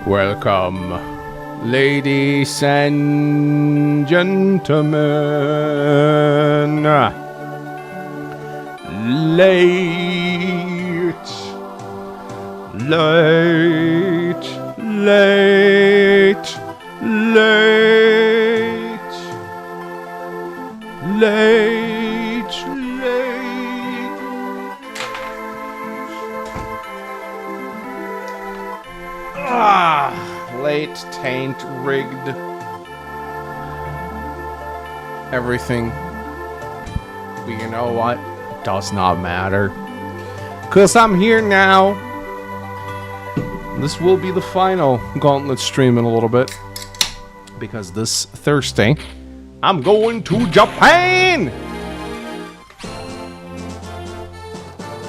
Welcome, ladies and gentlemen. Late, late, taint, rigged, everything. But you know what? Does not matter. 'Cause I'm here now. This will be the final Gauntlet stream in a little bit. Because this Thursday, I'm going to Japan!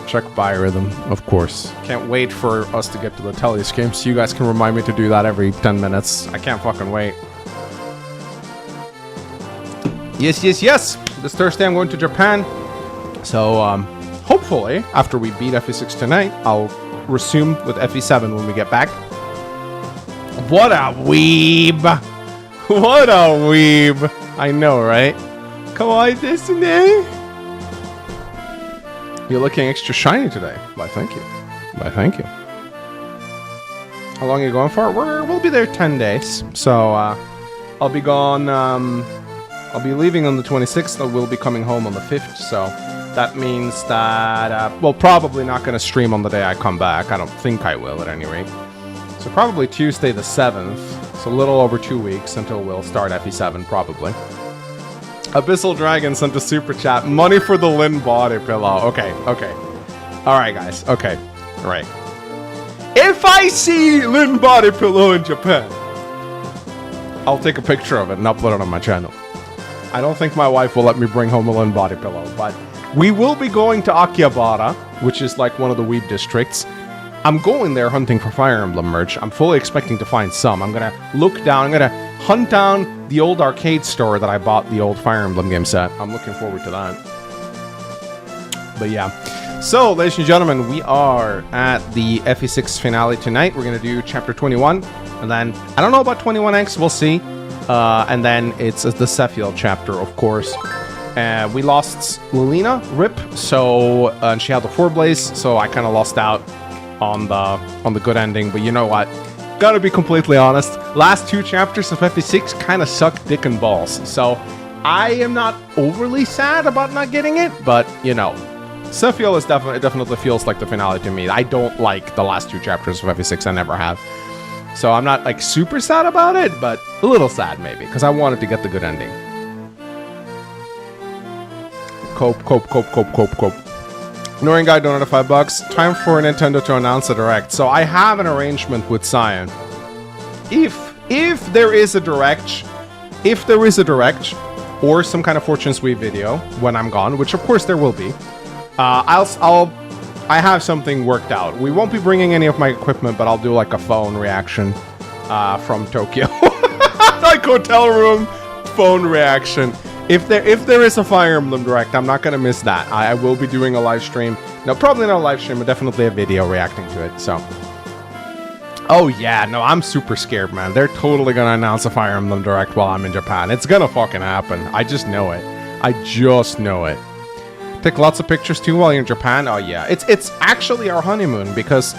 Check biorhythm, of course. Can't wait for us to get to the Tellius game so you guys can remind me to do that every 10 minutes. I can't fucking wait. Yes. This Thursday I'm going to Japan. So, hopefully, after we beat FE6 tonight, I'll resume with FE7 when we get back. What a weeb! What a weeb! I know, right? Kawaii desu ne? You're looking extra shiny today. Why, thank you. Why, thank you. How long are you going for? We'll be there 10 days. So, I'll be gone, I'll be leaving on the 26th. I will be coming home on the 5th. So, that means that, well, probably not going to stream on the day I come back. I don't think I will, at any rate. So, probably Tuesday the 7th. It's a little over 2 weeks until we'll start FE7, probably. Abyssal Dragon sent a super chat. Money for the Lynn body pillow. Okay. Alright, guys. Okay. Alright. If I see Lynn body pillow in Japan, I'll take a picture of it and upload it on my channel. I don't think my wife will let me bring home a Lynn body pillow, but we will be going to Akihabara, which is like one of the weeb districts. I'm going there hunting for Fire Emblem merch. I'm fully expecting to find some. I'm gonna look down. I'm gonna hunt down the old arcade store that I bought the old Fire Emblem game set. I'm looking forward to that. But yeah. So, ladies and gentlemen, we are at the FE6 finale tonight. We're gonna do chapter 21. And then, I don't know about 21X. We'll see. And then it's the Cephiel chapter, of course. We lost Lilina, RIP. So, and she had the 4-blaze. So, I kind of lost out on the good ending, but you know what? Gotta be completely honest. Last 2 chapters of FE6 kind of suck dick and balls. So I am not overly sad about not getting it, but you know, Cephiel is definitely feels like the finale to me. I don't like the last 2 chapters of FE6. I never have. So I'm not like super sad about it, but a little sad maybe, because I wanted to get the good ending. Cope. Ignoring guy donated $5. Time for Nintendo to announce a direct. So I have an arrangement with Cyan. If there is a direct, or some kind of Fortune Sweep video when I'm gone, which of course there will be, I have something worked out. We won't be bringing any of my equipment, but I'll do like a phone reaction from Tokyo, like hotel room phone reaction. If there is a Fire Emblem Direct, I'm not going to miss that. I will be doing a live stream. No, probably not a live stream, but definitely a video reacting to it, so. Oh yeah, no, I'm super scared, man. They're totally going to announce a Fire Emblem Direct while I'm in Japan. It's going to fucking happen. I just know it. Take lots of pictures too while you're in Japan? Oh yeah. It's actually our honeymoon because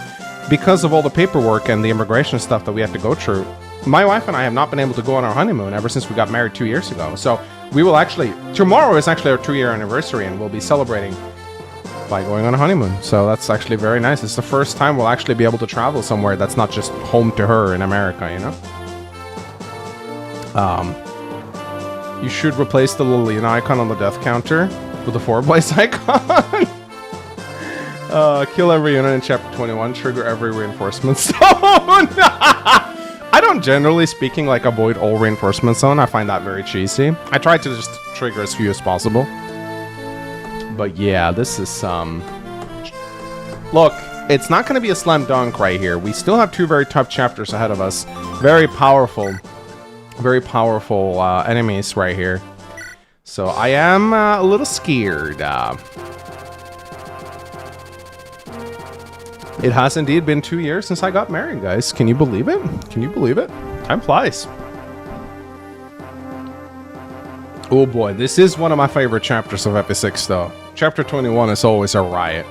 of all the paperwork and the immigration stuff that we have to go through. My wife and I have not been able to go on our honeymoon ever since we got married 2 years ago, so we will actually, tomorrow is actually our 2-year anniversary, and we'll be celebrating by going on a honeymoon. So that's actually very nice. It's the first time we'll actually be able to travel somewhere that's not just home to her in America, you know? You should replace the Lilina icon on the death counter with the 4-blaze icon. Kill every unit in chapter 21, trigger every reinforcement zone. I don't, generally speaking, like avoid all reinforcement zone. I find that very cheesy. I try to just trigger as few as possible. But yeah, this is look, it's not going to be a slam dunk right here. We still have 2 very tough chapters ahead of us. Very powerful enemies right here. So I am a little scared. It has indeed been 2 years since I got married, guys. Can you believe it? Can you believe it? Time flies. Oh boy, this is one of my favorite chapters of FE6 though. Chapter 21 is always a riot.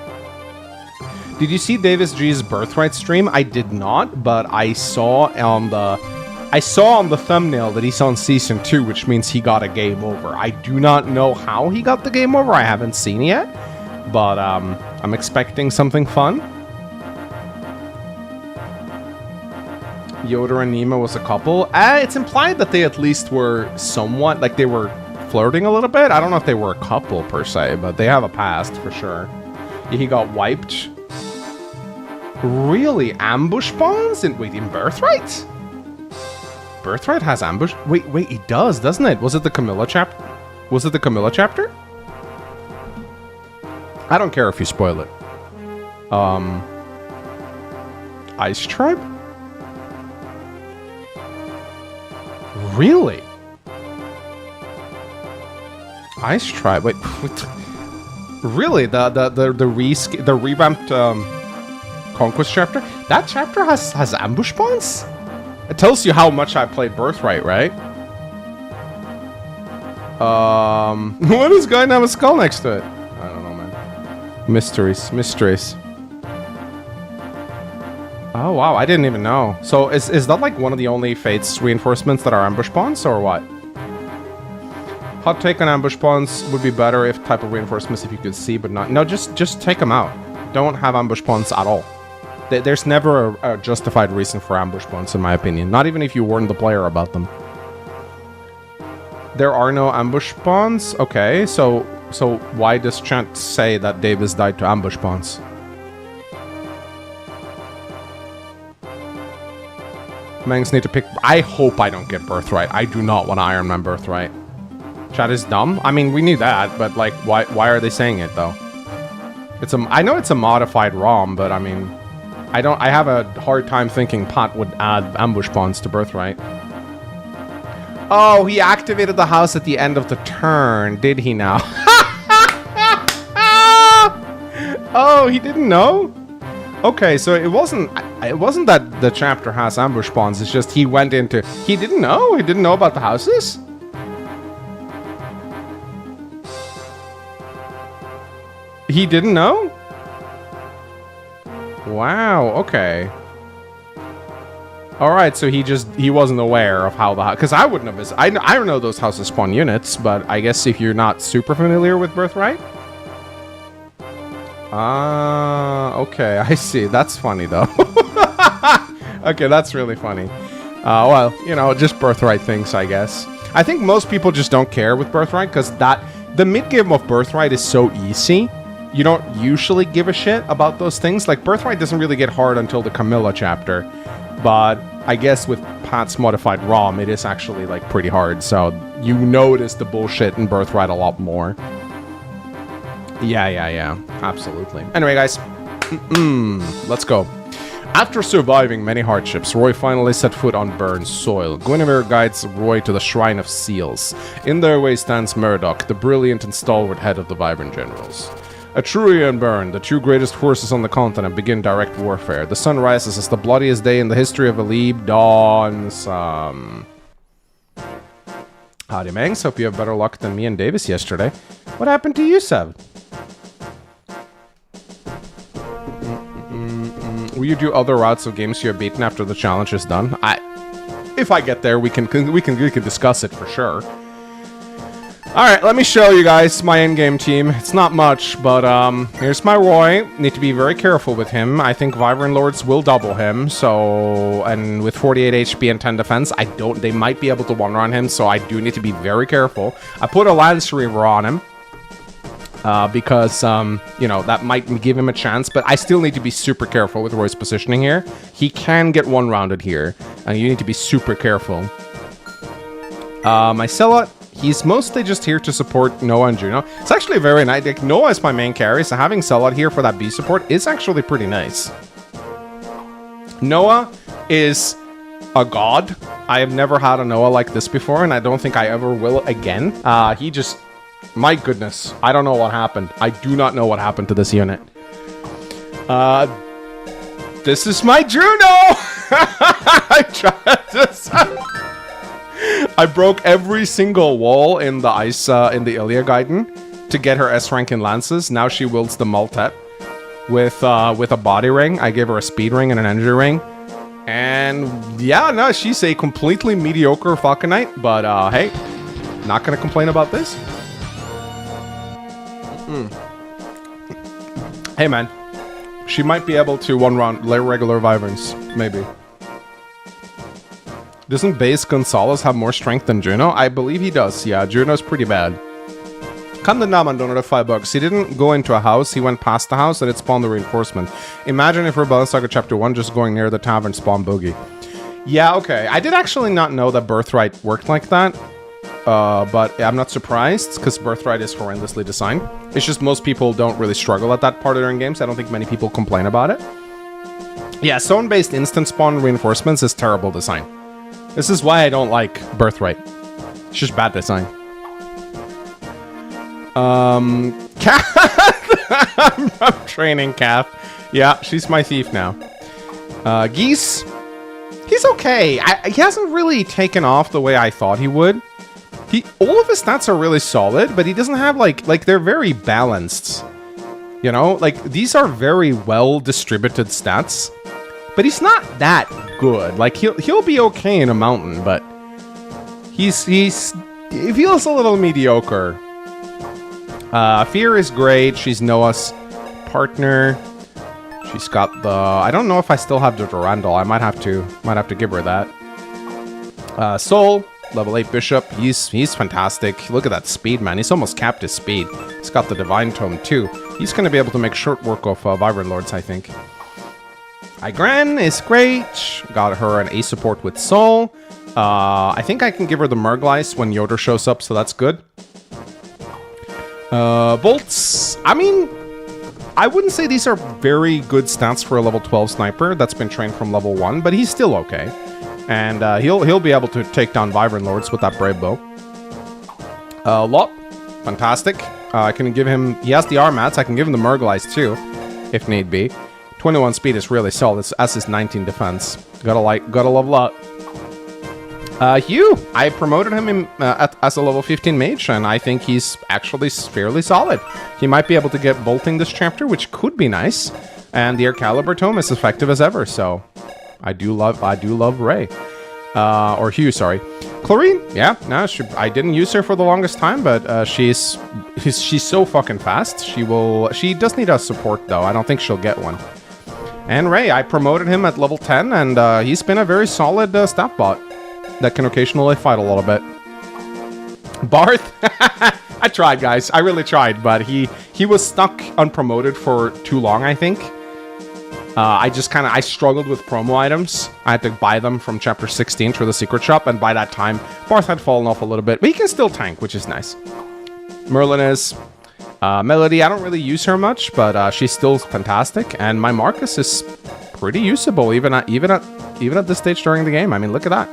Did you see Davis G's Birthright stream? I did not, but I saw on the thumbnail that he's on Season 2, which means he got a game over. I do not know how he got the game over. I haven't seen it yet, but I'm expecting something fun. Yoda and Nima was a couple. It's implied that they at least were somewhat, like they were flirting a little bit. I don't know if they were a couple per se, but they have a past for sure. He got wiped. Really? Ambush spawns? Wait, in Birthright? Birthright has ambush? Wait, it does, doesn't it? Was it the 𝗘𝗶𝗶𝗶𝗃 chapter? Was it the 𝗘𝗶𝗶𝗃 chapter? I don't care if you spoil it. Ice Tribe? Really? Ice Tribe? Wait, what? Really? The revamped Conquest chapter? That chapter has ambush spawns? It tells you how much I played Birthright, right? What is going to have a skull next to it? I don't know, man. Mysteries. Oh, wow, I didn't even know. So is that like one of the only Fates reinforcements that are ambush spawns, or what? Hot take on ambush spawns would be better if type of reinforcements if you could see, but not... No, just take them out. Don't have ambush spawns at all. There's never a justified reason for ambush spawns, in my opinion. Not even if you warn the player about them. There are no ambush spawns? Okay, so why does chat say that Davis died to ambush spawns? Mangs need to pick... I hope I don't get Birthright. I do not want Ironman Birthright. Chat is dumb? I mean, we knew that, but like, why are they saying it, though? I know it's a modified ROM, but I mean... I have a hard time thinking Pat would add ambush spawns to Birthright. Oh, he activated the house at the end of the turn, did he now? Oh, he didn't know? Okay, so it wasn't that the chapter has ambush spawns, it's just he went into... He didn't know? He didn't know about the houses? He didn't know? Wow, okay. Alright, so he wasn't aware of how the house... Because I wouldn't have... I don't know those houses spawn units, but I guess if you're not super familiar with Birthright... okay, I see. That's funny, though. Okay, that's really funny. Well, you know, just Birthright things, I guess. I think most people just don't care with Birthright, because the mid-game of Birthright is so easy. You don't usually give a shit about those things. Like, Birthright doesn't really get hard until the 𝗘𝗃𝗶𝗃 chapter. But I guess with Pat's modified ROM, it is actually, like, pretty hard. So you notice the bullshit in Birthright a lot more. Yeah. Absolutely. Anyway, guys. Let's go. After surviving many hardships, Roy finally set foot on burned soil. Guinevere guides Roy to the Shrine of Seals. In their way stands Murdoch, the brilliant and stalwart head of the Vibrant Generals. Etruria and Byrne, the two greatest forces on the continent, begin direct warfare. The sun rises as the bloodiest day in the history of Alib dawns. Howdy, Mangs. Hope you have better luck than me and Davis yesterday. What happened to you, Seb? Will you do other routes of games you have beaten after the challenge is done? If I get there, we can discuss it for sure. Alright, let me show you guys my endgame team. It's not much, but here's my Roy. Need to be very careful with him. I think Wyvern Lords will double him, so... And with 48 HP and 10 defense, they might be able to one-run him, so I do need to be very careful. I put a Lance Reaver on him. Because, you know, that might give him a chance, but I still need to be super careful with Roy's positioning here. He can get one-rounded here, and you need to be super careful. My Zealot, he's mostly just here to support Noah and Juno. It's actually very nice. Like, Noah is my main carry, so having Zealot here for that B support is actually pretty nice. Noah is a god. I have never had a Noah like this before, and I don't think I ever will again. He just... My goodness, I don't know what happened. I do not know what happened to this unit. This is my Juno! I tried this. I broke every single wall in the ice, in the Ilya Gaiden to get her S rank in Lances. Now she wields the Maltet with a body ring. I gave her a speed ring and an energy ring. And yeah, no, she's a completely mediocre Falconite, but hey, not gonna complain about this. Hey man, she might be able to one-round regular Wyverns, maybe. Doesn't base Gonzalez have more strength than Juno? I believe he does, yeah, Juno's pretty bad. Kandandaman donated $5. He didn't go into a house, he went past the house and it spawned the reinforcement. Imagine if Rebellion Saga Chapter 1 just going near the tavern spawned Boogie. Yeah, okay. I did actually not know that Birthright worked like that. But I'm not surprised, because Birthright is horrendously designed. It's just most people don't really struggle at that part of their games. I don't think many people complain about it. Yeah, zone-based instant spawn reinforcements is terrible design. This is why I don't like Birthright. It's just bad design. Kath! I'm training Kath. Yeah, she's my thief now. Geese. He's okay. He hasn't really taken off the way I thought he would. All of his stats are really solid, but he doesn't have like they're very balanced. You know, like these are very well distributed stats, but he's not that good. Like he'll be okay in a mountain, but he feels a little mediocre. Fear is great. She's Noah's partner. She's got the... I don't know if I still have the Durandal. I might have to give her that. Soul, level 8 Bishop. He's fantastic. Look at that speed, man. He's almost capped his speed. He's got the Divine Tome, too. He's going to be able to make short work of Vibrant Lords, I think. Igran is great. Got her an A support with Soul. I think I can give her the Murglice when Yoder shows up, so that's good. Bolts. I mean, I wouldn't say these are very good stats for a level 12 sniper that's been trained from level 1, but he's still okay. And he'll be able to take down Vibrant Lords with that Brave Bow. Lot. Fantastic. I can give him... He has the Armats. I can give him the Murglice too, if need be. 21 speed is really solid, as is 19 defense. Gotta love Lot. Hugh, I promoted him as a level 15 mage, and I think he's actually fairly solid. He might be able to get bolting this chapter, which could be nice. And the Excalibur Tome is effective as ever, so I do love Ray. Or Hugh, sorry. Chlorine, yeah, no, I didn't use her for the longest time, but she's so fucking fast. She does need a support though. I don't think she'll get one. And Ray, I promoted him at level 10, and he's been a very solid staff bot that can occasionally fight a little bit. Barth, I tried, guys. I really tried, but he was stuck unpromoted for too long, I think. I struggled with promo items. I had to buy them from chapter 16 through the secret shop, and by that time, Barth had fallen off a little bit, but he can still tank, which is nice. Merlin is... Melody, I don't really use her much, but she's still fantastic, and my Marcus is pretty usable, even at this stage during the game. I mean, look at that.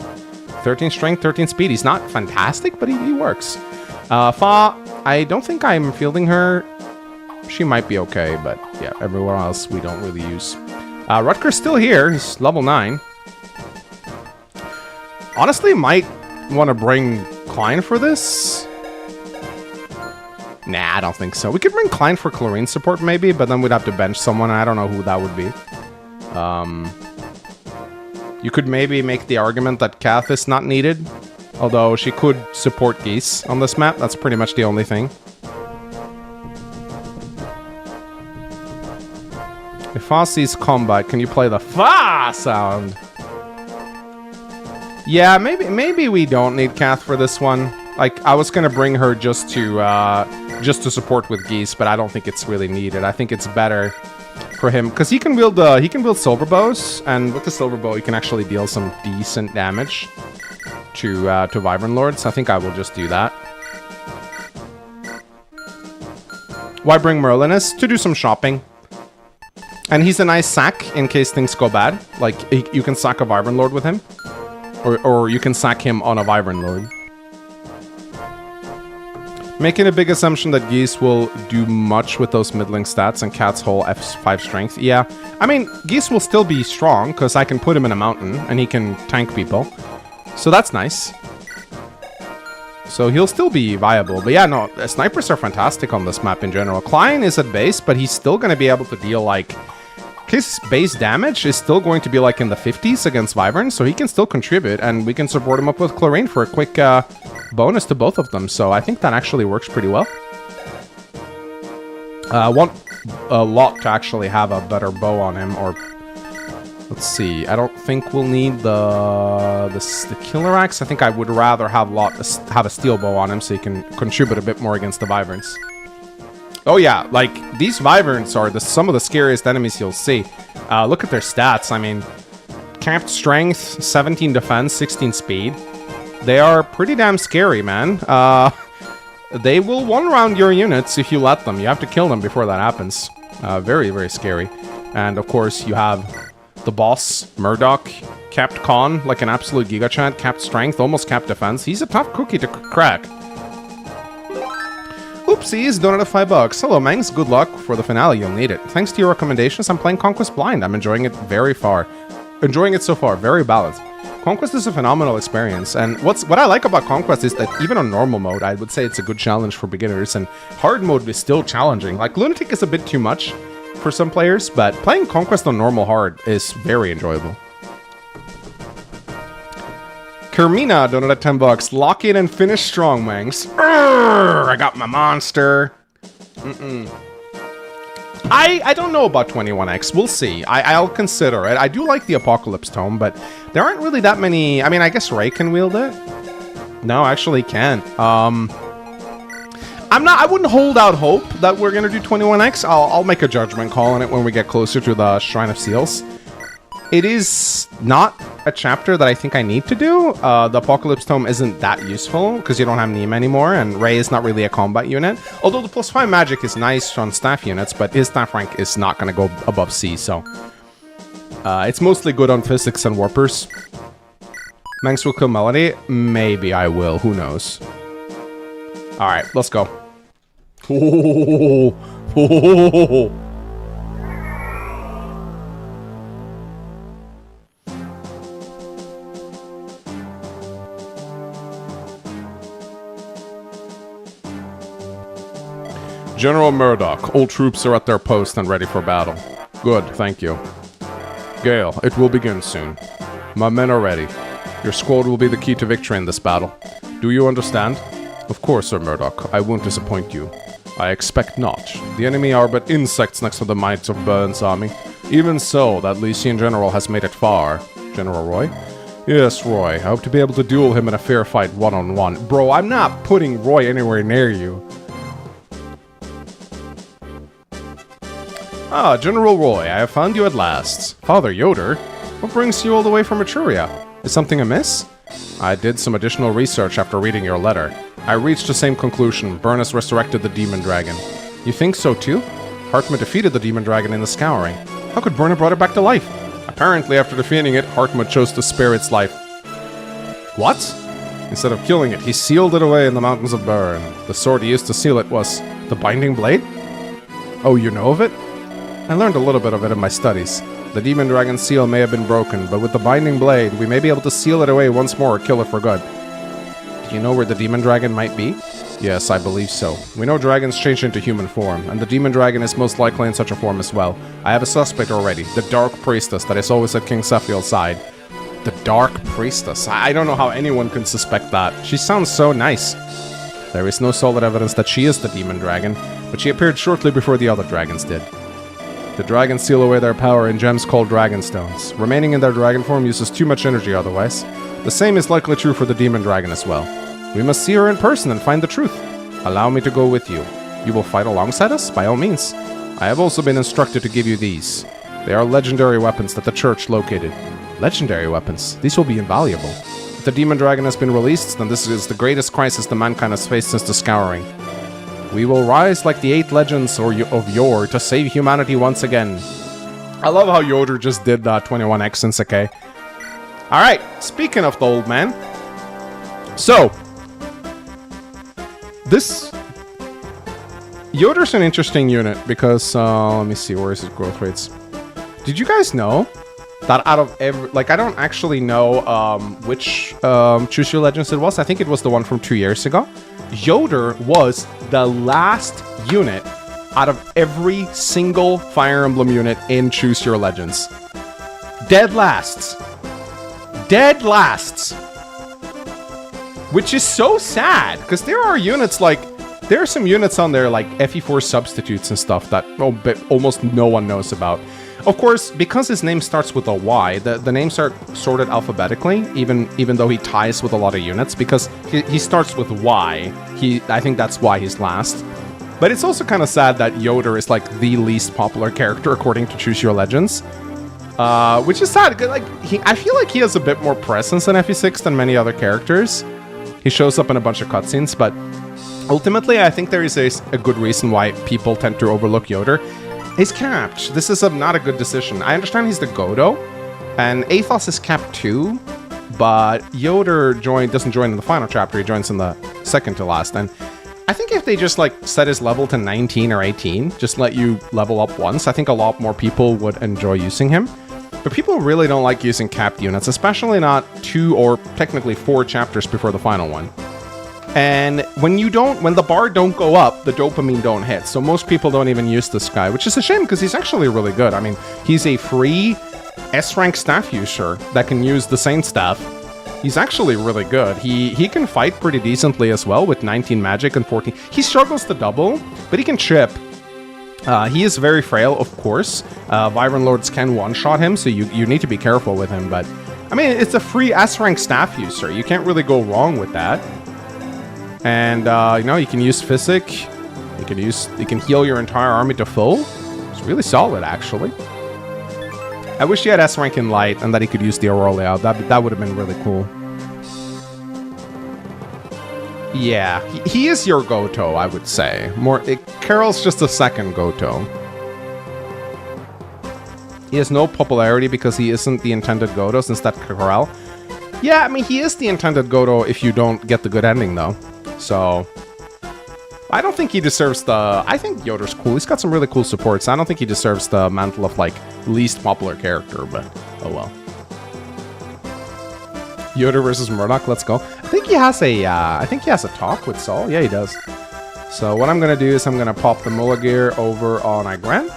13 strength, 13 speed. He's not fantastic, but he works. Fa, I don't think I'm fielding her. She might be okay, but yeah, everywhere else we don't really use. Rutger's still here. He's level 9. Honestly, might want to bring Klein for this. Nah, I don't think so. We could bring Klein for Chlorine support maybe, but then we'd have to bench someone. I don't know who that would be. You could maybe make the argument that Kath is not needed, although she could support Geese on this map. That's pretty much the only thing. If Fa sees combat, can you play the Fa sound? Yeah, maybe we don't need Kath for this one. Like, I was gonna bring her just to support with Geese, but I don't think it's really needed. I think it's better for him because he can wield silver bows, and with the silver bow, he can actually deal some decent damage to Vibrant Lords. I think I will just do that. Why bring Merlinus? To do some shopping. And he's a nice sack in case things go bad. Like, you can sack a Vibrant Lord with him. Or you can sack him on a Vibrant Lord. Making a big assumption that Geese will do much with those middling stats and Cat's whole F5 strength. Yeah, I mean, Geese will still be strong because I can put him in a mountain and he can tank people. So that's nice. So he'll still be viable. But yeah, no, snipers are fantastic on this map in general. Klein is at base, but he's still going to be able to deal like... His base damage is still going to be like in the 50s against Wyvern, so he can still contribute, and we can support him up with Chlorine for a quick bonus to both of them. So I think that actually works pretty well. I want a lot to actually have a better bow on him, or... Let's see, I don't think we'll need the Killer Axe. I think I would rather have a steel bow on him so he can contribute a bit more against the Wyverns. Oh yeah, like, these Wyverns are some of the scariest enemies you'll see. Look at their stats. I mean, capped strength, 17 defense, 16 speed. They are pretty damn scary, man. They will one-round your units if you let them. You have to kill them before that happens. Very, very scary. And, of course, you have the boss, Murdoch, capped con, like an absolute gigachad, capped strength, almost capped defense. He's a tough cookie to crack. Oopsies, donated $5. Hello, Mangs. Good luck for the finale. You'll need it. Thanks to your recommendations, I'm playing Conquest Blind. I'm enjoying it Enjoying it so far. Very balanced. Conquest is a phenomenal experience, and what I like about Conquest is that even on normal mode, I would say it's a good challenge for beginners, and hard mode is still challenging. Like, Lunatic is a bit too much for some players, but playing Conquest on normal hard is very enjoyable. Kermina donated $10. Lock in and finish strong, Mangs. Urgh, I got my monster. I don't know about 21X. We'll see. I'll consider it. I do like the Apocalypse Tome, but there aren't really that many... I mean, I guess Ray can wield it. No, actually can't. I wouldn't hold out hope that we're gonna do 21X. I'll make a judgment call on it when we get closer to the Shrine of Seals. It is not a chapter that I think I need to do. The Apocalypse Tome isn't that useful because you don't have Neem anymore, and Ray is not really a combat unit. Although the +5 magic is nice on staff units, but his staff rank is not going to go above C, so... it's mostly good on physics and warpers. Mangs will kill Melody? Maybe I will, who knows. Alright, let's go. General Murdoch, all troops are at their post and ready for battle. Good, thank you. Gale, it will begin soon. My men are ready. Your squad will be the key to victory in this battle. Do you understand? Of course, Sir Murdoch, I won't disappoint you. I expect not. The enemy are but insects next to the might of Burns' army. Even so, that Lycian general has made it far. General Roy? Yes, Roy. I hope to be able to duel him in a fair fight one-on-one. Bro, I'm not putting Roy anywhere near you. Ah, General Roy, I have found you at last. Father Yoder? What brings you all the way from Etruria? Is something amiss? I did some additional research after reading your letter. I reached the same conclusion. Byrne has resurrected the demon dragon. You think so too? Hartmut defeated the demon dragon in the Scouring. How could Byrne have brought it back to life? Apparently, after defeating it, Hartmut chose to spare its life. What? Instead of killing it, he sealed it away in the mountains of Byrne. The sword he used to seal it was the Binding Blade? Oh, you know of it? I learned a little bit of it in my studies. The demon dragon's seal may have been broken, but with the Binding Blade, we may be able to seal it away once more or kill it for good. Do you know where the demon dragon might be? Yes, I believe so. We know dragons change into human form, and the demon dragon is most likely in such a form as well. I have a suspect already, the Dark Priestess that is always at King Sephiel's side. The Dark Priestess? I don't know how anyone can suspect that. She sounds so nice. There is no solid evidence that she is the demon dragon, but she appeared shortly before the other dragons did. The dragons seal away their power in gems called Dragonstones. Remaining in their dragon form uses too much energy otherwise. The same is likely true for the demon dragon as well. We must see her in person and find the truth. Allow me to go with you. You will fight alongside us? By all means. I have also been instructed to give you these. They are legendary weapons that the church located. Legendary weapons? These will be invaluable. If the demon dragon has been released, then this is the greatest crisis the mankind has faced since the Scouring. We will rise like the 8 legends of yore to save humanity once again. I love how Yoder just did 21X in Sakai. Alright, speaking of the old man. So, this Yoder's an interesting unit because, let me see, where is his growth rates? Did you guys know that out of every, like, I don't actually know which Choose Your Legends it was. I think it was the one from 2 years ago. Yoder was the last unit out of every single Fire Emblem unit in Choose Your Legends. Dead lasts. Dead lasts. Which is so sad, because there are units like, there are some units on there like FE4 substitutes and stuff that almost no one knows about. Of course, because his name starts with a Y, the names are sorted alphabetically, even though he ties with a lot of units, because he starts with Y. I think that's why he's last. But it's also kind of sad that Yoder is like the least popular character according to Choose Your Legends. Which is sad, like, I feel like he has a bit more presence in FE6 than many other characters. He shows up in a bunch of cutscenes, but ultimately I think there is a good reason why people tend to overlook Yoder. He's capped. This is not a good decision. I understand he's the Godo, and 𝗘𝗃𝗃 is capped too, but Yoder doesn't join in the final chapter, he joins in the second to last, and I think if they just like set his level to 19 or 18, just let you level up once, I think a lot more people would enjoy using him. But people really don't like using capped units, especially not 2 or technically 4 chapters before the final one. And when the bar don't go up, the dopamine don't hit. So most people don't even use this guy, which is a shame because he's actually really good. I mean, he's a free S-rank staff user that can use the Saint staff. He's actually really good. He can fight pretty decently as well with 19 magic and 14. He struggles to double, but he can chip. He is very frail, of course. Wyvern Lords can one-shot him, so you need to be careful with him. But, I mean, it's a free S-rank staff user. You can't really go wrong with that. And, you know, you can use Physic. You can heal your entire army to full. It's really solid, actually. I wish he had S-rank in Light and that he could use the Aurelia. That would have been really cool. Yeah, he is your Goto, I would say. Carol's just a second Goto. He has no popularity because he isn't the intended Goto, since that Carol. Yeah, I mean, he is the intended Goto if you don't get the good ending, though. So, I don't think he deserves the... I think Yoder's cool. He's got some really cool supports. I don't think he deserves the mantle of, like, least popular character, but oh well. Yoder versus Murdoch, let's go. I think he has a talk with Saul. Yeah, he does. So what I'm gonna do is I'm gonna pop the Mullagear over on Igran.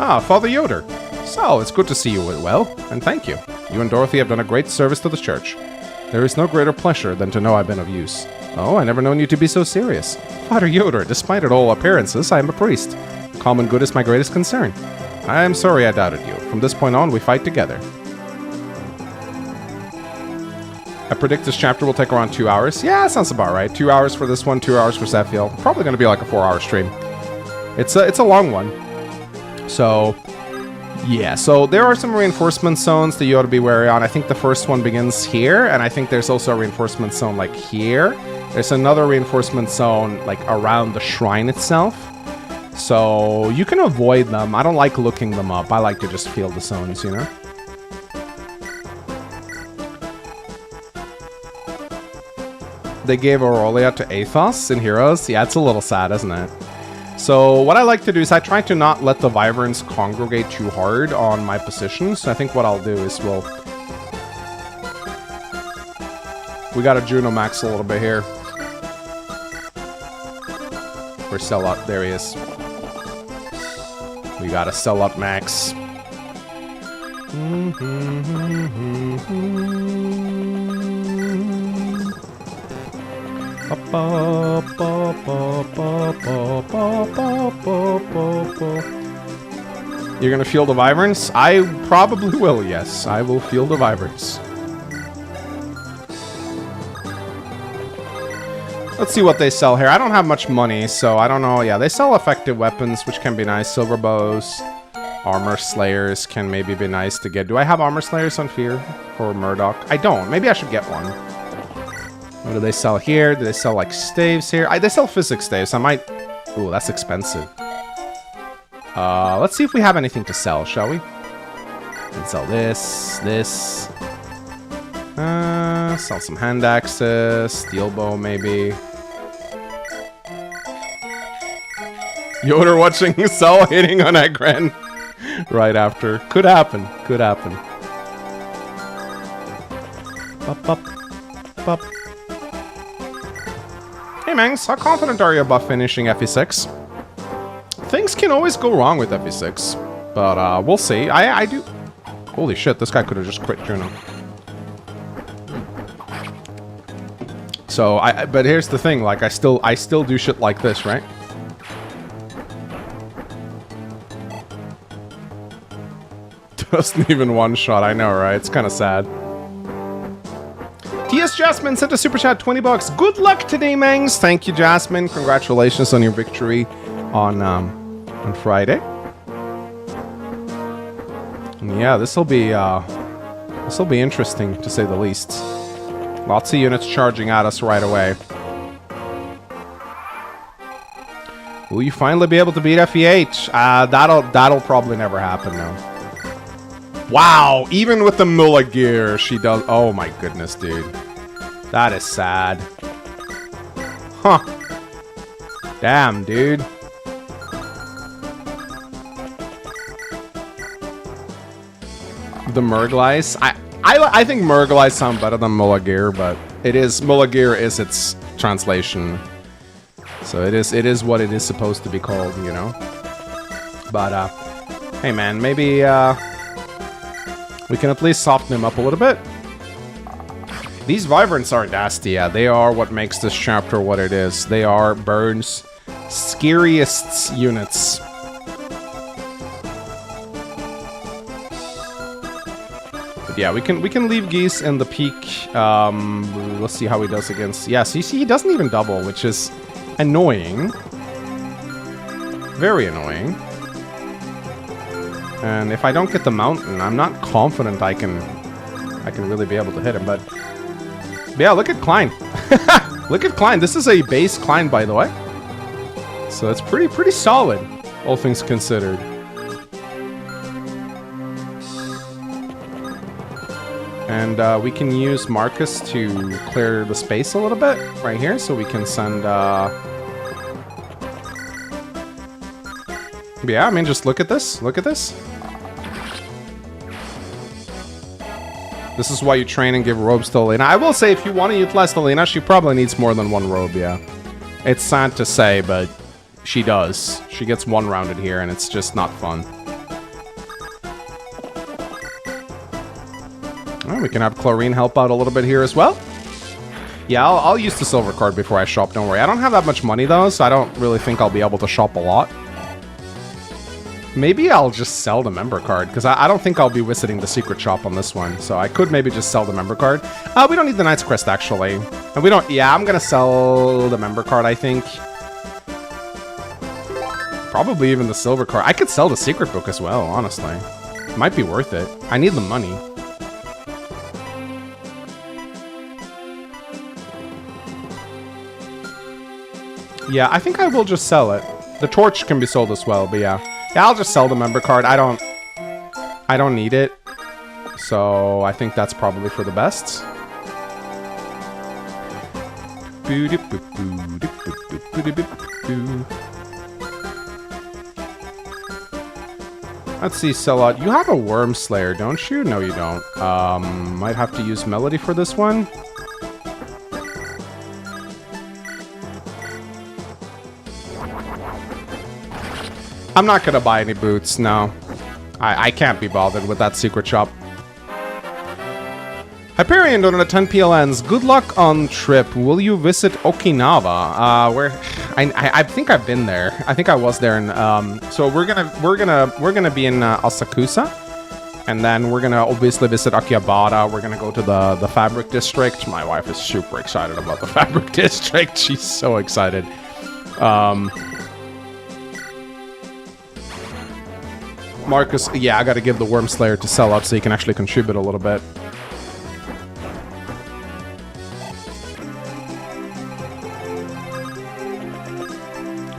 Ah, Father Yoder. So, it's good to see you well, and thank you. You and Dorothy have done a great service to the church. There is no greater pleasure than to know I've been of use. Oh, I never known you to be so serious. Father Yoder, despite all appearances, I am a priest. Common good is my greatest concern. I am sorry I doubted you. From this point on, we fight together. I predict this chapter will take around 2 hours. Yeah, sounds about right. 2 hours for this one, 2 hours for Zephiel. Probably going to be like a 4-hour stream. It's a long one. So, yeah. So there are some reinforcement zones that you ought to be wary on. I think the first one begins here, and I think there's also a reinforcement zone like here. There's another reinforcement zone like around the shrine itself. So you can avoid them. I don't like looking them up. I like to just feel the zones, you know? They gave Aurelia to 𝗃𝗃 in Heroes. Yeah, it's a little sad, isn't it? So what I like to do is I try to not let the Wyverns congregate too hard on my position. So I think what I'll do is we got to Juno Max a little bit here. Or sell up. There he is. We got to sell up Max. You're gonna feel the Wyverns? I probably will, yes. I will feel the Wyverns. Let's see what they sell here. I don't have much money, so I don't know. Yeah, they sell effective weapons, which can be nice. Silver bows. Armor Slayers can maybe be nice to get. Do I have Armor Slayers on Fear for Murdoch? I don't. Maybe I should get one. What do they sell here? Do they sell, like, staves here? They sell physics staves. I might... Ooh, that's expensive. Let's see if we have anything to sell, shall we? We can sell this. Sell some hand axes. Steel bow, maybe. Yoder watching Cell hitting on Egren right after. Could happen. Could happen. Bup, bup, bup. Hey Mangs, how confident are you about finishing FE6? Things can always go wrong with FE6, but we'll see. I do. Holy shit, this guy could have just quit Juno. So but here's the thing, like I still do shit like this, right? Doesn't even one shot, I know, right? It's kind of sad. TS Jasmine sent a super chat, 20 bucks. Good luck today, Mangs. Thank you, Jasmine. Congratulations on your victory on Friday. And yeah, this'll be interesting to say the least. Lots of units charging at us right away. Will you finally be able to beat FE8? That'll probably never happen now. Wow, even with the Mulla gear, she does. Oh my goodness, dude. That is sad. Huh. Damn, dude. The Murglice. I think Murglice sound better than Mulla gear, but Mulla gear is its translation. So it is what it is supposed to be called, you know. But hey man, maybe we can at least soften him up a little bit. These Wyverns are nasty, yeah. They are what makes this chapter what it is. They are Burn's scariest units. But yeah, we can leave Geese in the peak. Let's see how he does against... Yeah, so you see, he doesn't even double, which is annoying. Very annoying. And if I don't get the mountain, I'm not confident I can really be able to hit him, but yeah, look at Klein. Look at Klein. This is a base Klein, by the way. So it's pretty solid, all things considered. And we can use Marcus to clear the space a little bit right here, so we can send... Yeah, I mean, just look at this. Look at this. This is why you train and give robes to Alina. I will say, if you want to utilize Alina, she probably needs more than one robe, yeah. It's sad to say, but she does. She gets one rounded here, and it's just not fun. Well, we can have Chlorine help out a little bit here as well. Yeah, I'll use the silver card before I shop, don't worry. I don't have that much money, though, so I don't really think I'll be able to shop a lot. Maybe I'll just sell the member card, because I don't think I'll be visiting the secret shop on this one. So I could maybe just sell the member card. We don't need the Knight's Crest, actually. And we don't... Yeah, I'm going to sell the member card, I think. Probably even the silver card. I could sell the secret book as well, honestly. Might be worth it. I need the money. Yeah, I think I will just sell it. The torch can be sold as well, but yeah. Yeah, I'll just sell the member card. I don't need it. So I think that's probably for the best. Let's see, Sellout. You have a Worm Slayer, don't you? No, you don't. Might have to use Melody for this one. I'm not gonna buy any boots, no. I can't be bothered with that secret shop. Hyperion donated 10 PLNs. Good luck on trip. Will you visit Okinawa? Where I think I've been there. I think I was there. And so we're gonna be in Asakusa, and then we're gonna obviously visit Akihabara. We're gonna go to the Fabric District. My wife is super excited about the Fabric District. She's so excited. Marcus, yeah, I gotta give the Worm Slayer to sell out so he can actually contribute a little bit.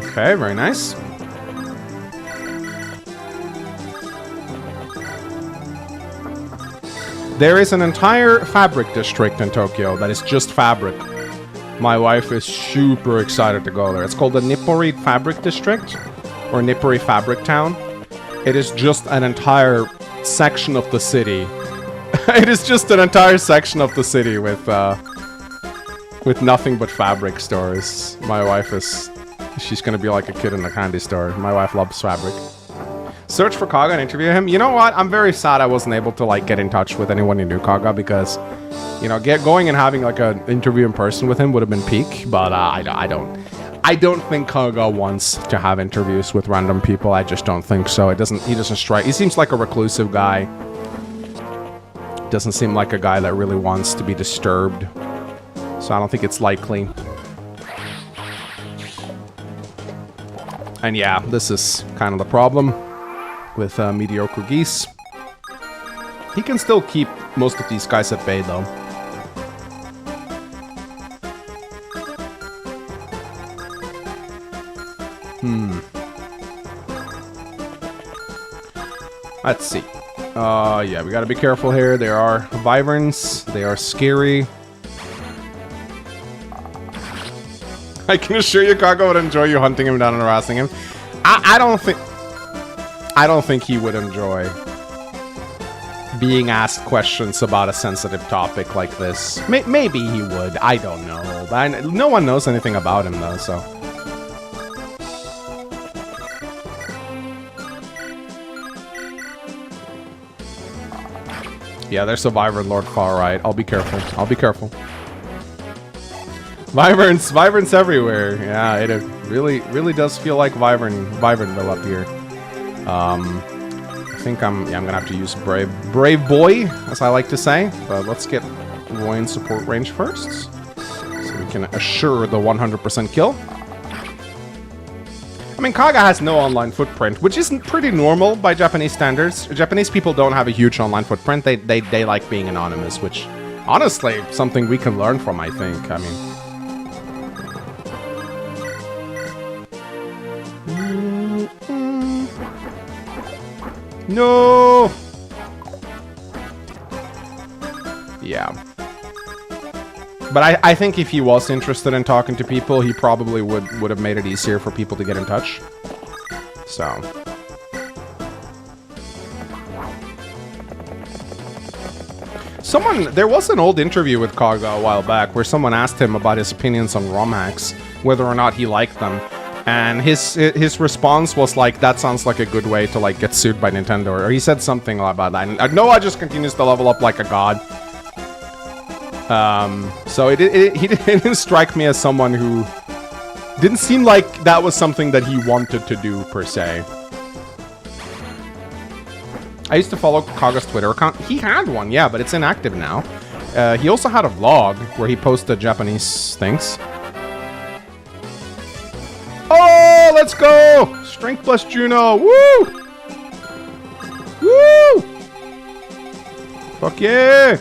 Okay, very nice. There is an entire fabric district in Tokyo that is just fabric. My wife is super excited to go there. It's called the Nipporeed Fabric District. or Nipperi Fabric Town. It is just an entire section of the city. It is just an entire section of the city with nothing but fabric stores. My wife is... She's gonna be like a kid in a candy store. My wife loves fabric. Search for 𝗘𝗲 and interview him. You know what? I'm very sad I wasn't able to like get in touch with anyone who knew 𝗘𝗲 because, you know, going and having like an interview in person with him would have been peak. But I don't think 𝗘𝗲 wants to have interviews with random people. I just don't think so. He doesn't strike. He seems like a reclusive guy. Doesn't seem like a guy that really wants to be disturbed. So I don't think it's likely. And yeah, this is kind of the problem with mediocre geese. He can still keep most of these guys at bay though. Let's see. Yeah, we gotta be careful here. There are wyverns. They are scary. I can assure you 𝗘𝗲 would enjoy you hunting him down and harassing him. I don't think he would enjoy being asked questions about a sensitive topic like this. Maybe he would. I don't know. But no one knows anything about him though, so. Yeah, there's a wyvern lord far right. I'll be careful. I'll be careful. Wyverns everywhere. Yeah, it really does feel like Wyvernville up here. I think I'm gonna have to use brave boy, as I like to say. But let's get Roy in support range first, so we can assure the 100% kill. I mean, 𝗘𝗲 has no online footprint, which is pretty normal by Japanese standards. Japanese people don't have a huge online footprint. They like being anonymous, which honestly something we can learn from. I think. I mean. No! Yeah. But I think if he was interested in talking to people, he probably would have made it easier for people to get in touch. So. There was an old interview with 𝗘𝗲 a while back where someone asked him about his opinions on ROM hacks, whether or not he liked them. And his response was like, that sounds like a good way to like get sued by Nintendo, or he said something about that. And Noah just continues to level up like a god. So he didn't strike me as someone who didn't seem like that was something that he wanted to do per se. I used to follow 𝗘𝗲's Twitter account. He had one, yeah, but it's inactive now. He also had a vlog where he posted Japanese things. Oh, let's go! Strength plus Juno, woo! Woo! Fuck yeah!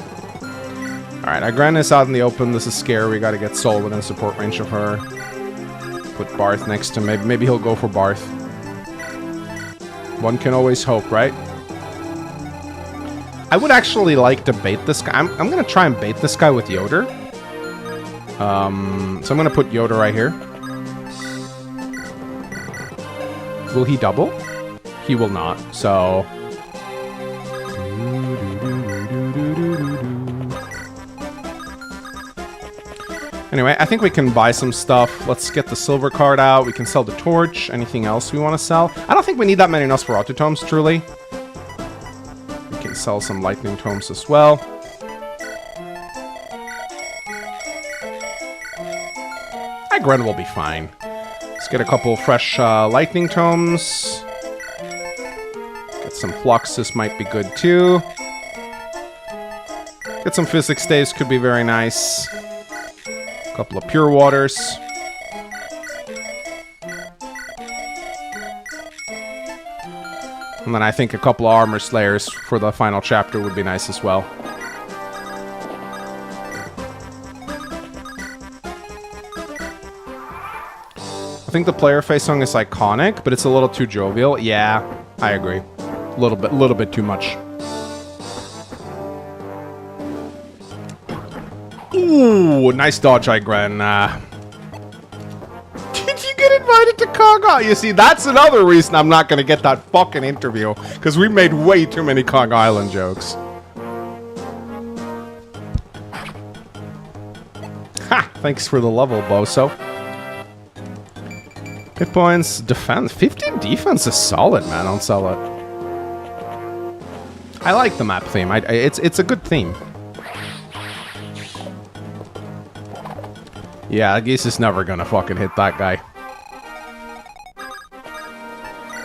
Alright, Igren is out in the open. This is scary. We gotta get Sol within support range of her. Put Barth next to him. Maybe he'll go for Barth. One can always hope, right? I would actually like to bait this guy. I'm gonna try and bait this guy with Yoder. So I'm gonna put Yoder right here. Will he double? He will not, so... Anyway, I think we can buy some stuff. Let's get the silver card out. We can sell the torch. Anything else we want to sell? I don't think we need that many Nosferatu tomes, truly. We can sell some lightning tomes as well. Igren will be fine. Let's get a couple fresh lightning tomes. Get some fluxes, might be good too. Get some physics staves, could be very nice. A couple of pure waters. And then I think a couple of armor slayers for the final chapter would be nice as well. I think the player face song is iconic, but it's a little too jovial. Yeah, I agree. A little bit too much. Ooh, nice dodge, Igren. Did you get invited to 𝗘𝗽𝗶𝗹. You see, that's another reason I'm not going to get that fucking interview. Because we made way too many Kong Island jokes. Ha! Thanks for the level, Boso. Hit points, defense. 15 defense is solid, man. Don't sell it. I like the map theme. It's a good theme. Yeah, Geese is never gonna fucking hit that guy.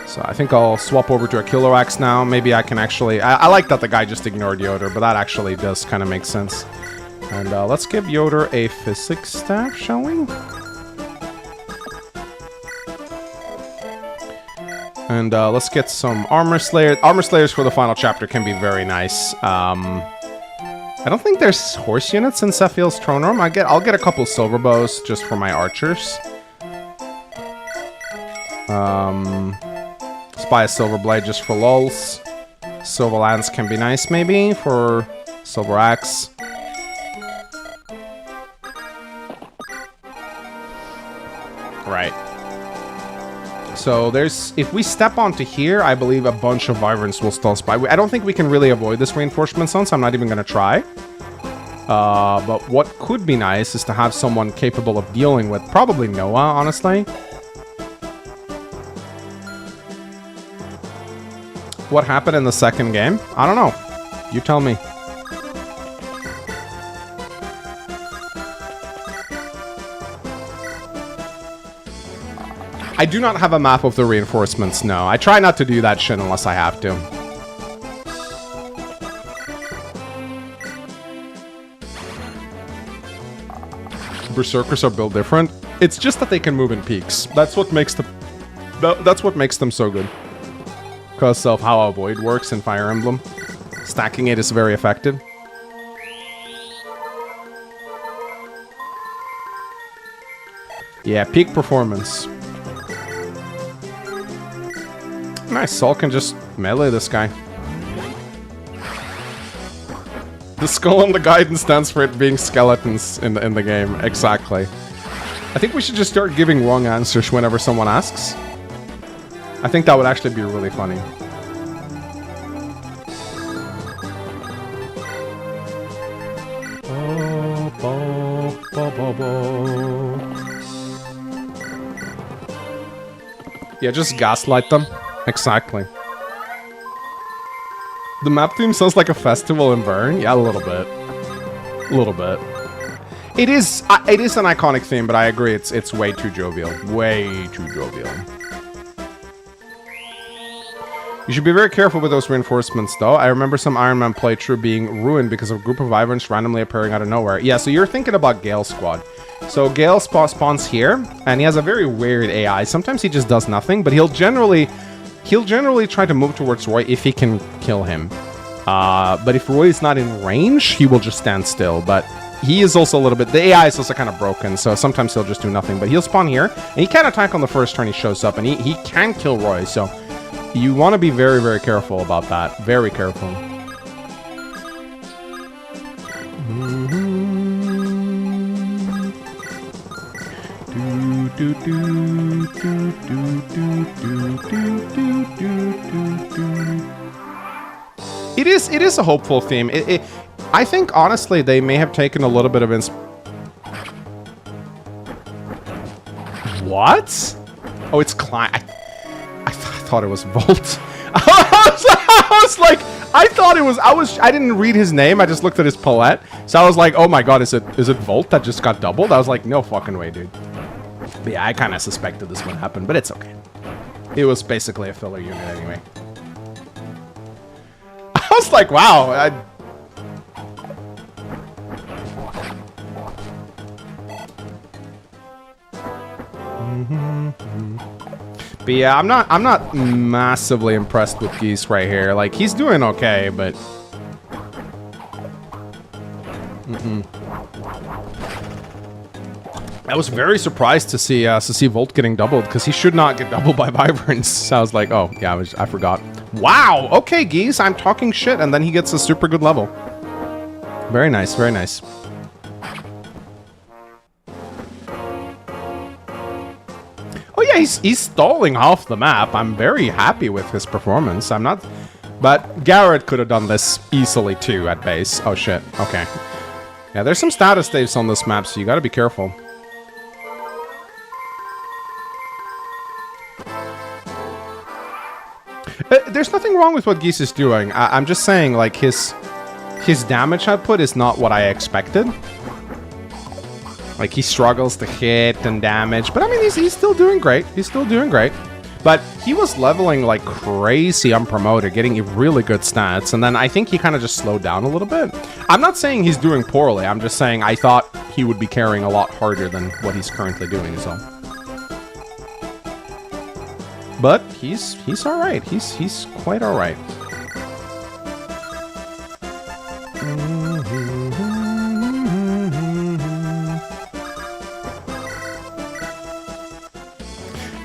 So I think I'll swap over to a 𝗘𝗽𝗶𝗶 now. Maybe I can actually... I like that the guy just ignored Yoder, but that actually does kind of make sense. And let's give Yoder a FE6 staff, shall we? And let's get some armor slayers. Armor slayers for the final chapter can be very nice. I don't think there's horse units in Sephiel's throne room. I'll get a couple silver bows just for my archers. Spy a silver blade just for lulz. Silver lance can be nice maybe for silver axe. Right. So there's, if we step onto here, I believe a bunch of wyverns will still spy. I don't think we can really avoid this reinforcement zone, so I'm not even going to try. But what could be nice is to have someone capable of dealing with probably Noah, honestly. What happened in the second game? I don't know. You tell me. I do not have a map of the reinforcements, no. I try not to do that shit unless I have to. Berserkers are built different. It's just that they can move in peaks. That's what makes them so good. Because of how Avoid works in Fire Emblem. Stacking it is very effective. Yeah, peak performance. Nice, Saul can just melee this guy. The skull and the guidance stands for it being skeletons in the game. Exactly. I think we should just start giving wrong answers whenever someone asks. I think that would actually be really funny. Yeah, just gaslight them. Exactly. The map theme sounds like a festival in Bern. Yeah, a little bit. A little bit. It is an iconic theme, but I agree, it's way too jovial. Way too jovial. You should be very careful with those reinforcements, though. I remember some Iron Man playthrough being ruined because of a group of wyverns randomly appearing out of nowhere. Yeah, so you're thinking about Gale's squad. So Gale spawns here, and he has a very weird AI. Sometimes he just does nothing, but he'll generally try to move towards Roy if he can kill him. But if Roy is not in range, he will just stand still. But he is also a little bit... The AI is also kind of broken, so sometimes he'll just do nothing. But he'll spawn here, and he can attack on the first turn he shows up, and he can kill Roy, so... You want to be very, very careful about that. Very careful. It is a hopeful theme. I think, honestly, they may have taken a little bit of What? Oh, it's Klein. I thought it was Volt. I was like, I didn't read his name. I just looked at his palette. So I was like, oh my god, is it Volt that just got doubled? I was like, no fucking way, dude. But yeah, I kind of suspected this would happen, but it's okay. It was basically a filler unit anyway. I was like, wow. But yeah, I'm not massively impressed with Geese right here. Like, he's doing okay, but... I was very surprised to see Volt getting doubled, because he should not get doubled by Wyverns. So I was like, oh, yeah, I forgot. Wow! Okay, Geese, I'm talking shit, and then he gets a super good level. Very nice, very nice. he's stalling half the map. I'm very happy with his performance. I'm not... But Garrett could have done this easily too at base. Oh shit, okay. Yeah, there's some status saves on this map, so you gotta be careful. There's nothing wrong with what Geese is doing. I'm just saying, like, his damage output is not what I expected. Like, he struggles to hit and damage, but I mean, he's still doing great. He's still doing great. But he was leveling like crazy unpromoted, getting really good stats, and then I think he kind of just slowed down a little bit. I'm not saying he's doing poorly, I'm just saying I thought he would be carrying a lot harder than what he's currently doing, is all. But he's alright. He's quite alright.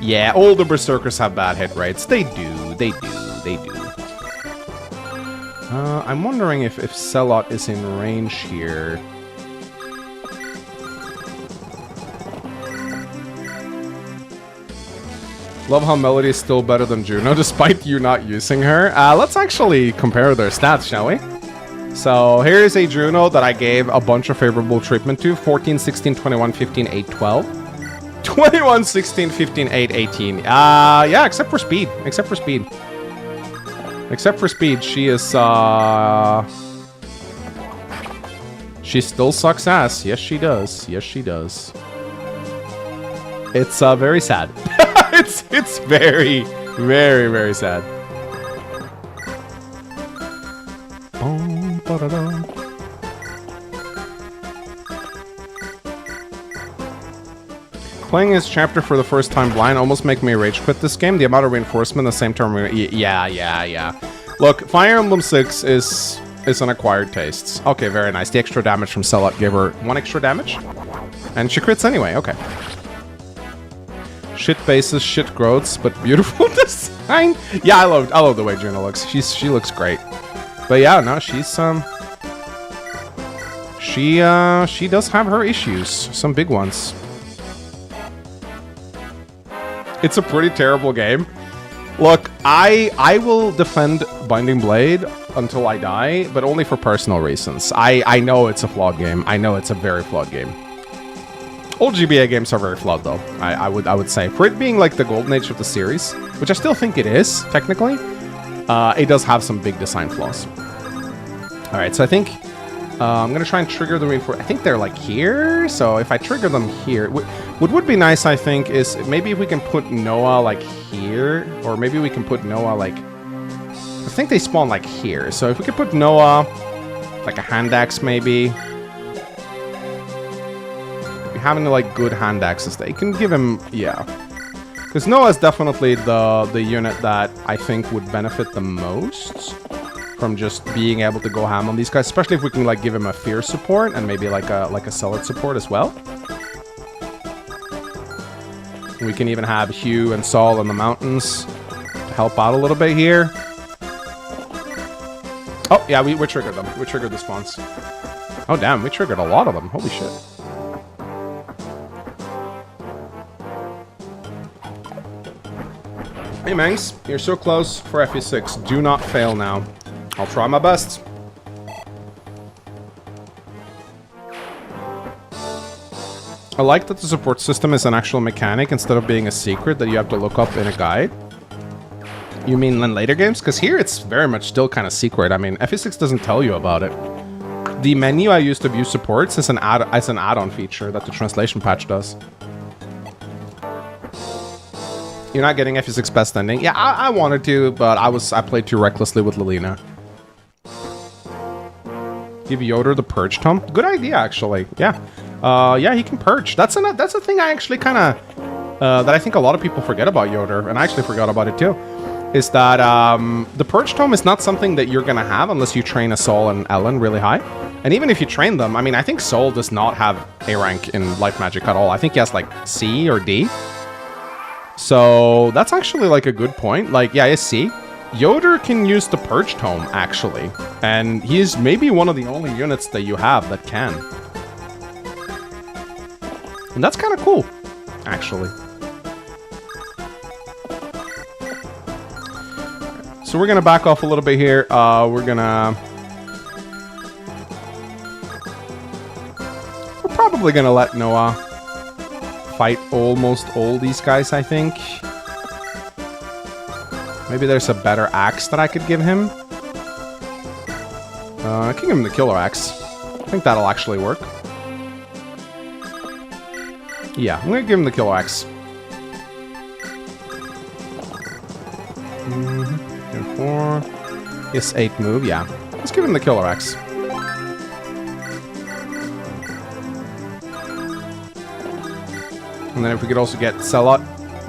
Yeah, all the Berserkers have bad hit rates. They do, they do, they do. I'm wondering if 𝗘𝗏 is in range here. Love how Melody is still better than Juno, despite you not using her. Let's actually compare their stats, shall we? So here's a Juno that I gave a bunch of favorable treatment to. 14, 16, 21, 15, 8, 12. 21, 16, 15, 8, 18. Yeah, except for speed. Except for speed. Except for speed, she is, she still sucks ass. Yes, she does. Yes, she does. It's, very sad. It's very, very, very sad. Playing this chapter for the first time blind almost make me rage quit this game. The amount of reinforcement, the same term. Yeah. Look, Fire Emblem 6 is an acquired taste. Okay, very nice. The extra damage from 𝗘𝗏 gave her 1 extra damage. And she crits anyway, okay. Shit bases, shit growths, but beautiful design. Yeah, I love the way Juno looks. She looks great. But yeah, no, she's she does have her issues. Some big ones. It's a pretty terrible game. Look, I will defend Binding Blade until I die, but only for personal reasons. I know it's a flawed game. I know it's a very flawed game. All GBA games are very flawed, though. I would say, for it being like the golden age of the series, which I still think it is technically, it does have some big design flaws. All right, so I think I'm gonna try and trigger the reinforcement. I think they're like here, so if I trigger them here, what would be nice, I think, is maybe if we can put 𝗃a like here, or maybe we can put 𝗃a like, I think they spawn like here. So if we could put 𝗃a like a hand axe, maybe. Having like good hand axes, they can give him, yeah. Because 𝗃a is definitely the unit that I think would benefit the most from just being able to go ham on these guys, especially if we can like give him a fear support and maybe like a 𝗘𝗏 support as well. We can even have Hugh and Saul in the mountains to help out a little bit here. Oh yeah, we triggered them. We triggered the spawns. Oh damn, we triggered a lot of them. Holy shit. Hey Mangs, you're so close for FE6. Do not fail now. I'll try my best. I like that the support system is an actual mechanic instead of being a secret that you have to look up in a guide. You mean in later games? Because here it's very much still kind of secret. I mean, FE6 doesn't tell you about it. The menu I use to view supports is an add-on feature that the translation patch does. You're not getting FE6 best ending? Yeah, I wanted to, but I played too recklessly with Lilina. Give Yoder the Purge Tome. Good idea, actually. Yeah. Yeah, he can purge. That's a thing I actually kind of that I think a lot of people forget about Yoder, and I actually forgot about it too. Is that the Purge Tome is not something that you're gonna have unless you train a Saul and Ellen really high. And even if you train them, I mean, I think Saul does not have A rank in Life Magic at all. I think he has like C or D. So that's actually like a good point. Like, yeah, it's C. Yoder can use the Purge Tome, actually. And he's maybe one of the only units that you have that can. And that's kind of cool, actually. So we're gonna back off a little bit here. We're probably gonna let Noah fight almost all these guys, I think. Maybe there's a better axe that I could give him. I can give him the killer axe. I think that'll actually work. Yeah, I'm gonna give him the killer axe. And 4. Yes, 8 move, yeah. Let's give him the killer axe. And then if we could also get Celot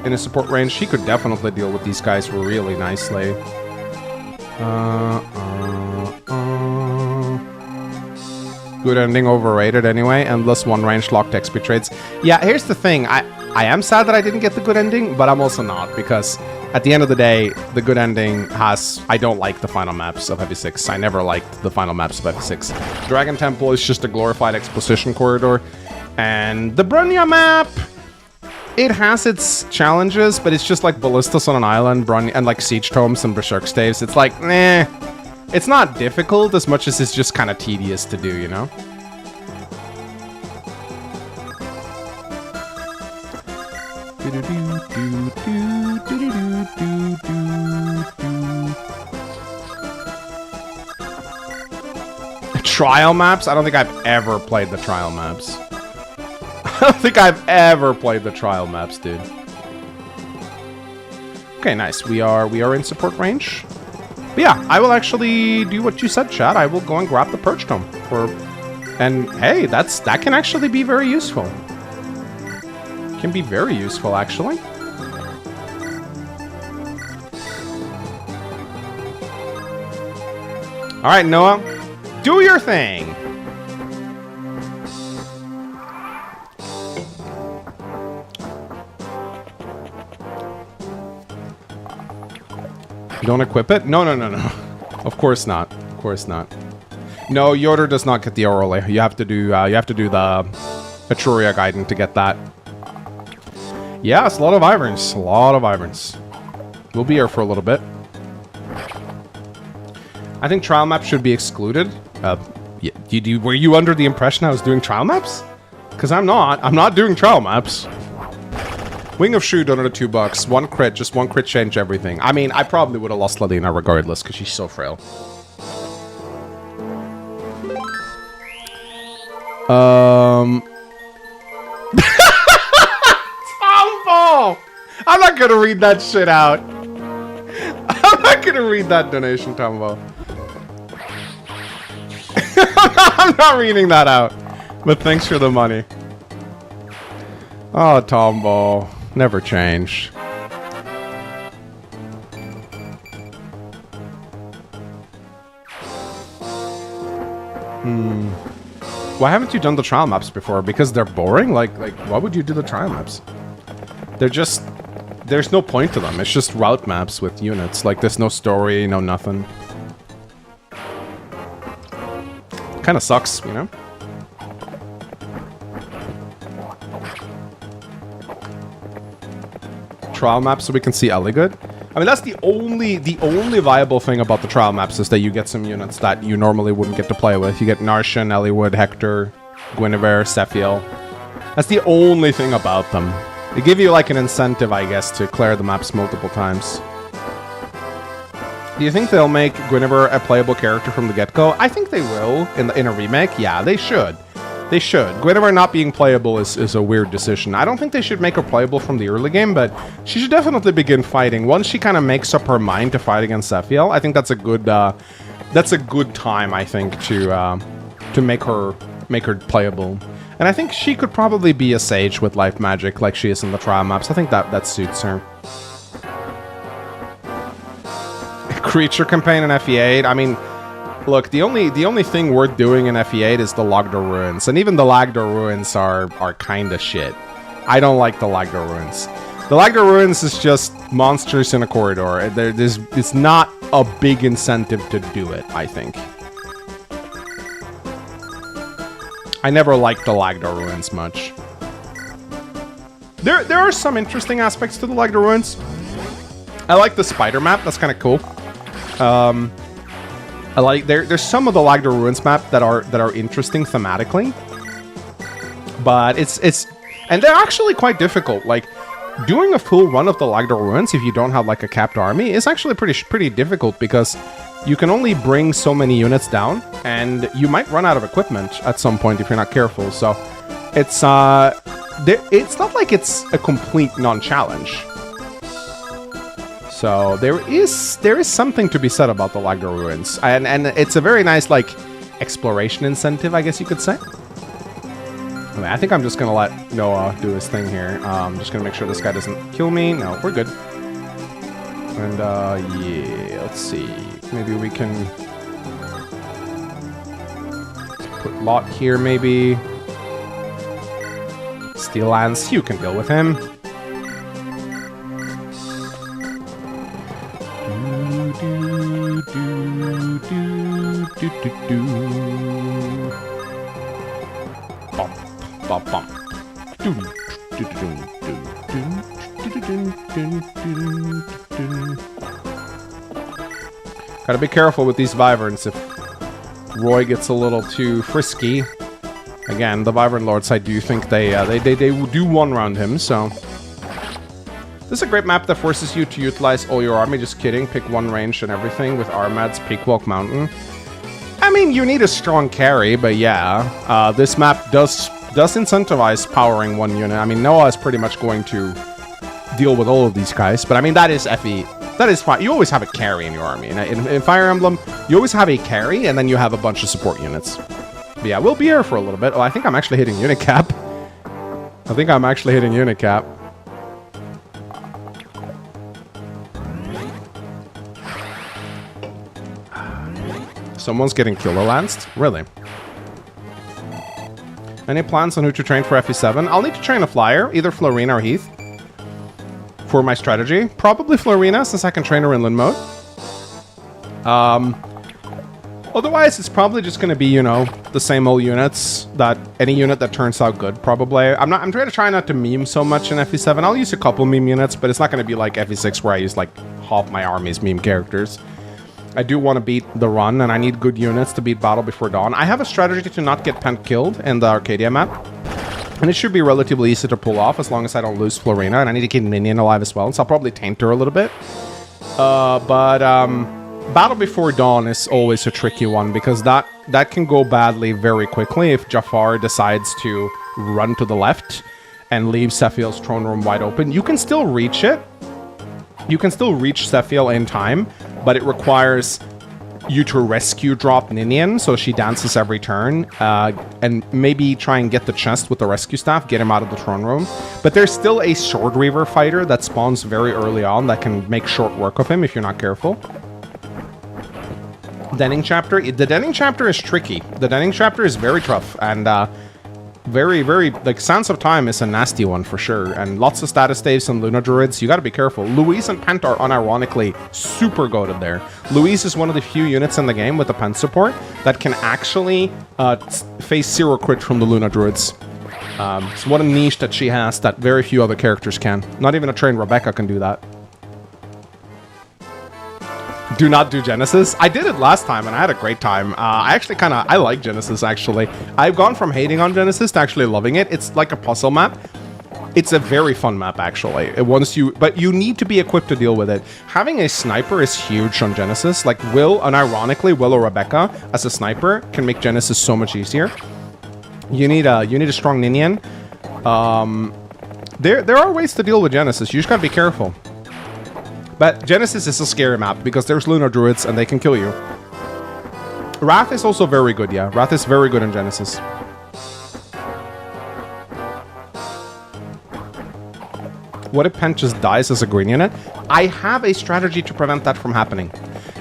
in a support range, he could definitely deal with these guys really nicely. Good ending overrated anyway. Endless one range locked XP trades. Yeah, here's the thing. I am sad that I didn't get the good ending, but I'm also not, because at the end of the day, the good ending has... I don't like the final maps of FE6. I never liked the final maps of FE6. Dragon Temple is just a glorified exposition corridor. And the Brunya map... It has its challenges, but it's just like ballistas on an island, and like siege tomes and berserk staves. It's like, nah. It's not difficult as much as it's just kind of tedious to do, you know? Trial maps? I don't think I've ever played the trial maps. I don't think I've ever played the trial maps, dude. Okay, nice. We are in support range. But yeah, I will actually do what you said, chat. I will go and grab the perch tome and hey, that can actually be very useful. Can be very useful, actually. All right, Noah, do your thing. You don't equip it? No. Of course not. Of course not. No, Yoder does not get the Orally. You have to do the Etruria Guidance to get that. Yeah, it's a lot of Wyverns. A lot of Wyverns. We'll be here for a little bit. I think trial maps should be excluded. Were you under the impression I was doing trial maps? Because I'm not. I'm not doing trial maps. Wing of Shu donated $2. One crit, just one crit change everything. I mean, I probably would have lost Ladina regardless because she's so frail. Tombo! I'm not gonna read that shit out. I'm not gonna read that donation, Tombo. I'm not reading that out. But thanks for the money. Oh, Tombo. Never change. Why haven't you done the trial maps before? Because they're boring? Like, why would you do the trial maps? They're just... There's no point to them. It's just route maps with units. Like, there's no story, no nothing. Kinda sucks, you know? Trial maps so we can see Ellie good. I mean, that's the only viable thing about the trial maps is that you get some units that you normally wouldn't get to play with. You get Narshan, Eliwood, Hector, Guinevere, Sephiel. That's the only thing about them. They give you like an incentive, I guess, to clear the maps multiple times. Do you think they'll make Guinevere a playable character from the get-go? I think they will in a remake. Yeah, they should. They should. Guinevere not being playable is a weird decision. I don't think they should make her playable from the early game, but she should definitely begin fighting. Once she kind of makes up her mind to fight against Sephiel, I think that's a good time, I think, to make her playable. And I think she could probably be a sage with life magic like she is in the trial maps. I think that suits her. Creature campaign in FE8. I mean, look, the only thing worth doing in FE8 is the Lagdor Ruins, and even the Lagdor Ruins are kind of shit. I don't like the Lagdor Ruins. The Lagdor Ruins is just monsters in a corridor. It's not a big incentive to do it, I think. I never liked the Lagdor Ruins much. There are some interesting aspects to the Lagdor Ruins. I like the spider map. That's kind of cool. I like there's some of the Lag the Ruins map that are interesting thematically, but and they're actually quite difficult. Like doing a full run of the Lag the Ruins if you don't have like a capped army is actually pretty difficult, because you can only bring so many units down, and you might run out of equipment at some point if you're not careful. So it's not like it's a complete non-challenge. So there is something to be said about the Lag the Ruins, and it's a very nice like exploration incentive, I guess you could say. I think I'm just gonna let Noah do his thing here. I'm just gonna make sure this guy doesn't kill me. No, we're good. And yeah, let's see. Maybe we can put Lot here. Maybe Steel Lance. You can deal with him. Gotta be careful with these Wyverns if Roy gets a little too frisky. Again, the Wyvern Lords, I do think they do one-round him, so... This is a great map that forces you to utilize all your army. Just kidding, pick one range and everything with Armad's Peakwalk Mountain. I mean, you need a strong carry, but yeah, this map does incentivize powering one unit. I mean, Noah is pretty much going to deal with all of these guys, but I mean, that is FE. That is fine. You always have a carry in your army. In Fire Emblem, you always have a carry, and then you have a bunch of support units. But yeah, we'll be here for a little bit. Oh, I think I'm actually hitting unit cap. Someone's getting killer lanced? Really? Any plans on who to train for FE7? I'll need to train a flyer, either Florina or Heath, for my strategy. Probably Florina, since I can train her in Lin mode. Otherwise, it's probably just going to be, you know, the same old units, that any unit that turns out good, probably. I'm trying to try not to meme so much in FE7. I'll use a couple meme units, but it's not going to be like FE6 where I use like half my army's meme characters. I do want to beat the run, and I need good units to beat Battle Before Dawn. I have a strategy to not get Pent killed in the Arcadia map, and it should be relatively easy to pull off as long as I don't lose Florina, and I need to keep Minion alive as well, so I'll probably taint her a little bit. Battle Before Dawn is always a tricky one, because that can go badly very quickly if Jafar decides to run to the left and leave Sephiel's throne room wide open. You can still reach it. You can still reach Sephiel in time, but it requires you to rescue drop Ninian, so she dances every turn, and maybe try and get the chest with the rescue staff, get him out of the throne room. But there's still a Sword Reaver fighter that spawns very early on that can make short work of him if you're not careful. Denning Chapter. The Denning Chapter is tricky. The Denning Chapter is very tough, and very, like, Sands of Time is a nasty one for sure, and lots of status staves and Luna Druids. You gotta be careful. Louise and Pent are unironically super goated there. Louise is one of the few units in the game with the Pent support that can actually face 0 crit from the Luna Druids. It's what a niche that she has that very few other characters can. Not even a trained Rebecca can do that. Do not do Genesis. I did it last time and I had a great time. I like Genesis actually. I've gone from hating on Genesis to actually loving it. It's like a puzzle map. It's a very fun map actually. But you need to be equipped to deal with it. Having a sniper is huge on Genesis. Like unironically, Will or Rebecca as a sniper can make Genesis so much easier. You need a strong Ninian. There are ways to deal with Genesis. You just gotta be careful. But Genesis is a scary map because there's Lunar Druids and they can kill you. Wrath is also very good, yeah. Wrath is very good in Genesis. What if Pent just dies as a green unit? I have a strategy to prevent that from happening.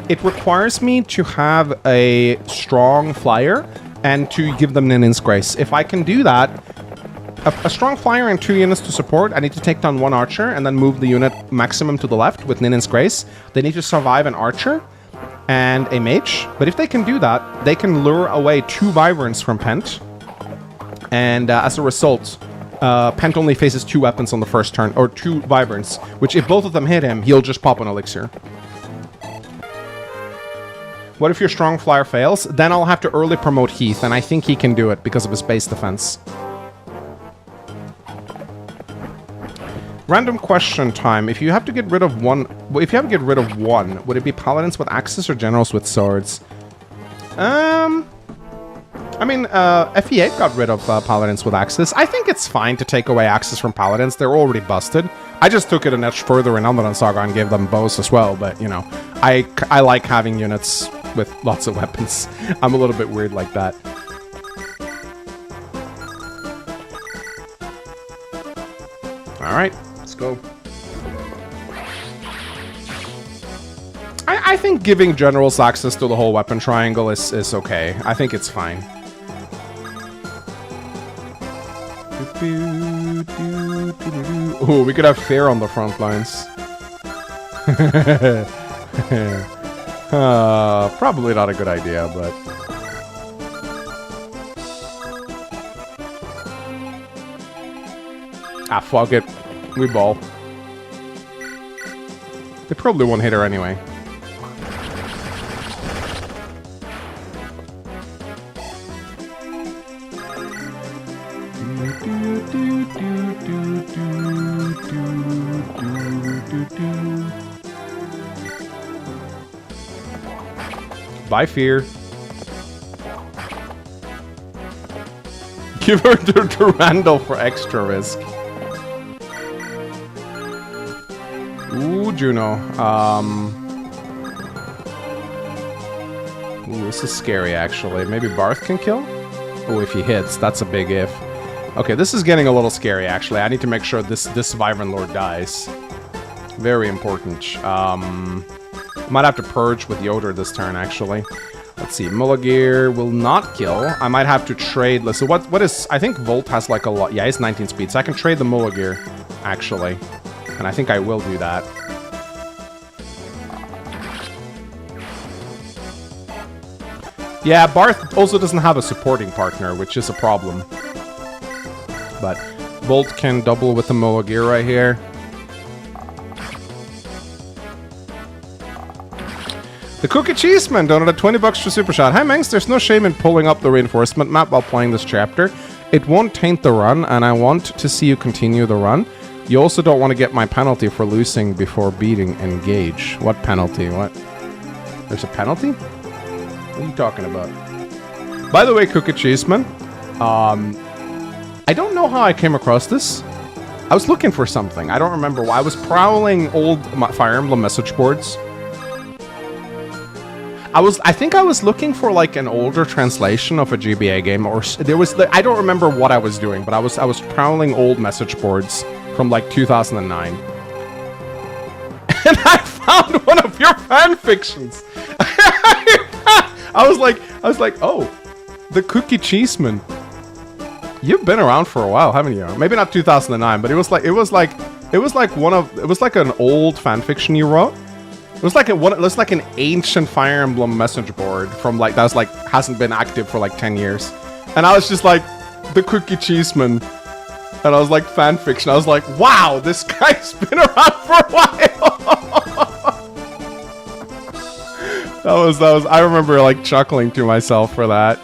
It requires me to have a strong flyer and to give them Ninin's Grace. If I can do that, a strong flyer and 2 units to support. I need to take down 1 archer and then move the unit maximum to the left with Ninin's Grace. They need to survive an archer and a mage. But if they can do that, they can lure away 2 Wyverns from Pent. And as a result, Pent only faces 2 weapons on the first turn, or 2 Wyverns, which if both of them hit him, he'll just pop an elixir. What if your strong flyer fails? Then I'll have to early promote Heath, and I think he can do it because of his base defense. Random question time. If you have to get rid of one, would it be paladins with axes or generals with swords? I mean, FE8 got rid of paladins with axes. I think it's fine to take away axes from paladins. They're already busted. I just took it a notch further in Undying Saga and gave them bows as well. But, you know, I like having units with lots of weapons. I'm a little bit weird like that. Alright, let's go. I think giving generals access to the whole weapon triangle is okay. I think it's fine. Ooh, we could have Fair on the front lines. Probably not a good idea, but... Ah, fuck it. We ball. They probably won't hit her anyway. Bye, Fear. Give her to Randall for extra risk. Ooh, Juno. Ooh, this is scary, actually. Maybe Barth can kill? Oh, if he hits, that's a big if. Okay, this is getting a little scary, actually. I need to make sure this Wyvern Lord dies. Very important. Might have to purge with Yoder this turn, actually. Let's see. Mulagir will not kill. I might have to trade. So what is... I think Volt has like a lot... Yeah, he's 19 speed. So I can trade the Mulagir, actually. And I think I will do that. Yeah, Barth also doesn't have a supporting partner, which is a problem. But Volt can double with the Mulagir right here. The 𝗘𝗶𝗶𝗃𝗃𝗃𝗃𝗃𝗃𝗃𝗃 donated 20 bucks for Super Chat. Hi, Mangs. There's no shame in pulling up the reinforcement map while playing this chapter. It won't taint the run, and I want to see you continue the run. You also don't want to get my penalty for losing before beating Engage. What penalty? What? There's a penalty? What are you talking about? By the way, 𝗘𝗃𝗃𝗃𝗃𝗃𝗃, I don't know how I came across this. I was looking for something. I don't remember why. I was prowling old Fire Emblem message boards. I think I was looking for like an older translation of a GBA game, or there was I don't remember what I was doing, but I was prowling old message boards from like 2009. And I found one of your fan fictions. I was like, oh, the 𝗘𝗃𝗃𝗃𝗃𝗃. You've been around for a while, haven't you? Maybe not 2009, but it was like an old fan fiction you wrote. It was like an ancient Fire Emblem message board from like hasn't been active for like 10 years. And I was just like, the 𝗘𝗃𝗃𝗃𝗃𝗃. And I was like, fan fiction. I was like, wow, this guy's been around for a while. that was I remember like chuckling to myself for that.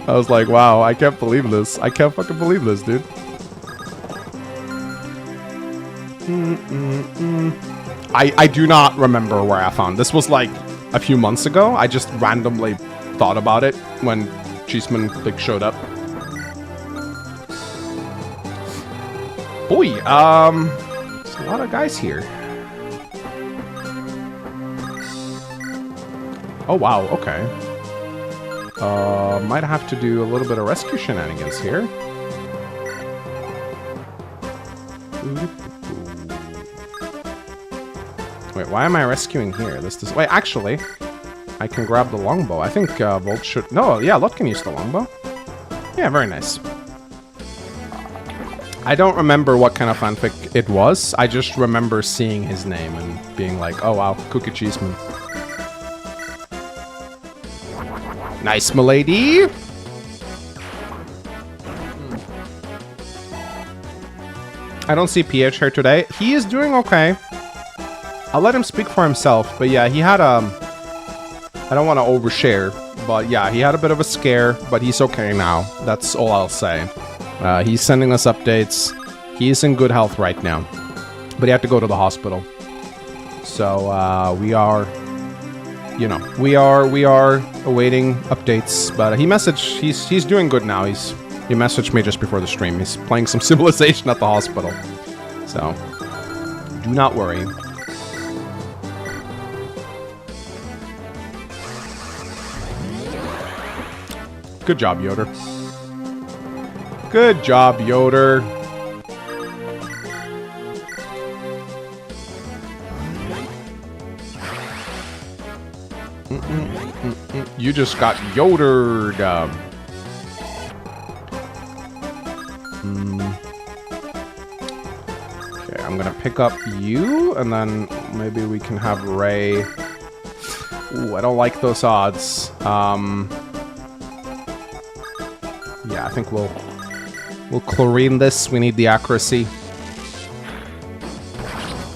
I was like, wow, I can't believe this. I can't fucking believe this, dude. I do not remember where I found this. Was like a few months ago. I just randomly thought about it when Cheeseman like showed up. Boy, there's a lot of guys here. Oh wow, okay. Might have to do a little bit of rescue shenanigans here. Wait, why am I rescuing here? Wait, actually, I can grab the longbow. I think Volt should... No, yeah, Lot can use the longbow. Yeah, very nice. I don't remember what kind of fanfic it was. I just remember seeing his name and being like, oh wow, 𝗘𝗃𝗃𝗃𝗃𝗃. Nice, milady! I don't see PH here today. He is doing okay. I'll let him speak for himself, but yeah, he had a I don't want to overshare, but yeah, he had a bit of a scare, but he's okay now. That's all I'll say. He's sending us updates. He's in good health right now, but he had to go to the hospital. So we are, you know, we are awaiting updates. But he messaged, he's doing good now. He messaged me just before the stream. He's playing some Civilization at the hospital. So do not worry. Good job, Yoder. Good job, Yoder. You just got Yodered. Okay, I'm gonna pick up you, and then maybe we can have Ray. Ooh, I don't like those odds. Yeah, I think we'll chlorine this. We need the accuracy.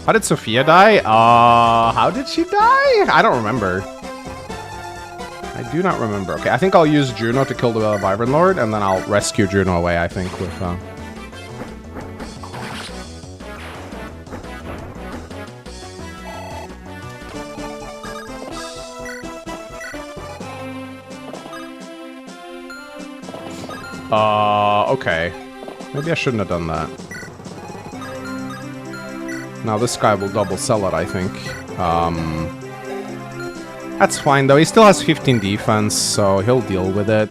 How did Sophia die? How did she die? I don't remember. I do not remember. Okay, I think I'll use Juno to kill the Wyvern Lord, and then I'll rescue Juno away, I think, with... Okay. Maybe I shouldn't have done that. Now this guy will double sell it, I think. That's fine, though. He still has 15 defense, so he'll deal with it.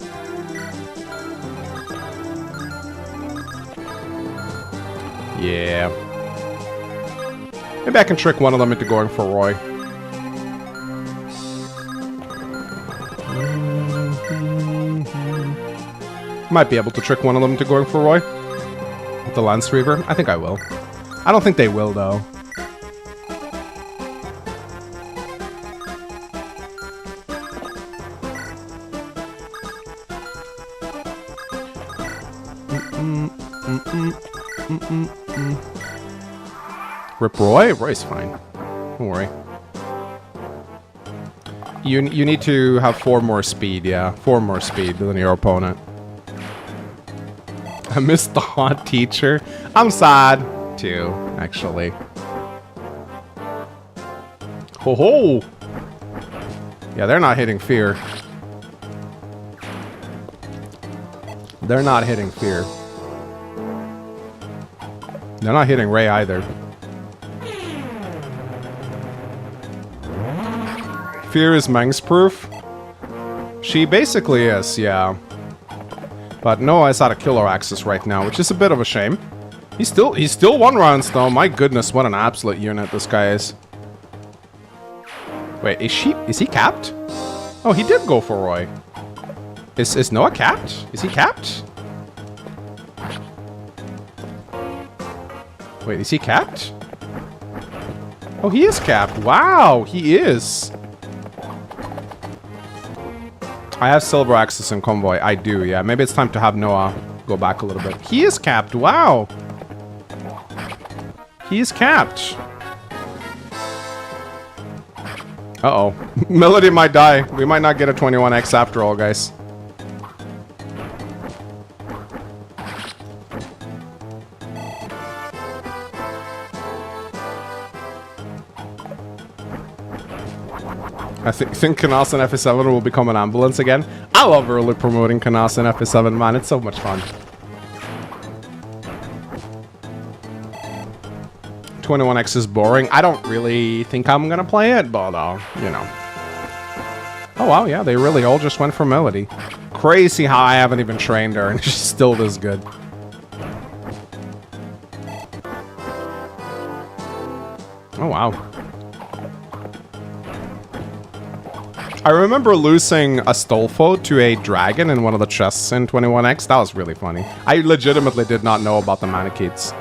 Yeah. Maybe I can trick one of them into going for Roy. Might be able to trick one of them to going for Roy. With the Lance Reaver. I think I will. I don't think they will, though. Rip Roy? Roy's fine. Don't worry. You need to have 4 more speed, yeah. 4 more speed than your opponent. I missed the hot teacher. I'm sad, too, actually. Ho ho! Yeah, they're not hitting fear. They're not hitting fear. They're not hitting Ray either. Fear is Meng's proof? She basically is, yeah. But Noah is out of killer access right now, which is a bit of a shame. He's still 1 rounds though. My goodness, what an absolute unit this guy is. Wait, is he capped? Oh, he did go for Roy. Is Noah capped? Is he capped? Wait, is he capped? Oh, he is capped. Wow, he is. I have silver access in convoy. I do, yeah. Maybe it's time to have Noah go back a little bit. He is capped. Wow. He is capped. Uh-oh. Melody might die. We might not get a 21x after all, guys. I think Canas and FE7 will become an ambulance again. I love early promoting Canas and FE7, man. It's so much fun. 21x is boring. I don't really think I'm gonna play it, but you know. Oh wow, yeah, they really all just went for Melody. Crazy how I haven't even trained her and she's still this good. Oh wow. I remember losing Astolfo to a dragon in one of the chests in 21x. That was really funny. I legitimately did not know about the Manicheets.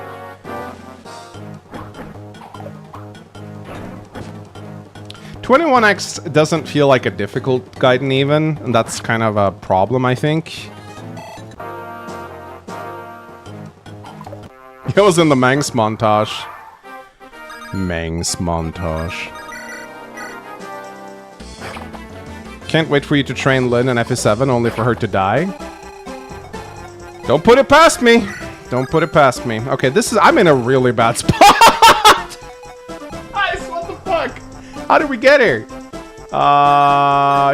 $21x doesn't feel like a difficult Gaiden even, and that's kind of a problem, I think. It was in the Mangs montage. Mangs montage. Can't wait for you to train Lynn and FE7 only for her to die. Don't put it past me. Don't put it past me. Okay, I'm in a really bad spot. Guys, what the fuck? How did we get here?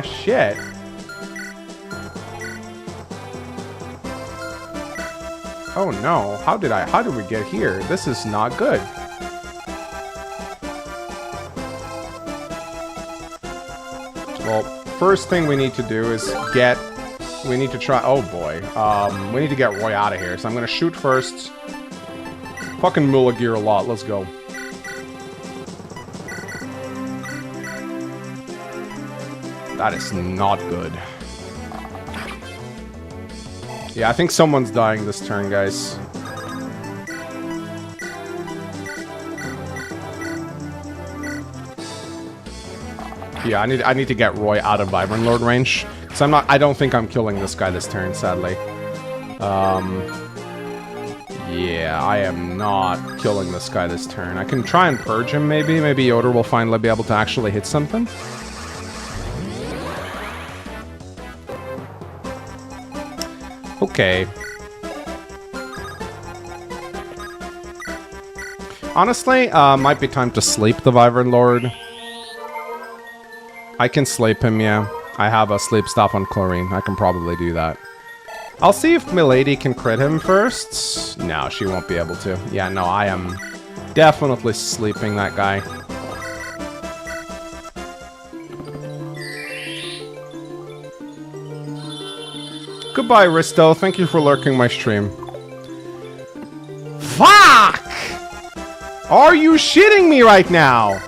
Shit. Oh no, how did we get here? This is not good. Well, first thing we need to do is we need to try, oh boy. We need to get Roy out of here, so I'm gonna shoot first. Fucking Mula gear a lot, let's go. That is not good. Yeah, I think someone's dying this turn, guys. Yeah, I need to get Roy out of Vibrant Lord range. So I don't think I'm killing this guy this turn, sadly. Yeah, I am not killing this guy this turn. I can try and purge him, maybe. Maybe Yoder will finally be able to actually hit something. Okay. Honestly, might be time to sleep the Vibrant Lord. I can sleep him, yeah. I have a sleep stop on Chlorine. I can probably do that. I'll see if Milady can crit him first. No, she won't be able to. Yeah, no, I am definitely sleeping that guy. Goodbye, Risto. Thank you for lurking my stream. Fuck! Are you shitting me right now?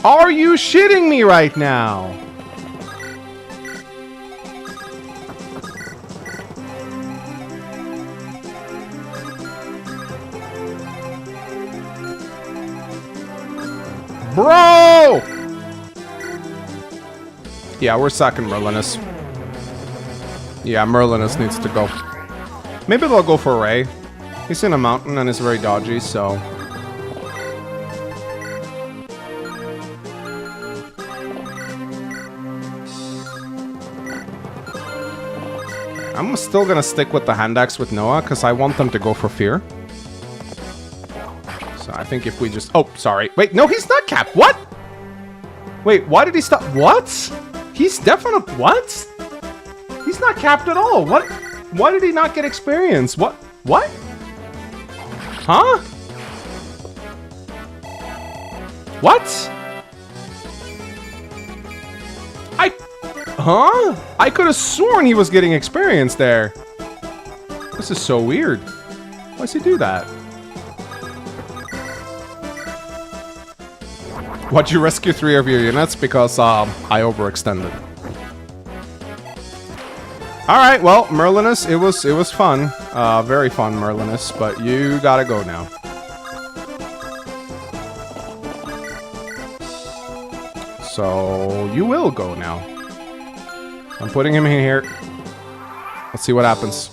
Are you shitting me right now? Bro! Yeah, we're sacking Merlinus. Yeah, Merlinus needs to go. Maybe they'll go for Ray. He's in a mountain and is very dodgy, so... I'm still gonna stick with the hand axe with Noah, because I want them to go for fear. So I think if we just... Oh, sorry. Wait, no, he's not capped. What? Wait, why did he stop? What? He's definitely... What? He's not capped at all. What? Why did he not get experience? What? What? Huh? What? Huh? I could have sworn he was getting experience there. This is so weird. Why does he do that? Why'd you rescue 3 of your units? Because I overextended. Alright, well, Merlinus, it was fun. Very fun, Merlinus, but you gotta go now. So, you will go now. I'm putting him in here. Let's see what happens.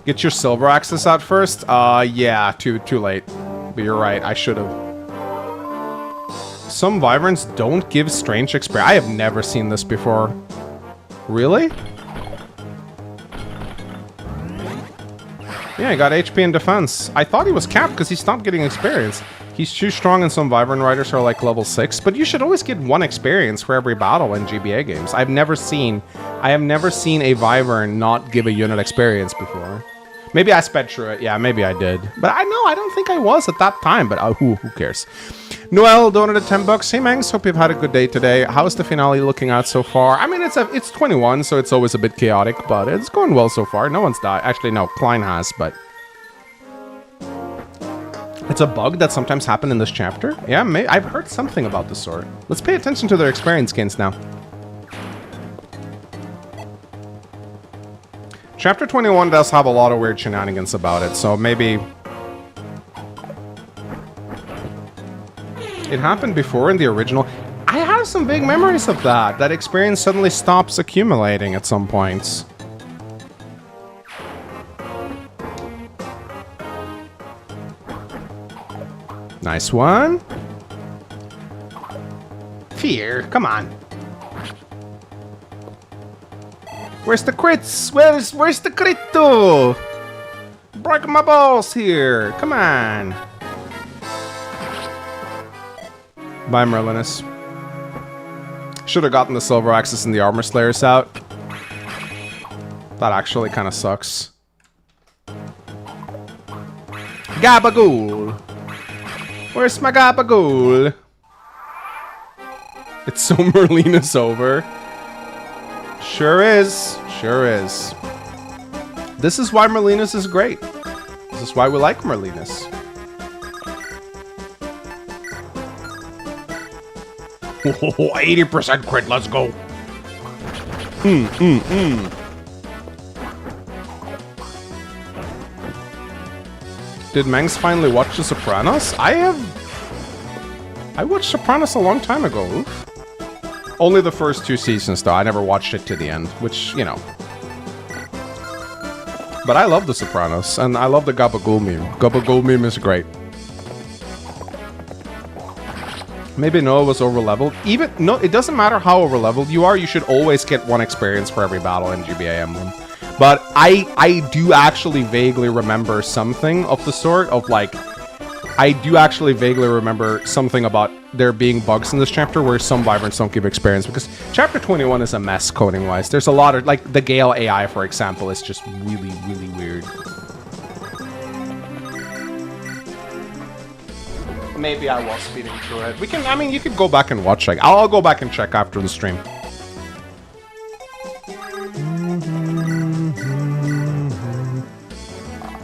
Get your silver axes out first? Yeah, too late. But you're right, I should have. Some Vibrants don't give strange experience. I have never seen this before. Really? Yeah, he got HP and defense. I thought he was capped because he stopped getting experience. He's too strong and some Vibrant Riders are like level 6, but you should always get 1 experience for every battle in GBA games. I have never seen a Wyvern not give a unit experience before. Maybe I sped through it. Yeah, maybe I did. But I don't think I was at that time, but who cares? Noel donated $10. Hey Mangs, hope you've had a good day today. How's the finale looking out so far? I mean, it's 21, so it's always a bit chaotic, but it's going well so far. No one's died. Actually, no, Klein has, but... It's a bug that sometimes happens in this chapter? Yeah, I've heard something about the sort. Let's pay attention to their experience gains now. Chapter 21 does have a lot of weird shenanigans about it, so maybe... It happened before in the original. I have some vague memories of that. That experience suddenly stops accumulating at some points. Nice one. Fear, come on. Where's the crits? Where's the critto? Break my balls here. Come on. Bye, Merlinus. Should have gotten the Silver Axis and the Armor Slayers out. That actually kind of sucks. Gabagool. Where's my Gabagool? It's so Merlinus over. Sure is. Sure is. This is why Merlinus is great. This is why we like Merlinus. 80% crit, let's go. Did Mangs finally watch The Sopranos? I watched Sopranos a long time ago. Oof. Only the first 2 seasons, though. I never watched it to the end, which, you know. But I love The Sopranos, and I love the Gabagool meme. Gabagool meme is great. Maybe Noah was overleveled. No, it doesn't matter how overleveled you are. You should always get 1 experience for every battle in GBA Emblem. But I do actually vaguely remember something of the sort of like... I do actually vaguely remember something about there being bugs in this chapter where some Vibrants don't give experience. Because chapter 21 is a mess coding-wise. There's a lot of... Like, the Gale AI, for example, is just really, really weird. Maybe I was speeding through it. We can, I mean, you could go back and watch. Like, I'll go back and check after the stream.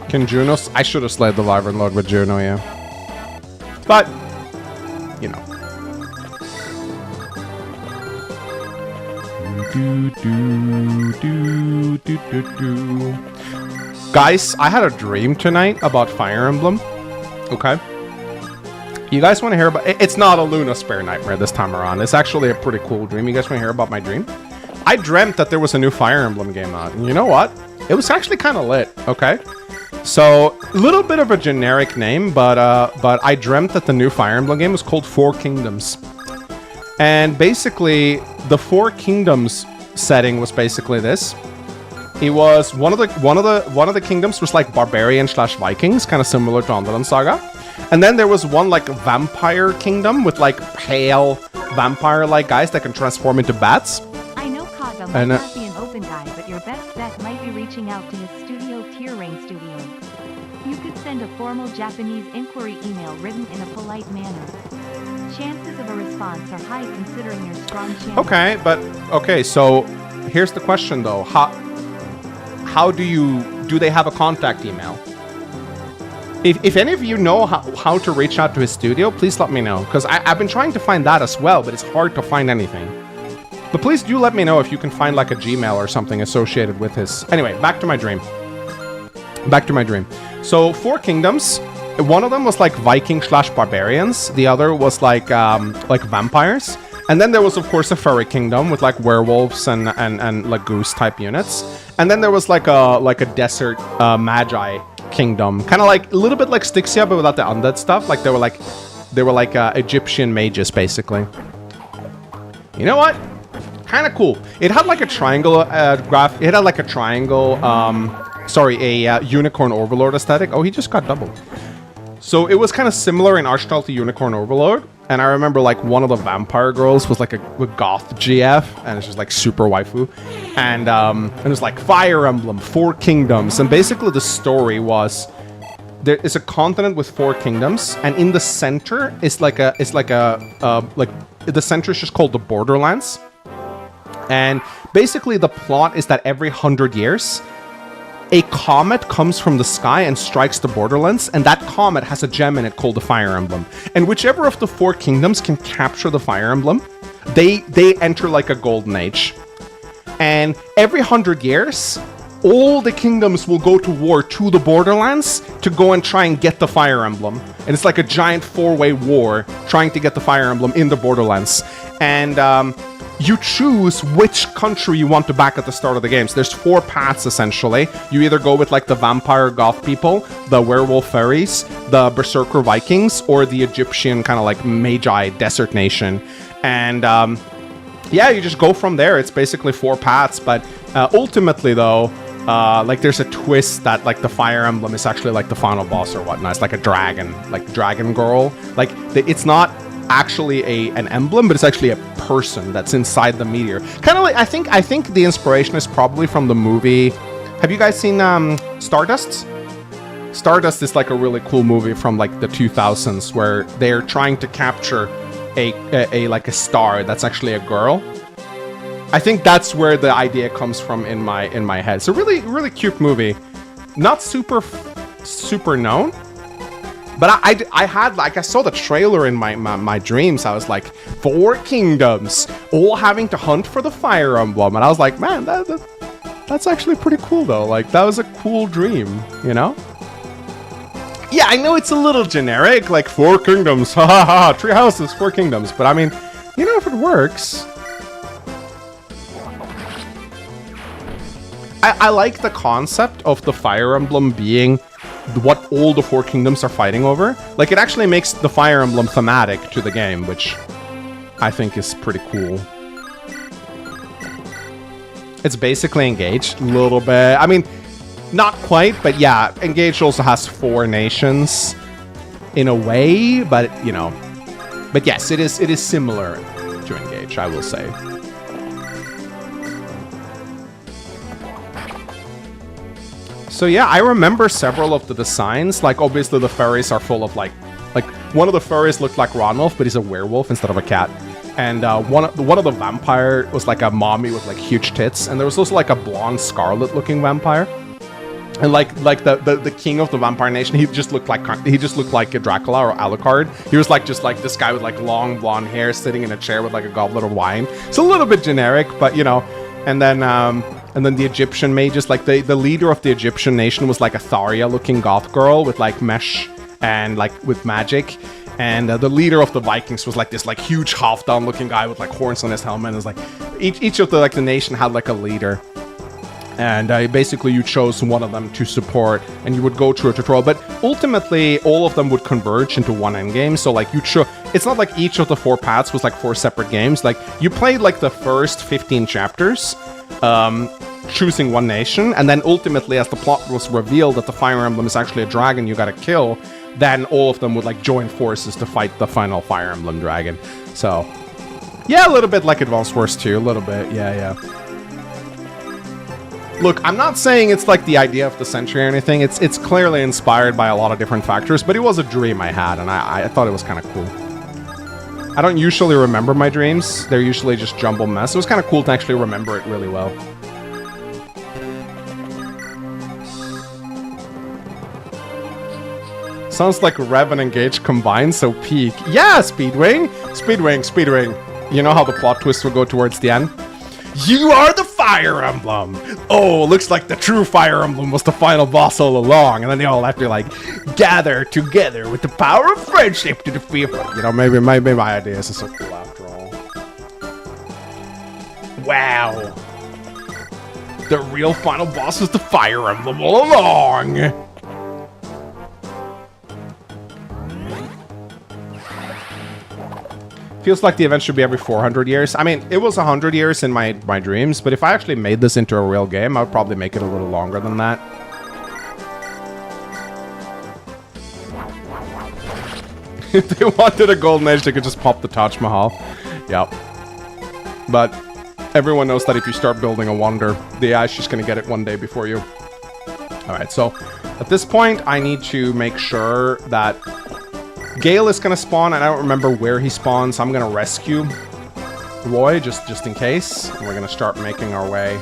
Can Juno? I should have slayed the Wyvern Lord with Juno, yeah. But, you know. Guys, I had a dream tonight about Fire Emblem. Okay. You guys want to hear about... It's not a Luna Spare nightmare this time around. It's actually a pretty cool dream. You guys want to hear about my dream? I dreamt that there was a new Fire Emblem game out. And you know what? It was actually kind of lit, okay? So, a little bit of a generic name, but I dreamt that the new Fire Emblem game was called Four Kingdoms. And basically, the Four Kingdoms setting was basically this. It was one of the kingdoms was like barbarian / Vikings, kind of similar to Undying Saga. And then there was one like vampire kingdom with like pale vampire-like guys that can transform into bats. I know Kaga might not be an open guy, but your best bet might be reaching out to his studio, 𝗘𝗽𝗶𝗹𝗂𝗲 Studio. You could send a formal Japanese inquiry email written in a polite manner. Chances of a response are high considering your strong channel. Okay, but okay, so here's the question though. How do they have a contact email? If any of you know how to reach out to his studio, please let me know. Because I've been trying to find that as well, but it's hard to find anything. But please do let me know if you can find like a Gmail or something associated with his... Anyway, back to my dream. Back to my dream. So, Four Kingdoms. One of them was like Viking / barbarians. The other was like vampires. And then there was, of course, a furry kingdom with like werewolves and like goose type units. And then there was like a desert magi kingdom, kind of like a little bit like Styxia, but without the undead stuff. Like they were like Egyptian mages, basically. You know what? Kind of cool. It had like a triangle graph. It had like a triangle. A unicorn overlord aesthetic. Oh, he just got doubled. So it was kind of similar in art style to Unicorn Overlord. And I remember like one of the vampire girls was like a goth GF, and it's just like super waifu. And it was like Fire Emblem, Four Kingdoms. And basically the story was there is a continent with 4 kingdoms, and in the center is like the center is just called the Borderlands. And basically the plot is that every 100 years a comet comes from the sky and strikes the Borderlands, and that comet has a gem in it called the Fire Emblem. And whichever of the 4 kingdoms can capture the Fire Emblem, they enter like a golden age. And every 100 years, all the kingdoms will go to war to the Borderlands to go and try and get the Fire Emblem. And it's like a giant 4-way war trying to get the Fire Emblem in the Borderlands. And you choose which country you want to back at the start of the game. So there's 4 paths, essentially. You either go with, like, the vampire goth people, the werewolf fairies, the berserker Vikings, or the Egyptian kind of, like, magi desert nation. And, yeah, you just go from there. It's basically 4 paths, but ultimately, though, like, there's a twist that, like, the Fire Emblem is actually, like, the final boss or whatnot. It's like a dragon, like, dragon girl. Like, it's not actually an emblem, but it's actually a person that's inside the meteor. Kind of like, I think the inspiration is probably from the movie. Have you guys seen Stardust? Stardust is like a really cool movie from like the 2000s where they're trying to capture a like a star that's actually a girl. I think that's where the idea comes from in my head. It's a really cute movie. Not super known. But I had, like, I saw the trailer in my dreams. I was like, 4 kingdoms, all having to hunt for the Fire Emblem. And I was like, man, that's actually pretty cool, though. Like, that was a cool dream, you know? Yeah, I know it's a little generic, like, 4 kingdoms, ha ha ha, 3 houses, 4 kingdoms. But, I mean, you know, if it works. I like the concept of the Fire Emblem being what all the 4 kingdoms are fighting over. Like, it actually makes the Fire Emblem thematic to the game, which I think is pretty cool. It's basically Engaged a little bit. I mean, not quite, but yeah, Engaged also has 4 nations in a way, but, you know. But yes, it is similar to Engaged, I will say. So yeah, I remember several of the designs. Like, obviously the furries are full of like one of the furries looked like Ronolf, but he's a werewolf instead of a cat. And one of the vampire was like a mommy with like huge tits, and there was also like a blonde scarlet looking vampire. And like the king of the vampire nation, he just looked like a Dracula or Alucard. He was like just like this guy with like long blonde hair sitting in a chair with like a goblet of wine. It's a little bit generic, but you know. And then the Egyptian mages, like the leader of the Egyptian nation was like a Tharia-looking goth girl with like mesh and like with magic. And the leader of the Vikings was like this like huge half-down-looking guy with like horns on his helmet. And it was like each of the nation had like a leader. And basically you chose one of them to support, and you would go through a tutorial. But ultimately, all of them would converge into one endgame. So like it's not like each of the 4 paths was like 4 separate games. Like you played like the first 15 chapters, choosing one nation, and then ultimately, as the plot was revealed that the Fire Emblem is actually a dragon you gotta kill, then all of them would like join forces to fight the final Fire Emblem dragon. So yeah, a little bit like Advance Wars 2, a little bit, yeah. Look, I'm not saying it's like the idea of the century or anything. It's clearly inspired by a lot of different factors, but it was a dream I had, and I thought it was kind of cool. I don't usually remember my dreams. They're usually just jumbled mess. It was kind of cool to actually remember it really well. Sounds like Rev and Engage combined, so peak. Yeah, Speedwing! Speedwing. You know how the plot twist will go towards the end? You are the Fire Emblem! Oh, looks like the true Fire Emblem was the final boss all along, and then they all have to, like, gather together with the power of friendship to defeat... You know, maybe my idea isn't so cool after all. Wow. The real final boss was the Fire Emblem all along! Feels like the event should be every 400 years. I mean, it was 100 years in my dreams, but if I actually made this into a real game, I would probably make it a little longer than that. If they wanted a golden age, they could just pop the Taj Mahal. Yep. But everyone knows that if you start building a wonder, the AI's just gonna get it one day before you. Alright, so at this point, I need to make sure that Gale is gonna spawn, and I don't remember where he spawns. I'm gonna rescue Roy, just in case. And we're gonna start making our way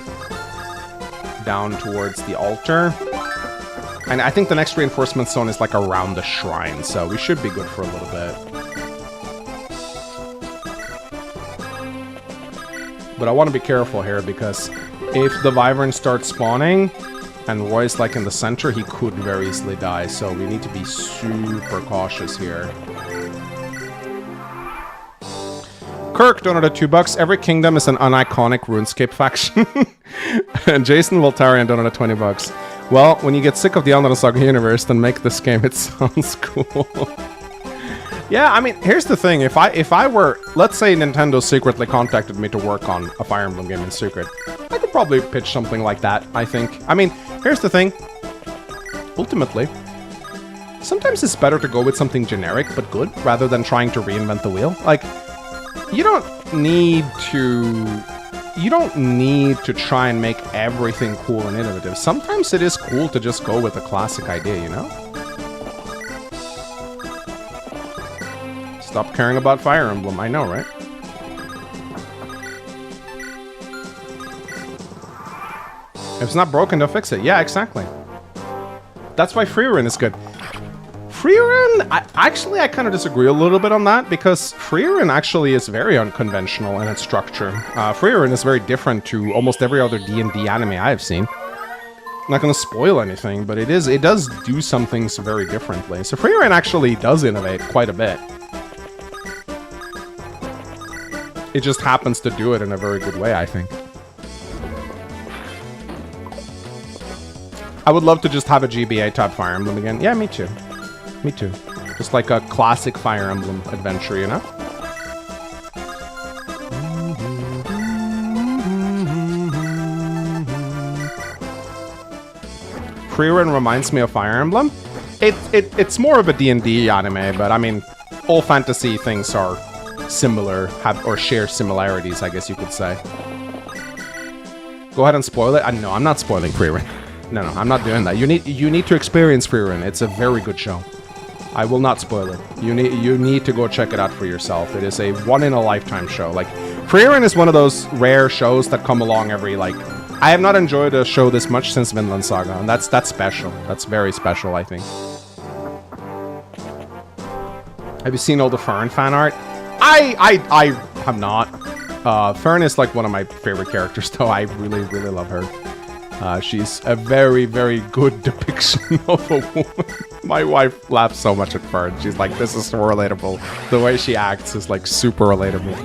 down towards the altar. And I think the next reinforcement zone is like around the shrine, so we should be good for a little bit. But I want to be careful here, because if the Wyvern starts spawning, and Roy's like in the center, he could very easily die, so we need to be super cautious here. Kirk donated $2. Every kingdom is an uniconic RuneScape faction. And Jason Voltarian donated $20. Well, when you get sick of the Undying Saga universe, then make this game. It sounds cool. Yeah, I mean, here's the thing. If I were, let's say Nintendo secretly contacted me to work on a Fire Emblem game in secret, I could probably pitch something like that, I think. I mean, here's the thing. Ultimately, sometimes it's better to go with something generic but good, rather than trying to reinvent the wheel. Like, you don't need to try and make everything cool and innovative. Sometimes it is cool to just go with a classic idea, you know? Stop caring about Fire Emblem, I know, right? If it's not broken, don't fix it. Yeah, exactly. That's why Freerun is good. Freerun, I kind of disagree a little bit on that, because Freerun actually is very unconventional in its structure. Freerun is very different to almost every other D&D anime I have seen. I'm not going to spoil anything, but it does do some things very differently. So Freerun actually does innovate quite a bit. It just happens to do it in a very good way, I think. I would love to just have a GBA type Fire Emblem again. Yeah, me too. Me too. Just like a classic Fire Emblem adventure, you know? Freerun reminds me of Fire Emblem. It's more of a D&D anime, but I mean, all fantasy things are similar, or share similarities, I guess you could say. Go ahead and spoil it. No, I'm not spoiling Freerun. No, I'm not doing that. You need to experience Freerun. It's a very good show. I will not spoil it. You need to go check it out for yourself. It is a one-in-a-lifetime show. Like, Freerun is one of those rare shows that come along every, like... I have not enjoyed a show this much since Vinland Saga, and that's special. That's very special, I think. Have you seen all the Fern fan art? I have not. Fern is like one of my favorite characters, though. I really, really love her. She's a very, very good depiction of a woman. My wife laughs so much at Fern. She's like, this is so relatable. The way she acts is like super relatable.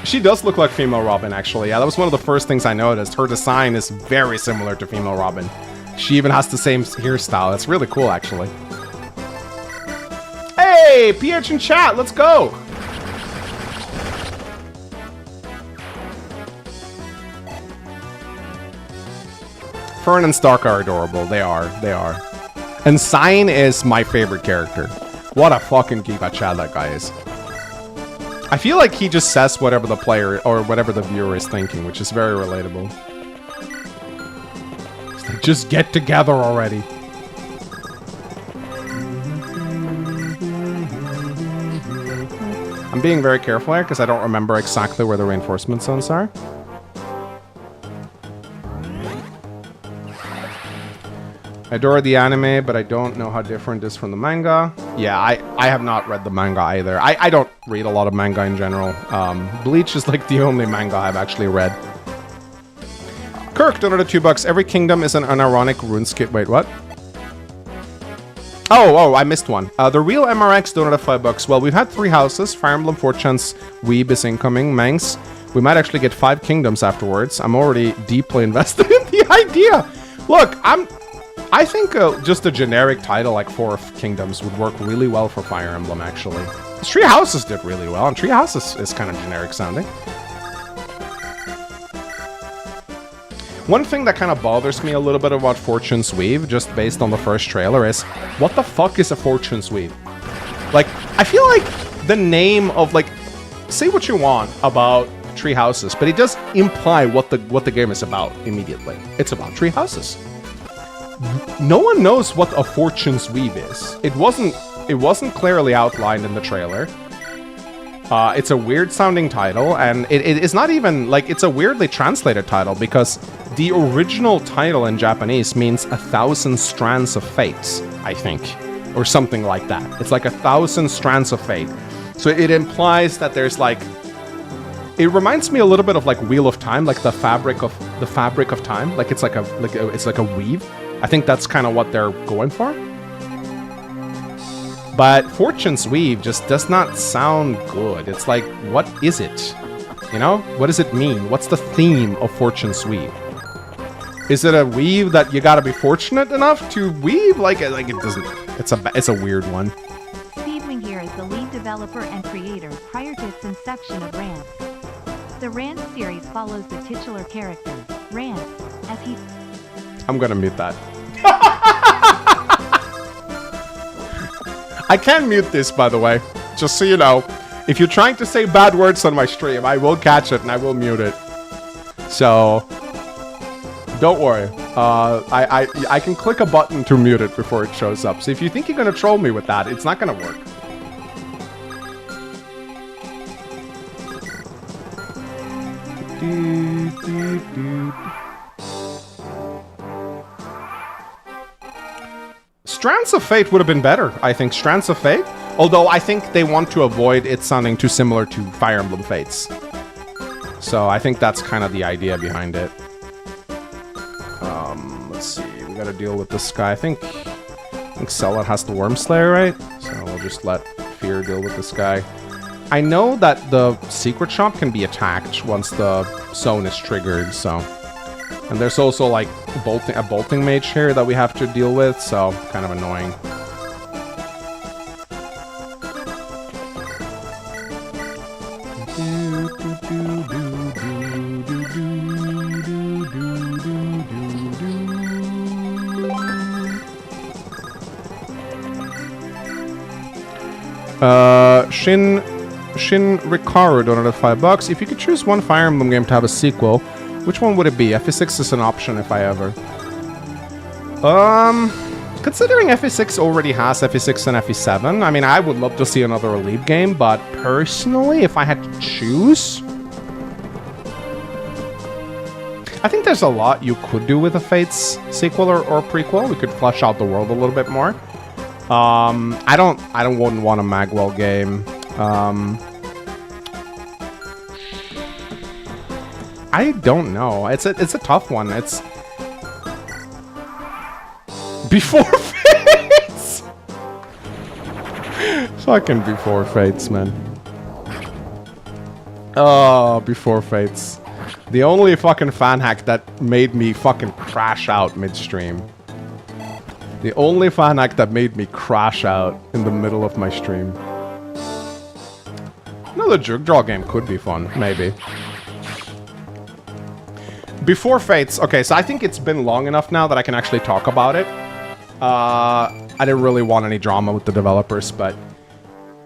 She does look like female Robin, actually. Yeah, that was one of the first things I noticed. Her design is very similar to female Robin. She even has the same hairstyle. It's really cool, actually. Hey, PH in chat, let's go! Fern and Stark are adorable. They are. And Sign is my favorite character. What a fucking 𝗘𝗶𝗶𝗃 that guy is. I feel like he just says whatever the player or whatever the viewer is thinking, which is very relatable. It's like, just get together already. I'm being very careful here because I don't remember exactly where the reinforcement zones are. I adore the anime, but I don't know how different it is from the manga. Yeah, I have not read the manga either. I don't read a lot of manga in general. Bleach is like the only manga I've actually read. Kirk donated $2. Every kingdom is an unironic RuneScape. Wait, what? Oh, I missed one. The real MRX donated $5. Well, we've had 3 houses. Fire Emblem 4chan's Weeb is incoming. Mangs. We might actually get 5 kingdoms afterwards. I'm already deeply invested in the idea. Look, I think just a generic title like 4 Kingdoms would work really well for Fire Emblem, actually. 3 Houses did really well, and 3 Houses is kind of generic sounding. One thing that kind of bothers me a little bit about Fortune's Weave, just based on the first trailer, is what the fuck is a Fortune's Weave? Like, I feel like the name of, like, say what you want about 3 Houses, but it does imply what the game is about immediately. It's about 3 houses. No one knows what a Fortune's Weave is. It wasn't clearly outlined in the trailer. It's a weird sounding title, and it is not even, like, it's a weirdly translated title, because the original title in Japanese means 1,000 strands of fate, I think, or something like that. It's like 1,000 strands of fate. So it implies that there's, like, it reminds me a little bit of, like, Wheel of Time, like the fabric of time. Like, it's like a weave. I think that's kind of what they're going for. But Fortune's Weave just does not sound good. It's like, what is it? You know? What does it mean? What's the theme of Fortune's Weave? Is it a weave that you gotta be fortunate enough to weave? Like it doesn't. It's a weird one. Speedwing here is the lead developer and creator prior to its inception of Rant. The Rant series follows the titular character, Rant, as he... I'm gonna mute that. I can mute this, by the way, just so you know. If you're trying to say bad words on my stream, I will catch it and I will mute it. So... don't worry. I can click a button to mute it before it shows up. So if you think you're gonna troll me with that, it's not gonna work. Strands of Fate would have been better, I think. Strands of Fate? Although I think they want to avoid it sounding too similar to Fire Emblem Fates. So I think that's kind of the idea behind it. Let's see, we gotta deal with this guy. I think Селет has the Worm Slayer, right? So we'll just let Fear deal with this guy. I know that the secret shop can be attacked once the zone is triggered, so... and there's also, like, a bolting mage here that we have to deal with, so kind of annoying. Shin Ricardo donated $5. If you could choose one Fire Emblem game to have a sequel, which one would it be? FE6 is an option if I ever. Considering FE6 already has FE6 and FE7, I mean, I would love to see another Elite game, but personally, if I had to choose... I think there's a lot you could do with a Fates sequel or prequel. We could flesh out the world a little bit more. I wouldn't want a Magwell game. I don't know. It's a tough one. It's Before Fates. Fucking Before Fates, man. Oh, Before Fates. The only fucking fan hack that made me fucking crash out midstream. The only fan hack that made me crash out in the middle of my stream. Another Jug Draw game could be fun, maybe. Before Fates, okay, so I think it's been long enough now that I can actually talk about it. I didn't really want any drama with the developers, but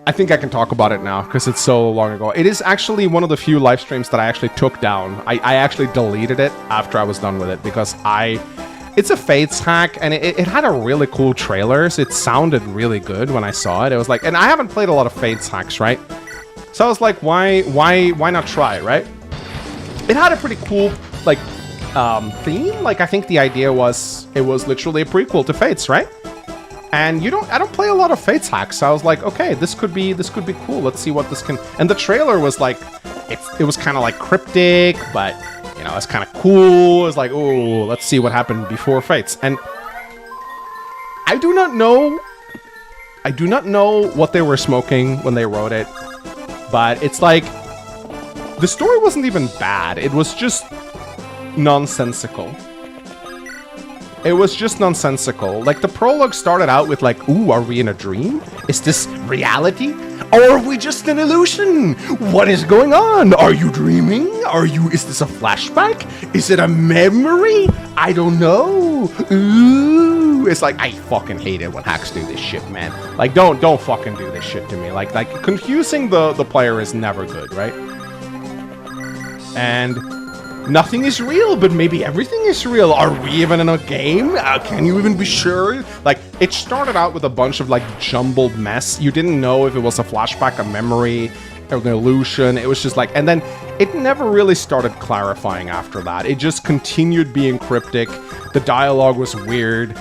I think I can talk about it now because it's so long ago. It is actually one of the few live streams that I actually took down. I actually deleted it after I was done with it because it's a Fates hack, and it had a really cool trailer, so it sounded really good when I saw it. It was like, and I haven't played a lot of Fates hacks, right? So I was like, why not try, right? It had a pretty cool, like, theme. Like, I think the idea was, it was literally a prequel to Fates, right? And I don't play a lot of Fates hacks, so I was like, okay, this could be cool. Let's see what this can... And the trailer was like, it was kind of like cryptic, but, you know, it's kind of cool. It's like, oh, let's see what happened before Fates. And I do not know what they were smoking when they wrote it, but it's like, the story wasn't even bad. It was just nonsensical. It was just nonsensical. Like, the prologue started out with like, ooh, are we in a dream? Is this reality? Or are we just an illusion? What is going on? Are you dreaming? Is this a flashback? Is it a memory? I don't know. Ooh. It's like, I fucking hate it when hacks do this shit, man. Like, don't fucking do this shit to me. Like confusing the player is never good, right? And nothing is real, but maybe everything is real. Are we even in a game? Can you even be sure? Like, it started out with a bunch of, like, jumbled mess. You didn't know if it was a flashback, a memory, or an illusion. It was just like... And then it never really started clarifying after that. It just continued being cryptic. The dialogue was weird.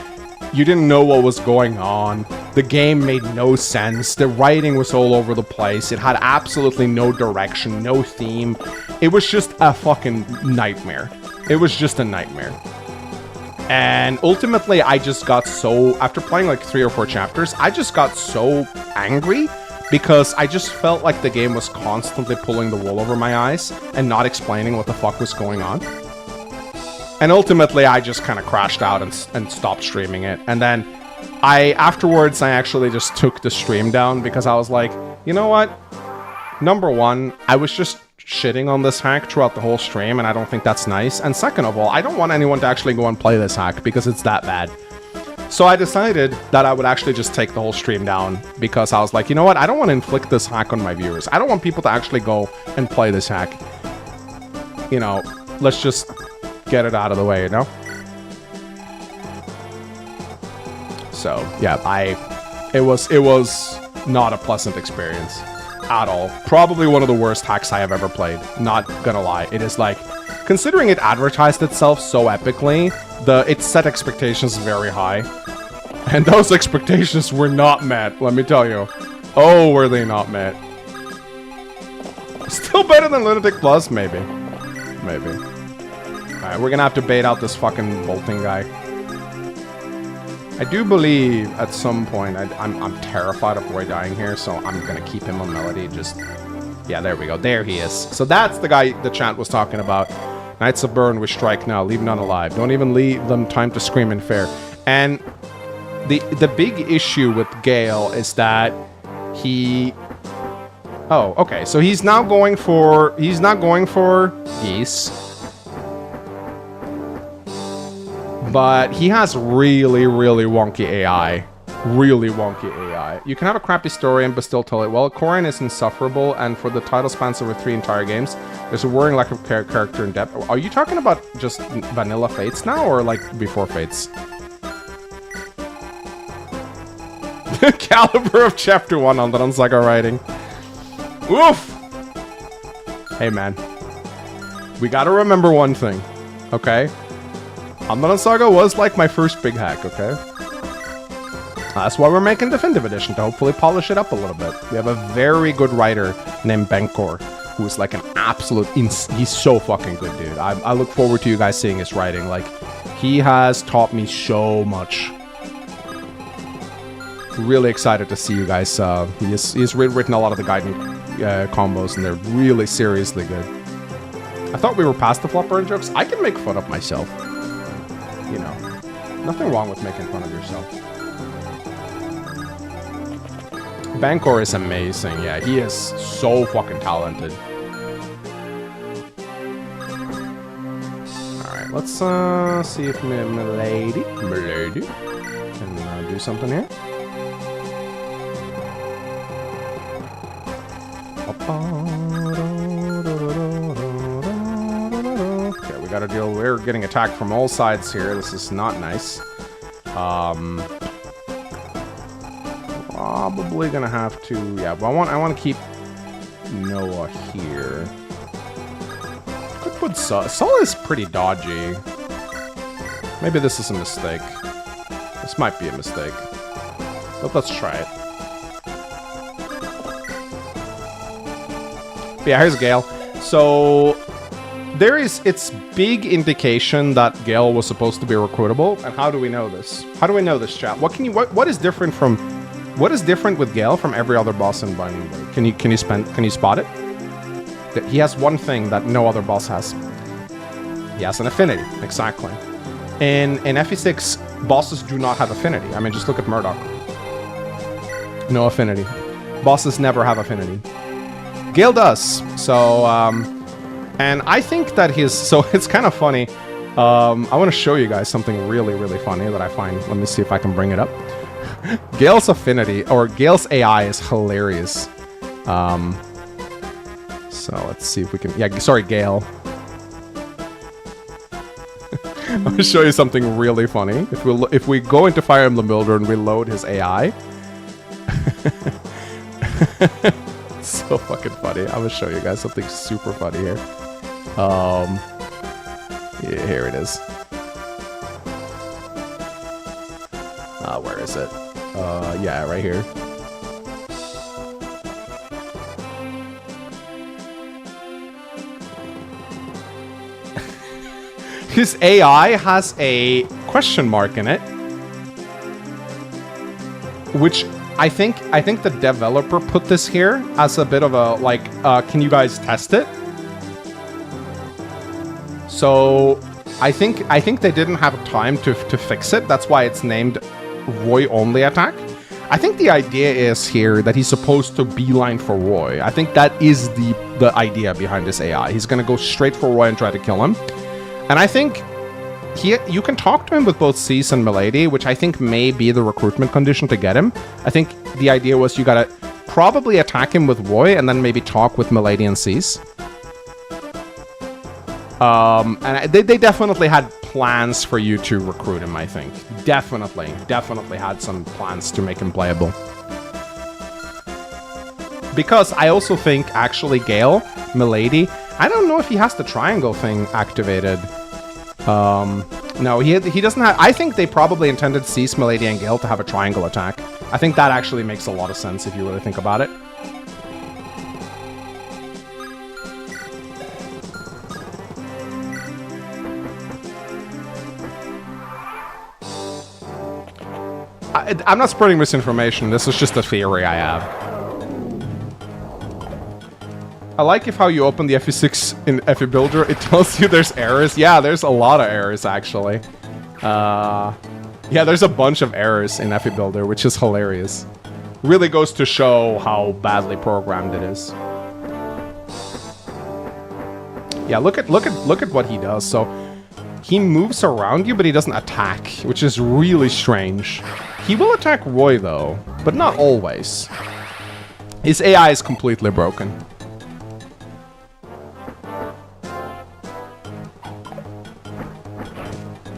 You didn't know what was going on. The game made no sense. The writing was all over the place. It had absolutely no direction, no theme. It was just a fucking nightmare. It was just a nightmare. And ultimately, I just got so, after playing like 3 or 4 chapters, I just got so angry because I just felt like the game was constantly pulling the wool over my eyes and not explaining what the fuck was going on. And ultimately, I just kind of crashed out and stopped streaming it. And then afterwards, I actually just took the stream down because I was like, you know what? Number one, I was just shitting on this hack throughout the whole stream, and I don't think that's nice. And second of all, I don't want anyone to actually go and play this hack because it's that bad. So I decided that I would actually just take the whole stream down because I was like, you know what? I don't want to inflict this hack on my viewers. I don't want people to actually go and play this hack. You know, let's just get it out of the way, you know? So, yeah, it was not a pleasant experience. At all. Probably one of the worst hacks I have ever played. Not gonna lie. It is like, considering it advertised itself so epically, it set expectations very high. And those expectations were not met, let me tell you. Oh, were they not met. Still better than Lunatic Plus, maybe. Maybe. Alright, we're gonna have to bait out this fucking bolting guy. I do believe at some point, I'm terrified of Roy dying here, so I'm gonna keep him on Melody, just... Yeah, there we go, there he is. So that's the guy the chat was talking about. Knights of Burn, we strike now, leave none alive. Don't even leave them time to scream in fair. And the big issue with Gale is that he... Oh, okay, so he's now going for... He's not going for geese. But he has really, really wonky AI. Really wonky AI. You can have a crappy story but still tell it well. Corian is insufferable, and for the title spans over 3 entire games, there's a worrying lack of character and depth. Are you talking about just vanilla Fates now, or like before Fates? Caliber of Chapter 1 on the Unsaga writing. Oof! Hey man. We gotta remember one thing, okay? Undying Saga was like my first big hack, okay? That's why we're making Definitive Edition, to hopefully polish it up a little bit. We have a very good writer named Benkor, who's like an absolute... He's so fucking good, dude. I look forward to you guys seeing his writing. Like, he has taught me so much. Really excited to see you guys. He's written a lot of the guiding combos, and they're really seriously good. I thought we were past the flop burn jokes. I can make fun of myself. You know, nothing wrong with making fun of yourself. Bancor is amazing. Yeah, he is so fucking talented. Alright, let's see if Milady can do something here. Okay, we gotta deal. We're getting attacked from all sides here. This is not nice. Probably gonna have to. Yeah, but I want to keep Noah here. Could put Sol. Sol is pretty dodgy. Maybe this is a mistake. This might be a mistake. But let's try it. But yeah, here's Gale. So it's big indication that Gale was supposed to be recruitable. And how do we know this? How do we know this, chat? What is different with Gale from every other boss in Binding Blade? Can you spot it? That he has one thing that no other boss has. He has an affinity, exactly. In FE6, bosses do not have affinity. I mean, just look at Murdoch. No affinity. Bosses never have affinity. Gale does. So, and I think that so it's kind of funny. I want to show you guys something really, really funny that I find. Let me see if I can bring it up. Gale's affinity, or Gale's AI is hilarious. So let's see if we can, yeah, sorry, Gale. I'm gonna show you something really funny. If we go into Fire Emblem Builder and we load his AI. So fucking funny. I'm gonna show you guys something super funny here. Yeah, here it is. Where is it? Yeah, right here. His AI has a question mark in it, which I think the developer put this here as a bit of a like, can you guys test it? So I think they didn't have time to fix it. That's why it's named Roy only attack. I think the idea is here that he's supposed to beeline for Roy. I think that is the idea behind this AI. He's gonna go straight for Roy and try to kill him. And I think you can talk to him with both Cease and Milady, which I think may be the recruitment condition to get him. I think the idea was you gotta probably attack him with Roy and then maybe talk with Milady and Cease. And they definitely had plans for you to recruit him, I think. Definitely had some plans to make him playable. Because I also think, actually, Gale, Milady, I don't know if he has the triangle thing activated. No, he doesn't have... I think they probably intended Cease, Milady, and Gale to have a triangle attack. I think that actually makes a lot of sense if you really think about it. I'm not spreading misinformation. This is just a theory I have. I like how you open the FE6 in FE Builder, it tells you there's errors. Yeah, there's a lot of errors, actually. Yeah, there's a bunch of errors in FE Builder, which is hilarious. Really goes to show how badly programmed it is. Yeah, look at what he does. So he moves around you, but he doesn't attack, which is really strange. He will attack Roy, though, but not always. His AI is completely broken.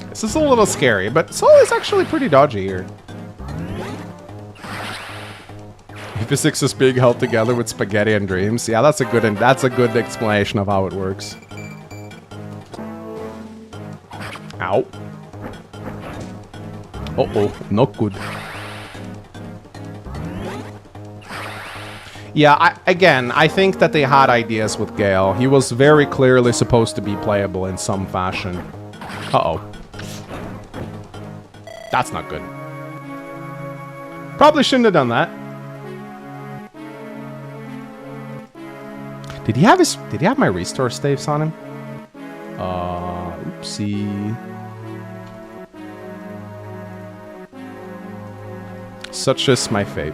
This is a little scary, but Soul is actually pretty dodgy here. FE6 is being held together with spaghetti and dreams. Yeah, that's a good explanation of how it works. Ow. Uh-oh, not good. Yeah, I think that they had ideas with Gale. He was very clearly supposed to be playable in some fashion. Uh-oh. That's not good. Probably shouldn't have done that. Did he have my restore staves on him? Oopsie. Such is my fate.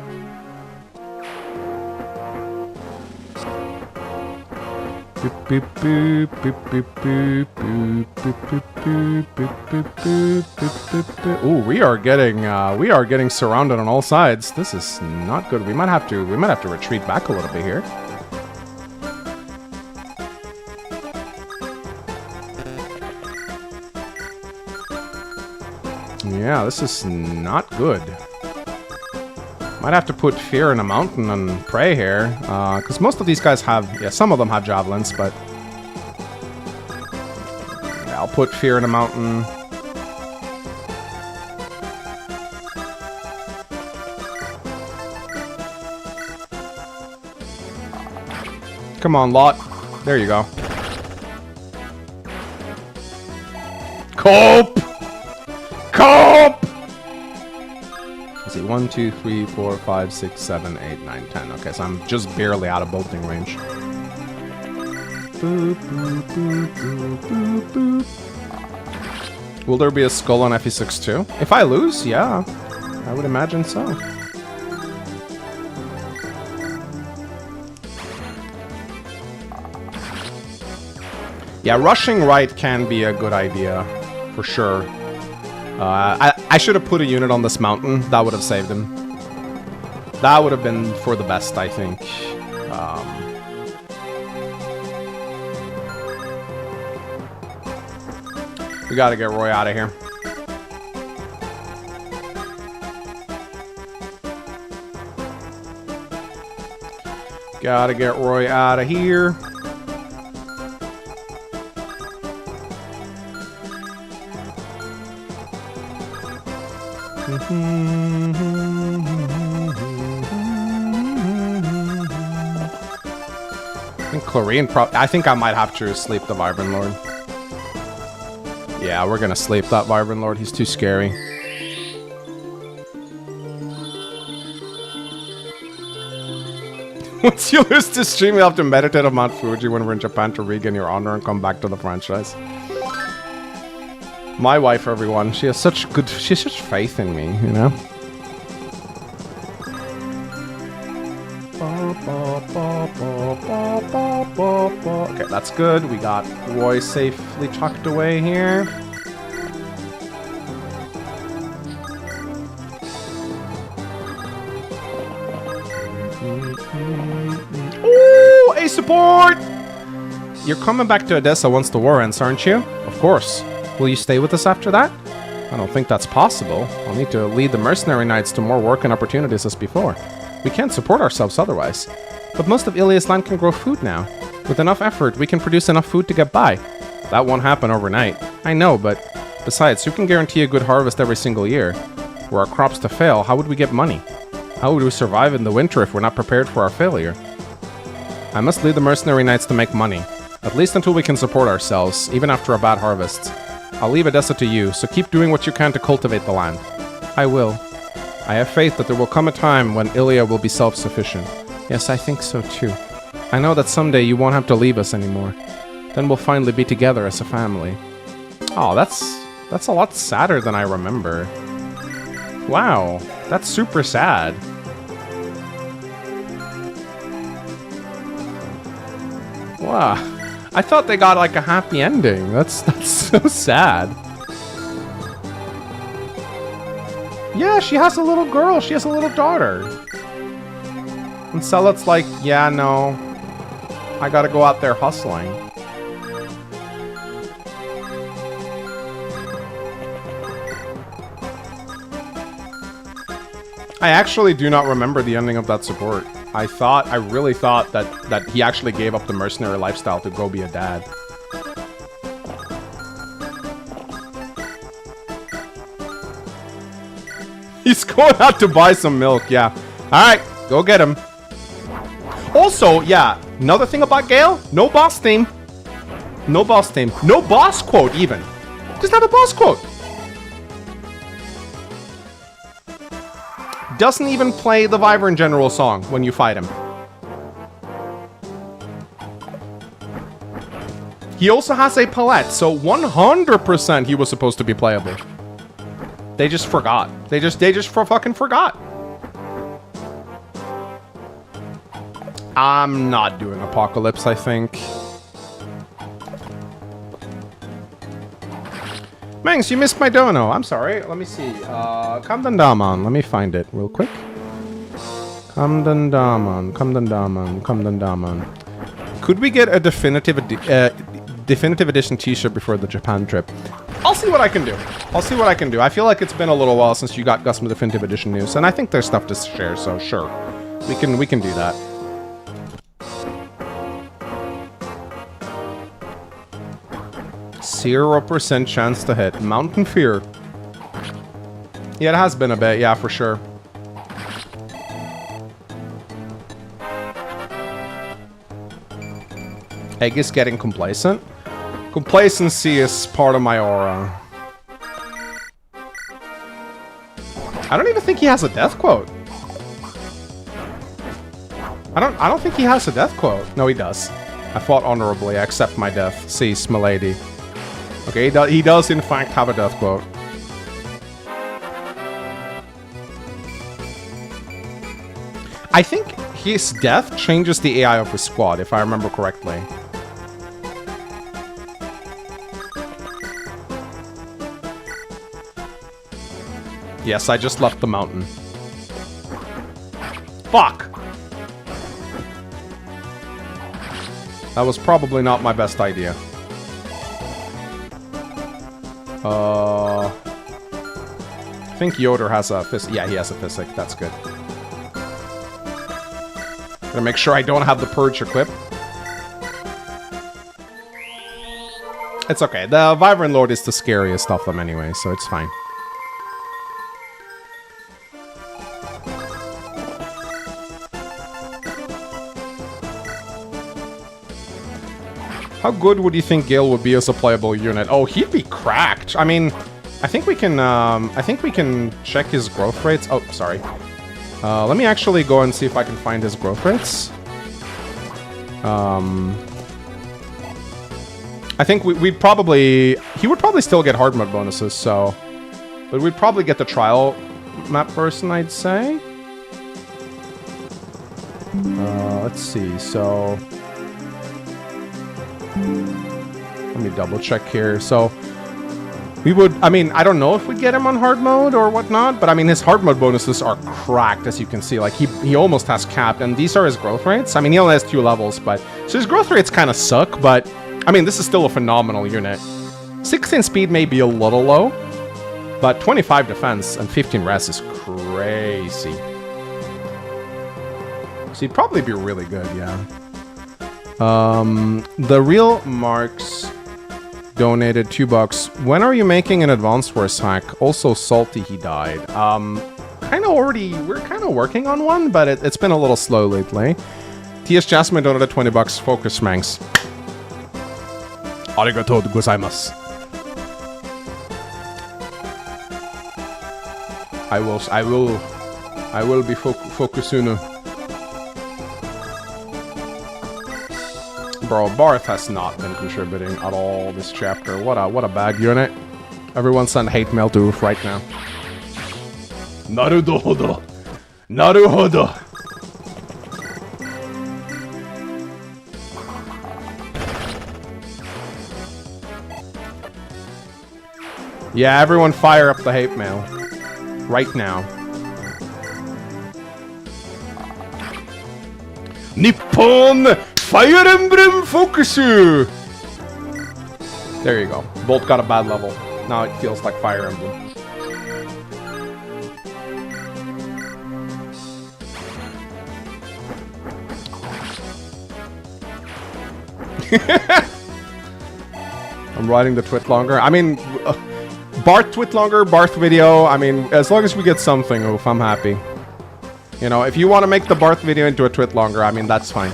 Ooh, we are getting surrounded on all sides. This is not good. We might have to retreat back a little bit here. Yeah, this is not good. Might have to put Fear in a mountain and pray here, because most of these guys have, yeah, some of them have javelins, but yeah, I'll put Fear in a mountain. Come on, Lot. There you go. Cope! Cope! Let's see, 1, 2, 3, 4, 5, 6, 7, 8, 9, 10. Okay, so I'm just barely out of bolting range. Boop, boop, boop, boop, boop, boop. Will there be a skull on FE6 too? If I lose, yeah. I would imagine so. Yeah, rushing right can be a good idea, for sure. I should have put a unit on this mountain. That would have saved him. That would have been for the best, I think. We gotta get Roy out of here. Gotta get Roy out of here. I think Chlorine I think I might have to sleep the Vibrant Lord. Yeah, we're gonna sleep that Vibrant Lord. He's too scary. Once you lose to stream, you have to meditate on Mount Fuji when we're in Japan to regain your honor and come back to the franchise. My wife, everyone, she has such faith in me, you know? Okay, that's good. We got Roy safely tucked away here. Ooh, a support! You're coming back to Odessa once the war ends, aren't you? Of course. Will you stay with us after that? I don't think that's possible. I'll need to lead the mercenary knights to more work and opportunities as before. We can't support ourselves otherwise. But most of Ilia's land can grow food now. With enough effort, we can produce enough food to get by. That won't happen overnight. I know, but besides, who can guarantee a good harvest every single year? Were our crops to fail, how would we get money? How would we survive in the winter if we're not prepared for our failure? I must lead the mercenary knights to make money. At least until we can support ourselves, even after a bad harvest. I'll leave Odessa to you, so keep doing what you can to cultivate the land. I will. I have faith that there will come a time when Ilia will be self-sufficient. Yes, I think so too. I know that someday you won't have to leave us anymore. Then we'll finally be together as a family. Oh, that's a lot sadder than I remember. Wow, that's super sad. Wow, I thought they got like a happy ending. That's so sad. Yeah, she has a little girl. She has a little daughter. And Celat's like, yeah, no. I gotta go out there hustling. I actually do not remember the ending of that support. I really thought that he actually gave up the mercenary lifestyle to go be a dad. He's going out to buy some milk, yeah. Alright, go get him. Also, yeah, another thing about Gale, no boss theme. No boss theme. No boss quote, even. Doesn't have a boss quote. Doesn't even play the Vibrant General song when you fight him. He also has a palette, so 100% he was supposed to be playable. They just forgot. They just fucking forgot. I'm not doing Apocalypse, I think. Mangs, you missed my dono. I'm sorry. Let me see. Kamdan Daman. Let me find it real quick. Kamdan Daman. Kamdan Daman. Kamdan Daman. Could we get a definitive edition t-shirt before the Japan trip? I'll see what I can do. I'll see what I can do. I feel like it's been a little while since you got Gusma Definitive Edition news, and I think there's stuff to share, so sure. We can do that. %0 chance to hit. Mountain Fear. Yeah, it has been a bit. Yeah, for sure. Egg is getting complacent. Complacency is part of my aura. I don't even think he has a death quote. I don't think he has a death quote. No, he does. I fought honorably. I accept my death. Cease, milady. Okay, he does in fact have a death quote. I think his death changes the AI of his squad, if I remember correctly. Yes, I just left the mountain. Fuck! That was probably not my best idea. I think Yoder has a Physic. Yeah, he has a Physic. That's good. Gotta make sure I don't have the Purge equipped. It's okay. The Vibrant Lord is the scariest of them anyway, so it's fine. How good would you think Gale would be as a playable unit? Oh, he'd be cracked. I mean, I think we can check his growth rates. Oh, sorry. Let me actually go and see if I can find his growth rates. I think he would probably still get hard mode bonuses, so... But we'd probably get the trial map person, I'd say. Let's see, so... Let me double check here. So, we would... I mean, I don't know if we'd get him on hard mode or whatnot, but I mean, his hard mode bonuses are cracked, as you can see. Like, he almost has capped, and these are his growth rates. I mean, he only has 2 levels, but... So his growth rates kind of suck, but... I mean, this is still a phenomenal unit. 16 speed may be a little low, but 25 defense and 15 res is crazy. So he'd probably be really good, yeah. The Real Marks donated $2. When are you making an Advanced Wars hack? Also salty he died. We're kind of working on one, but it's been a little slow lately. TS Jasmine donated $20. Focus Manx. Arigatou gozaimasu. I will be focusing. Bro, Barth has not been contributing at all this chapter. What a bad unit. Everyone send hate mail to Oof right now. Naruhodo. Naruhodo. Yeah, everyone fire up the hate mail. Right now. Nippon Fire Emblem Focusu! There you go. Bolt got a bad level. Now it feels like Fire Emblem. I'm writing the twit longer. I mean, Barth twit longer, Barth video. I mean, as long as we get something, Oof, I'm happy. You know, if you want to make the Barth video into a twit longer, I mean, that's fine.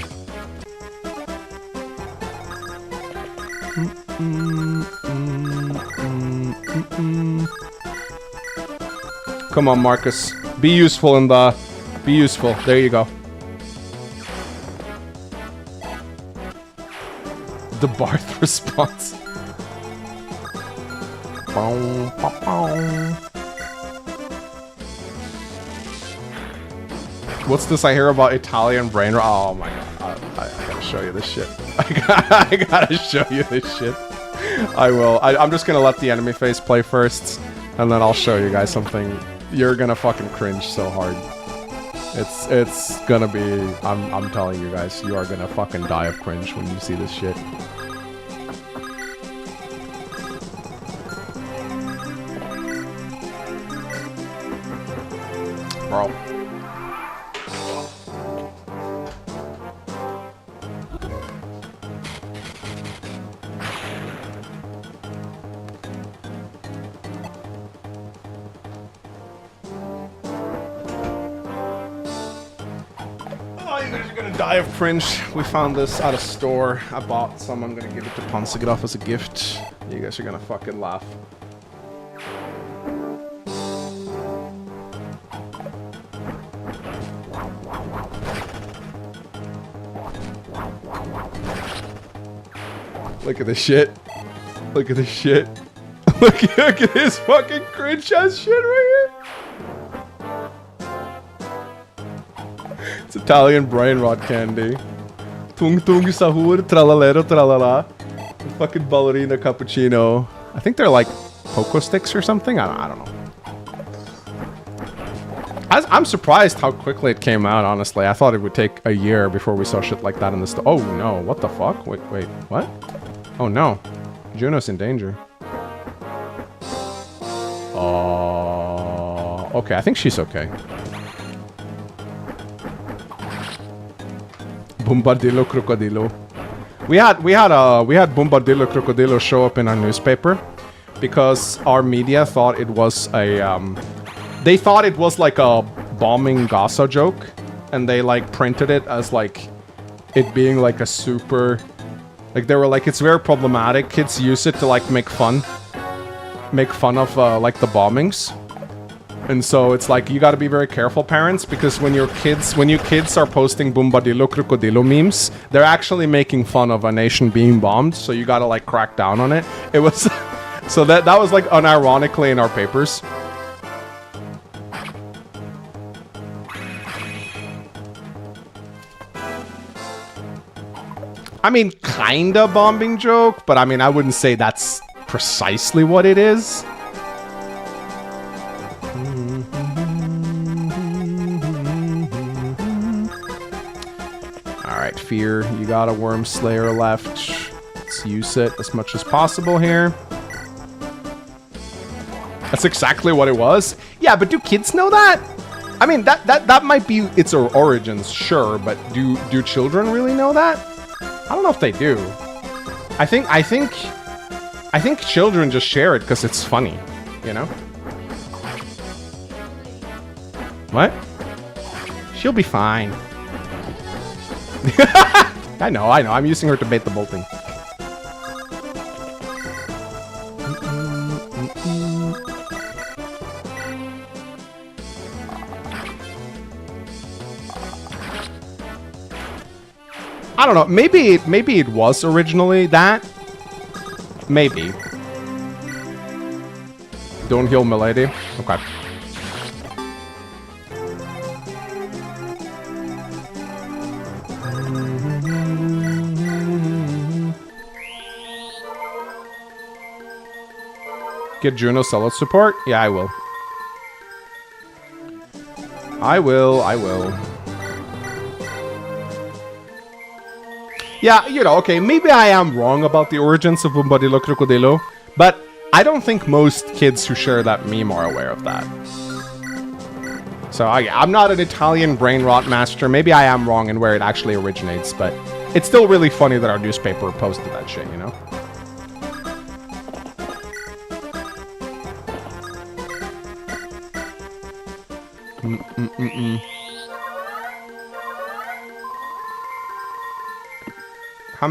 Come on, Marcus. Be useful in the... Be useful. There you go. The Barth response. What's this I hear about Italian brain rot? Oh my god. I gotta show you this shit. I gotta show you this shit. I will. I'm just gonna let the enemy face play first, and then I'll show you guys something. You're gonna fucking cringe so hard. It's gonna be... I'm telling you guys, you are gonna fucking die of cringe when you see this shit. Bro. Die of cringe. We found this at a store. I bought some. I'm gonna give it to 𝗘𝗪𝗃 as a gift. You guys are gonna fucking laugh. Look at this shit. Look at this shit. Look at this fucking cringe ass shit right here. It's Italian brain rot candy. Tung tung sahur, tralalero tralala. Fucking ballerina cappuccino. I think they're like cocoa sticks or something. I don't know. I'm surprised how quickly it came out, honestly. I thought it would take a year before we saw shit like that in the store. Oh no, what the fuck? Wait, what? Oh no. Juno's in danger. Okay, I think she's okay. Bombardillo Crocodilo. We had Bombardillo Crocodilo show up in our newspaper because our media thought it was a they thought it was like a bombing Gaza joke, and they like printed it as like it being like a super Like, they were like, it's very problematic. Kids use it to, like, make fun of, like, the bombings. And so it's like, you gotta be very careful, parents, because when your kids are posting 𝗘𝗶𝗶𝗶𝗂𝗶𝗧 crocodilo they're actually making fun of a nation being bombed, so you gotta, like, crack down on it. It was... So that was, like, unironically in our papers. I mean, kinda bombing joke, but I mean, I wouldn't say that's precisely what it is. Alright, Fear, you got a Worm Slayer left. Let's use it as much as possible here. That's exactly what it was. Yeah, but do kids know that? I mean, that might be its origins, sure, but do children really know that? I don't know if they do. I think children just share it because it's funny, you know? What? She'll be fine. I know. I'm using her to bait the bolting. I don't know. Maybe it was originally that. Maybe. Don't heal milady. Okay. Get Juno solid support? Yeah, I will. I will. Yeah, you know, okay, maybe I am wrong about the origins of 𝗘𝗶𝗶𝗶𝗂𝗶 crocodilo, but I don't think most kids who share that meme are aware of that. So I'm not an Italian brain rot master. Maybe I am wrong in where it actually originates, but it's still really funny that our newspaper posted that shit, you know? How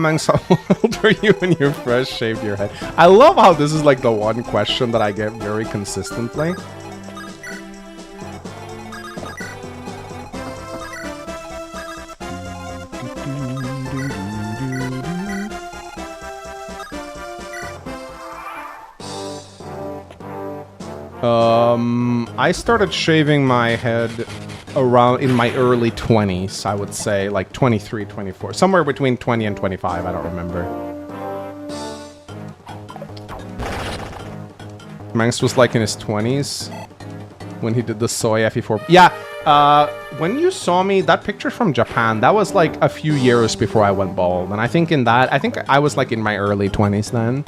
old are you when you fresh shaved your head? I love how this is like the one question that I get very consistently. I started shaving my head around in my early 20s, I would say, like 23, 24. Somewhere between 20 and 25, I don't remember. Mangs was like in his 20s when he did the soy FE4. Yeah, when you saw me, that picture from Japan, that was like a few years before I went bald. And I think I was like in my early 20s then.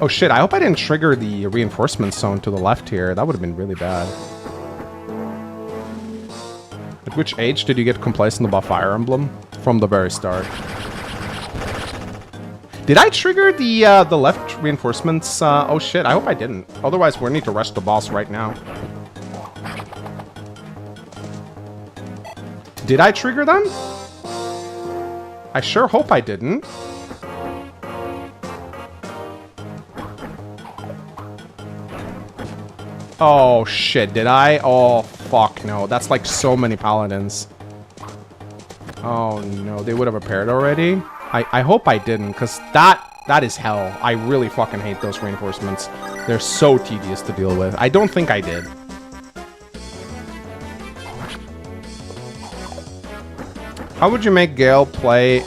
Oh shit, I hope I didn't trigger the reinforcement zone to the left here. That would have been really bad. At which age did you get complacent about Fire Emblem? From the very start. Did I trigger the left reinforcements? Oh shit, I hope I didn't. Otherwise, we need to rush the boss right now. Did I trigger them? I sure hope I didn't. Oh shit, did I? Oh fuck no, that's like so many paladins. Oh no, they would have repaired already? I hope I didn't, because that is hell. I really fucking hate those reinforcements. They're so tedious to deal with. I don't think I did. How would you make Gale play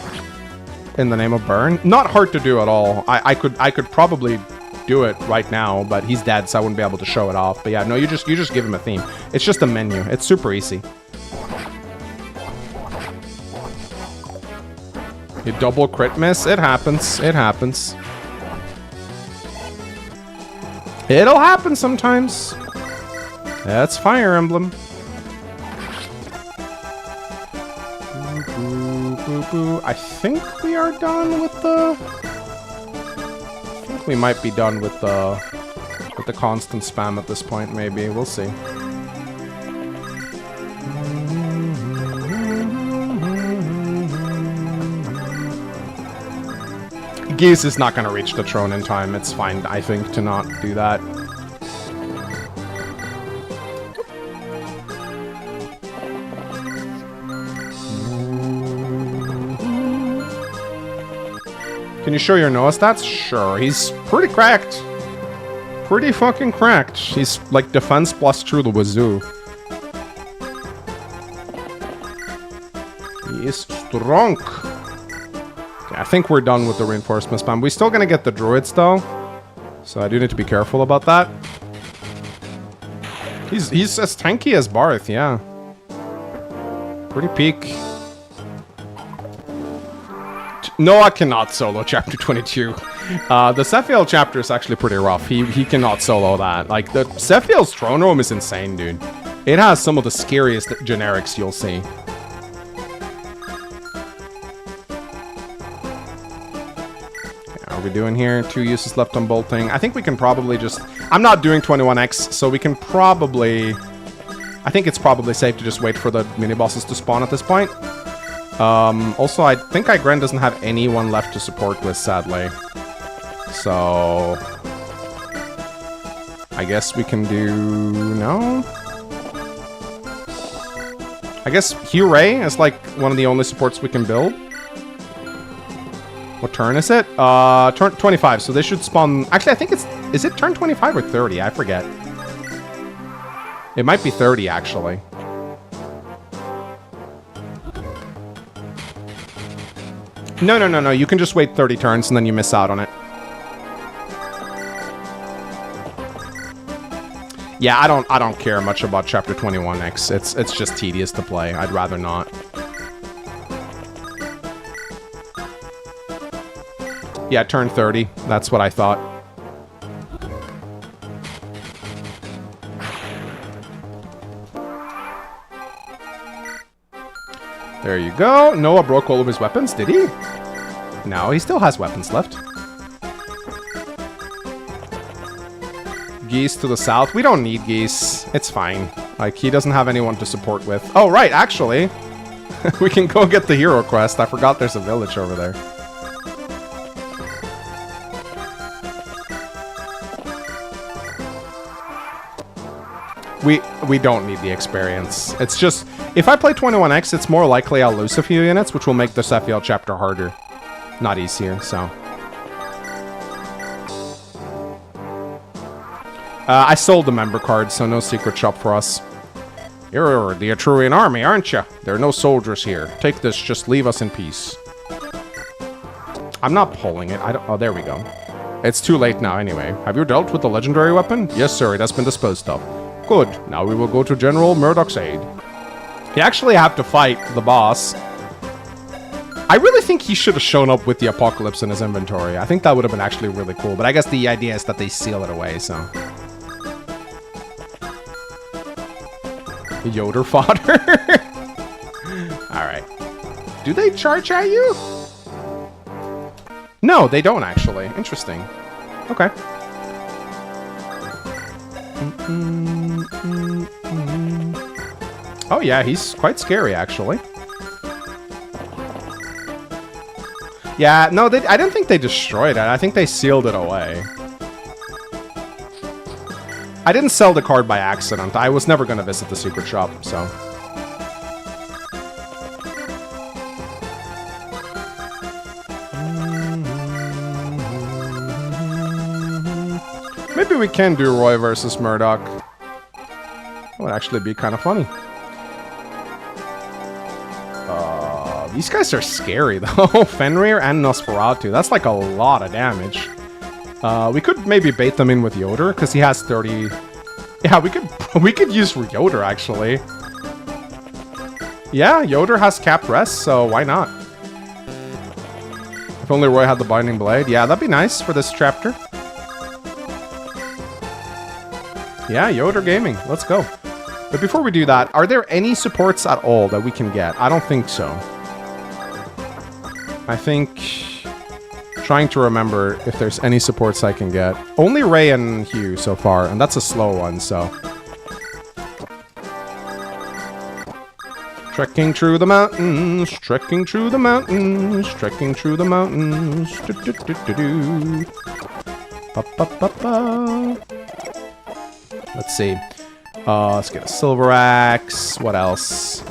in the name of Burn? Not hard to do at all. I could probably do it right now, but he's dead, so I wouldn't be able to show it off. But yeah, no, you just give him a theme. It's just a menu. It's super easy. You double crit miss? It happens. It happens. It'll happen sometimes. That's Fire Emblem. I think we are done with the... I think we might be done with the constant spam at this point, maybe. We'll see. Geese is not going to reach the throne in time. It's fine, I think, to not do that. Can you show your Noah stats? Sure, he's pretty cracked. Pretty fucking cracked. He's like defense plus through the wazoo. He is strong. Okay, I think we're done with the reinforcement spam. We're still gonna get the druids though, so I do need to be careful about that. He's as tanky as Barth, yeah. Pretty peak. Noah cannot solo chapter 22. The Sephiel chapter is actually pretty rough. He cannot solo that. Like, the Sephiel's throne room is insane, dude. It has some of the scariest generics you'll see. How are we doing here? 2 uses left on bolting. I think we can probably just... I'm not doing 21x, so we can probably... I think it's probably safe to just wait for the mini-bosses to spawn at this point. Also, I think Igren doesn't have anyone left to support with, sadly. So... I guess we can do... No? I guess 𝗘𝗽𝗏 is like one of the only supports we can build. What turn is it? Turn 25, so they should spawn... Actually, I think it's... Is it turn 25 or 30? I forget. It might be 30, actually. No. You can just wait 30 turns and then you miss out on it. Yeah, I don't care much about chapter 21x. It's just tedious to play. I'd rather not. Yeah, turn 30. That's what I thought. There you go. Noah broke all of his weapons, did he? No, he still has weapons left. Geese to the south. We don't need geese. It's fine. Like, he doesn't have anyone to support with. Oh, right, actually. We can go get the hero quest. I forgot there's a village over there. We don't need the experience. It's just, if I play 21x, it's more likely I'll lose a few units, which will make the Sephiel chapter harder. Not easier, so. I sold the member card, so no secret shop for us. You're the Etrurian army, aren't you? There are no soldiers here. Take this, just leave us in peace. I'm not pulling it. Oh, there we go. It's too late now anyway. Have you dealt with the legendary weapon? Yes, sir, it has been disposed of. Good. Now we will go to General Murdoch's aid. You actually have to fight the boss. I really think he should have shown up with the Apocalypse in his inventory. I think that would have been actually really cool. But I guess the idea is that they seal it away, so. Yoder fodder. Alright. Do they charge at you? No, they don't actually. Interesting. Okay. Oh yeah, he's quite scary actually. Yeah, no, I don't think they destroyed it. I think they sealed it away. I didn't sell the card by accident. I was never going to visit the secret shop, so. Maybe we can do Roy versus Murdoch. That would actually be kind of funny. These guys are scary, though. Fenrir and Nosferatu. That's like a lot of damage. We could maybe bait them in with Yoder, because he has 30... Yeah, we could use Yoder, actually. Yeah, Yoder has capped rest, so why not? If only Roy had the Binding Blade. Yeah, that'd be nice for this chapter. Yeah, Yoder Gaming. Let's go. But before we do that, are there any supports at all that we can get? I don't think so. I think... Trying to remember if there's any supports I can get. Only Ray and Hugh so far, and that's a slow one, so... Trekking through the mountains, trekking through the mountains, trekking through the mountains. Do, do, do, do, do. Ba, ba, ba, ba. Let's see. Let's get a silver axe. What else?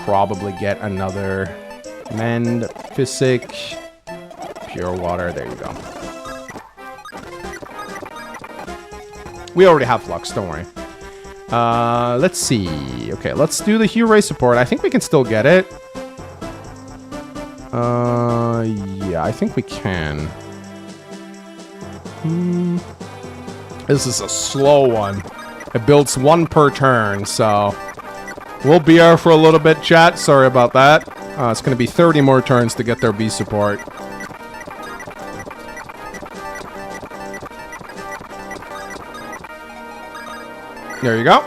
Probably get another mend, physic, pure water. There you go. We already have flux, don't worry. Let's see. Okay, let's do the 𝗘𝗽𝗶𝗵𝗂𝗧 support. I think we can still get it. Yeah, I think we can. This is a slow one. It builds 1 per turn, so we'll be here for a little bit, chat. Sorry about that. It's going to be 30 more turns to get their B support. There you go.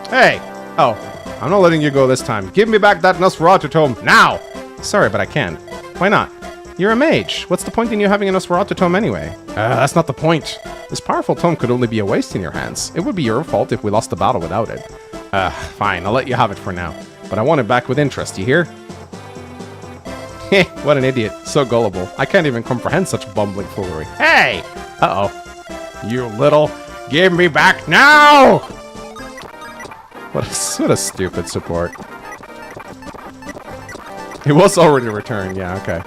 Hey! Oh, I'm not letting you go this time. Give me back that Nosferatu tome now! Sorry, but I can't. Why not? You're a mage. What's the point in you having a Nosferatu tome anyway? That's not the point. This powerful tome could only be a waste in your hands. It would be your fault if we lost the battle without it. Fine, I'll let you have it for now. But I want it back with interest, you hear? Heh, what an idiot. So gullible. I can't even comprehend such bumbling foolery. Hey! Uh-oh. You little... Give me back now! What a stupid support. It was already returned, yeah, okay.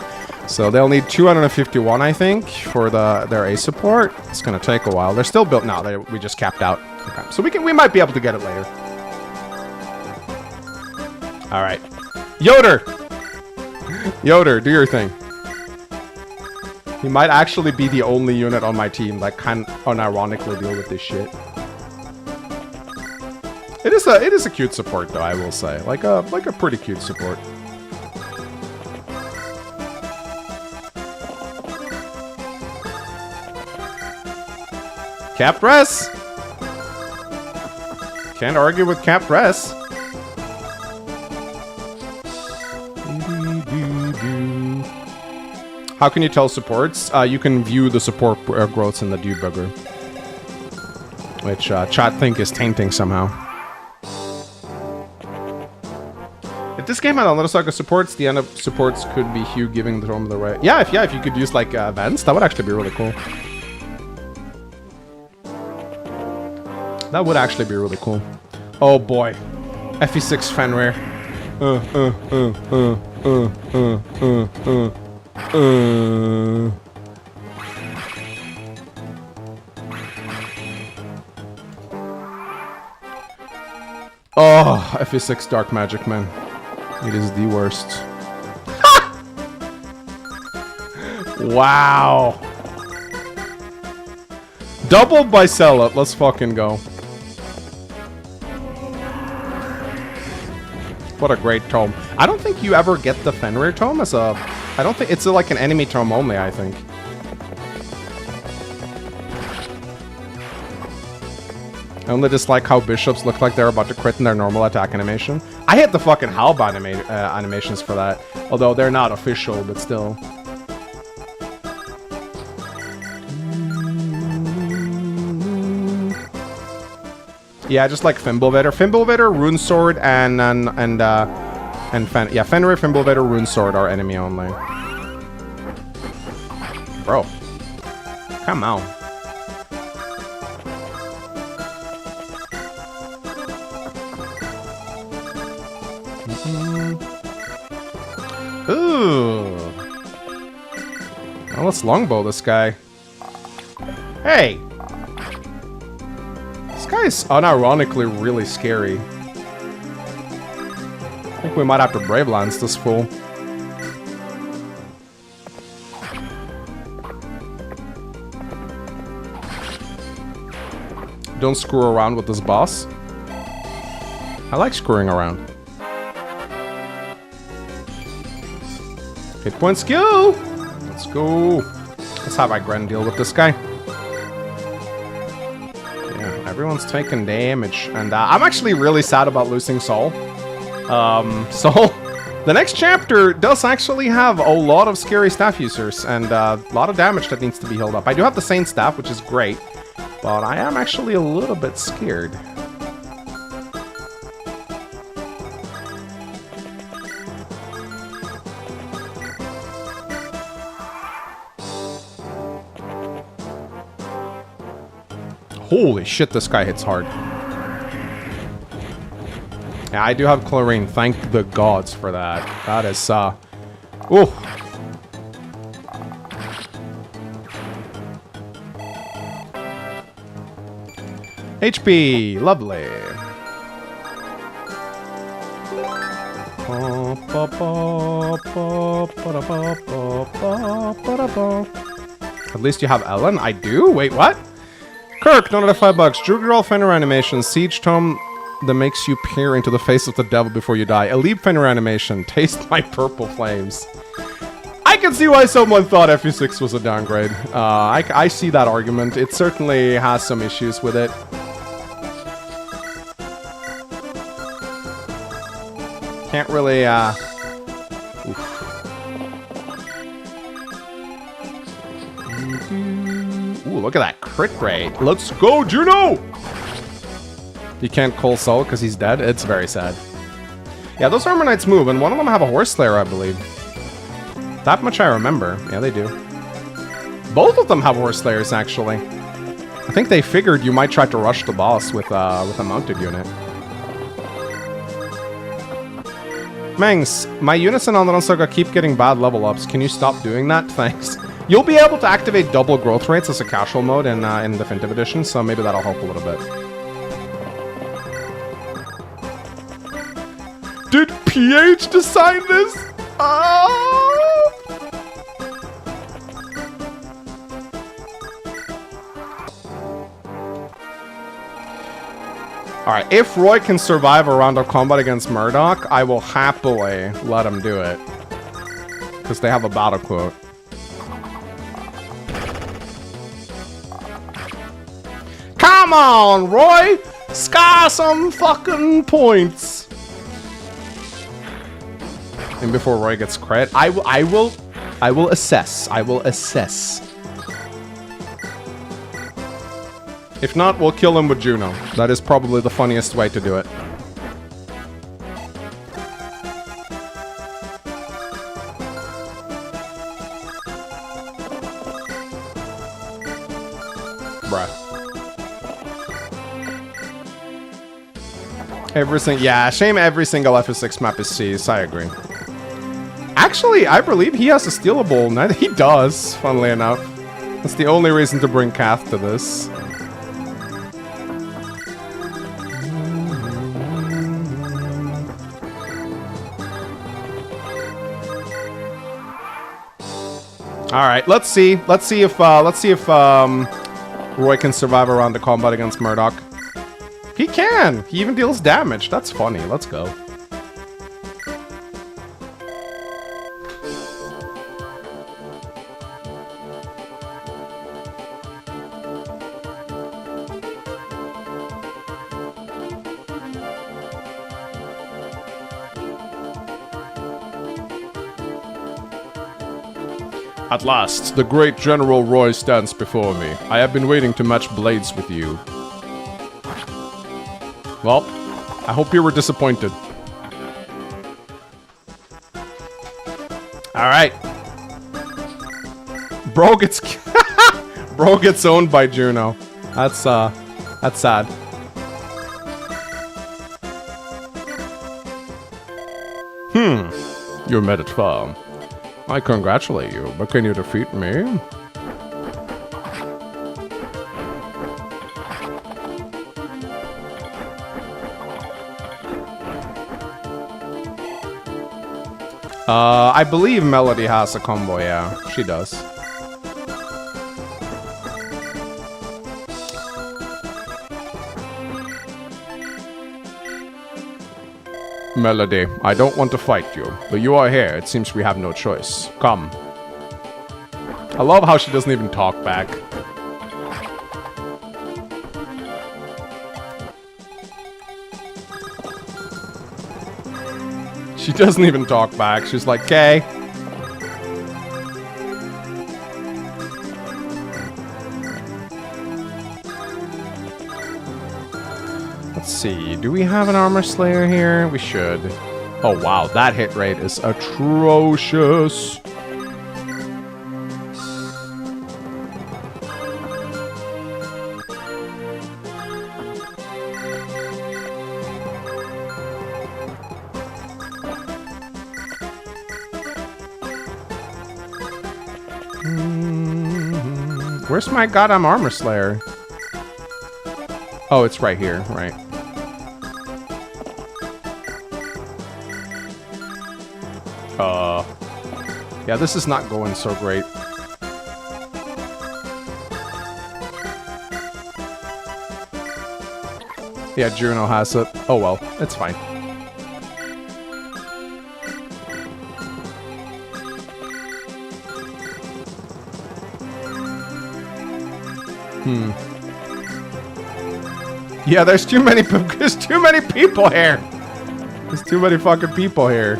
So they'll need 251, I think, for their A support. It's gonna take a while. They're still built. No, we just capped out. Okay. So we might be able to get it later. All right, Yoder. Yoder, do your thing. He might actually be the only unit on my team that can unironically deal with this shit. It is a cute support, though, I will say. Like a pretty cute support. Cap press! Can't argue with cap press. How can you tell supports? You can view the support growths in the debugger, which chat think is tainting somehow. If this game had a little saga supports, the end of supports could be Hugh giving the tome the right. Yeah, if you could use like events, that would actually be really cool. That would actually be really cool. Oh boy. FE6 Fenrir. Oh, FE6 Dark Magic, man. It is the worst. Wow. Double by sellout. Let's fucking go. What a great tome. I don't think you ever get the Fenrir tome as a... I don't think... It's like an enemy tome only, I think. I only dislike how bishops look like they're about to crit in their normal attack animation. I hate the fucking Halba animations for that. Although they're not official, but still. Yeah, just like Fimbulvator. Fimbulvator, Rune Sword, and Fenrir, Fimbulvator, Rune Sword are enemy only. Bro. Come on. Ooh. Now let's longbow this guy. Hey! This guy's unironically really scary. I think we might have to Brave Lance this fool. Don't screw around with this boss. I like screwing around. Hit points go! Let's go. Let's have Igren deal with this guy. Yeah, everyone's taking damage. And I'm actually really sad about losing Sol. Sol, the next chapter does actually have a lot of scary staff users and a lot of damage that needs to be healed up. I do have the Saint staff, which is great, but I am actually a little bit scared. Holy shit, this guy hits hard. Yeah, I do have chlorine. Thank the gods for that. That is, ooh. HP, lovely. At least you have Ellen. I do? Wait, what? Kirk, donated $5. Drew Girl Fender Animation. Siege Tome that makes you peer into the face of the devil before you die. Elite Fender Animation. Taste my purple flames. I can see why someone thought FE6 was a downgrade. I see that argument. It certainly has some issues with it. Can't really, oof. Ooh, look at that crit rate. Let's go, Juno! You can't call Soul because he's dead. It's very sad. Yeah, those Armor Knights move, and one of them have a Horse Slayer, I believe. That much I remember. Yeah, they do. Both of them have Horse Slayers, actually. I think they figured you might try to rush the boss with a mounted unit. Mangs, my units in Undying Saga keep getting bad level ups. Can you stop doing that? Thanks. You'll be able to activate double growth rates as a casual mode in Definitive Edition, so maybe that'll help a little bit. Did PH design this? Alright, if Roy can survive a round of combat against Murdoch, I will happily let him do it. Because they have a battle quote. Come on, Roy! Score some fucking points! And before Roy gets crit, I will assess. I will assess. If not, we'll kill him with Juno. That is probably the funniest way to do it. Bruh. Yeah, shame every single FE6 map is C's. I agree. Actually, I believe he has a stealable. He does, funnily enough. That's the only reason to bring Kath to this. All right, let's see if Roy can survive a round of combat against Murdoch. He can. He even deals damage. That's funny. Let's go. At last, the great General Roy stands before me. I have been waiting to match blades with you. Well, I hope you were disappointed. Alright. Bro gets Bro gets owned by Juno. That's sad. You made it far. I congratulate you, but can you defeat me? I believe Melody has a combo, yeah. She does. Melody, I don't want to fight you, but you are here. It seems we have no choice. Come. I love how she doesn't even talk back. She doesn't even talk back. She's like, "Okay." Let's see. Do we have an Armor Slayer here? We should. Oh, wow. That hit rate is atrocious. Where's my goddamn armor slayer? Oh, it's right here, right. Yeah, this is not going so great. Yeah, Juno has it. Oh well, it's fine. Yeah, there's too many people here. There's too many fucking people here.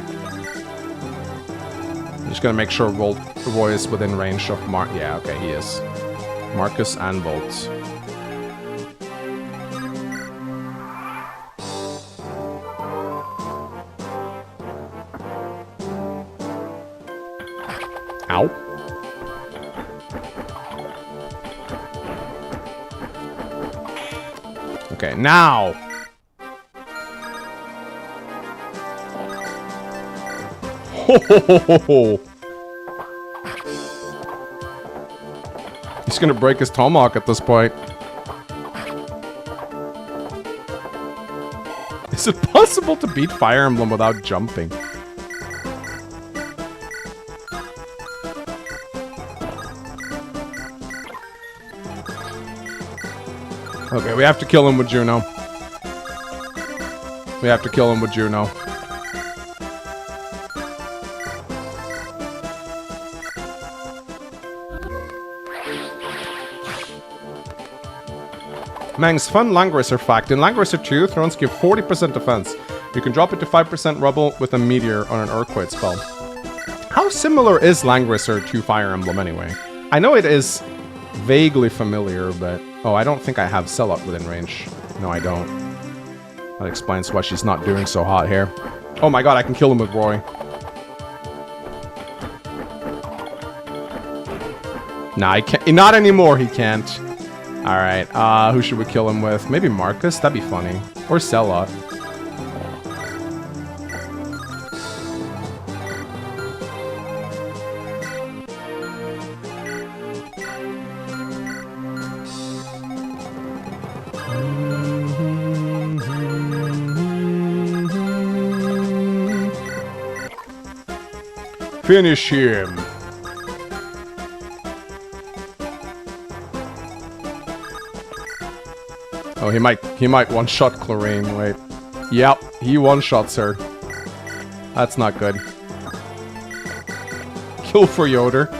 I'm just gonna make sure Roy is within range of Mark. Yeah, okay, he is. Marcus and Volt. Ow. Okay, now. Ho. He's gonna break his tomahawk at this point. Is it possible to beat Fire Emblem without jumping? Okay, we have to kill him with Juno. We have to kill him with Juno. Mang's fun Langrisser fact. In Langrisser 2, thrones give 40% defense. You can drop it to 5% rubble with a meteor on an earthquake spell. How similar is Langrisser to Fire Emblem anyway? I know it is vaguely familiar, but... Oh, I don't think I have Cell-Up within range. No, I don't. That explains why she's not doing so hot here. Oh my god, I can kill him with Roy. Nah, I can't. Not anymore, he can't. Alright, who should we kill him with? Maybe Marcus? That'd be funny. Or Cell-Up. Finish him. Oh, he might one-shot Chlorine. Wait. Yep, he one-shots her. That's not good. Kill for Yoder.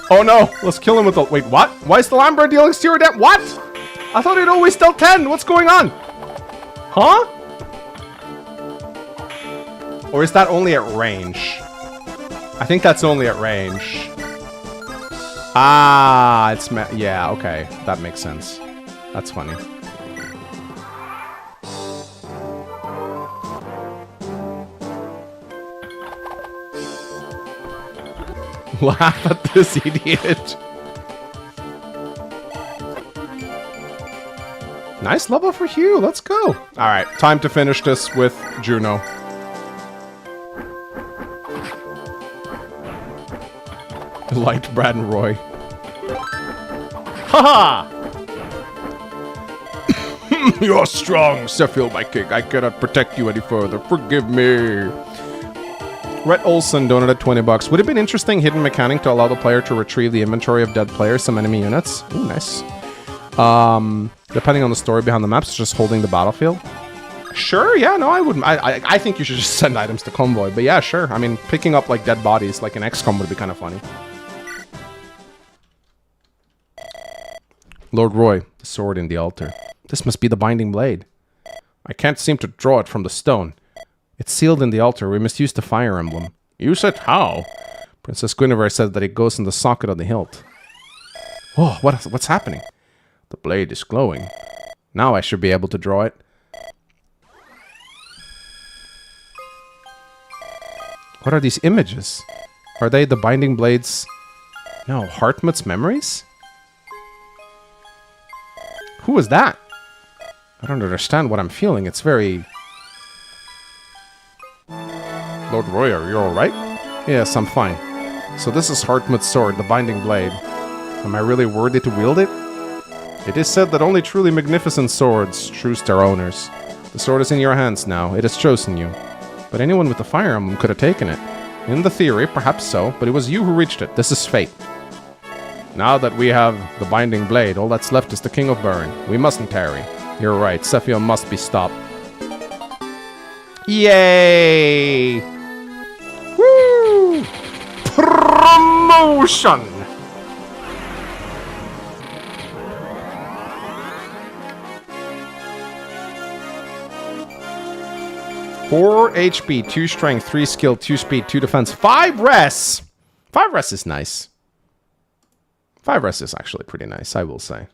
Oh no, let's kill him with the... Wait, what? Why is the Lambert dealing 0 damage? What? I thought he'd always dealt 10. What's going on? Huh? Or is that only at range? I think that's only at range. Ah, it's... Yeah, okay. That makes sense. That's funny. Laugh at this idiot. Nice level for Hugh. Let's go. Alright, time to finish this with Juno. Light Brad and Roy. Haha! You're strong, Sheffield, my king. I cannot protect you any further. Forgive me. Rhett Olson donated 20 bucks. Would it have been interesting hidden mechanic to allow the player to retrieve the inventory of dead players, some enemy units? Ooh, nice. Depending on the story behind the maps, just holding the battlefield. Sure, yeah, no, I wouldn't. I think you should just send items to convoy. But yeah, sure. I mean, picking up like dead bodies like an XCOM would be kind of funny. Lord Roy, the sword in the altar. This must be the binding blade. I can't seem to draw it from the stone. It's sealed in the altar. We must use the fire emblem. Use it how? Princess Guinevere said that it goes in the socket of the hilt. Oh, what's happening? The blade is glowing. Now I should be able to draw it. What are these images? Are they the binding blades? No, Hartmut's memories? Who was that? I don't understand what I'm feeling. It's very... Lord Roy, are you alright? Yes, I'm fine. So this is Hartmut's sword, the Binding Blade. Am I really worthy to wield it? It is said that only truly magnificent swords choose their owners. The sword is in your hands now. It has chosen you. But anyone with a Fire Emblem could have taken it. In the theory, perhaps so, but it was you who reached it. This is fate. Now that we have the Binding Blade, all that's left is the King of Burn. We mustn't tarry. You're right, 𝗘𝗶𝗄𝗃 must be stopped. Yay! Woo! Promotion! Four HP, 2 strength, 3 skill, 2 speed, 2 defense, 5 res! 5 res is nice. 5 res is actually pretty nice, I will say.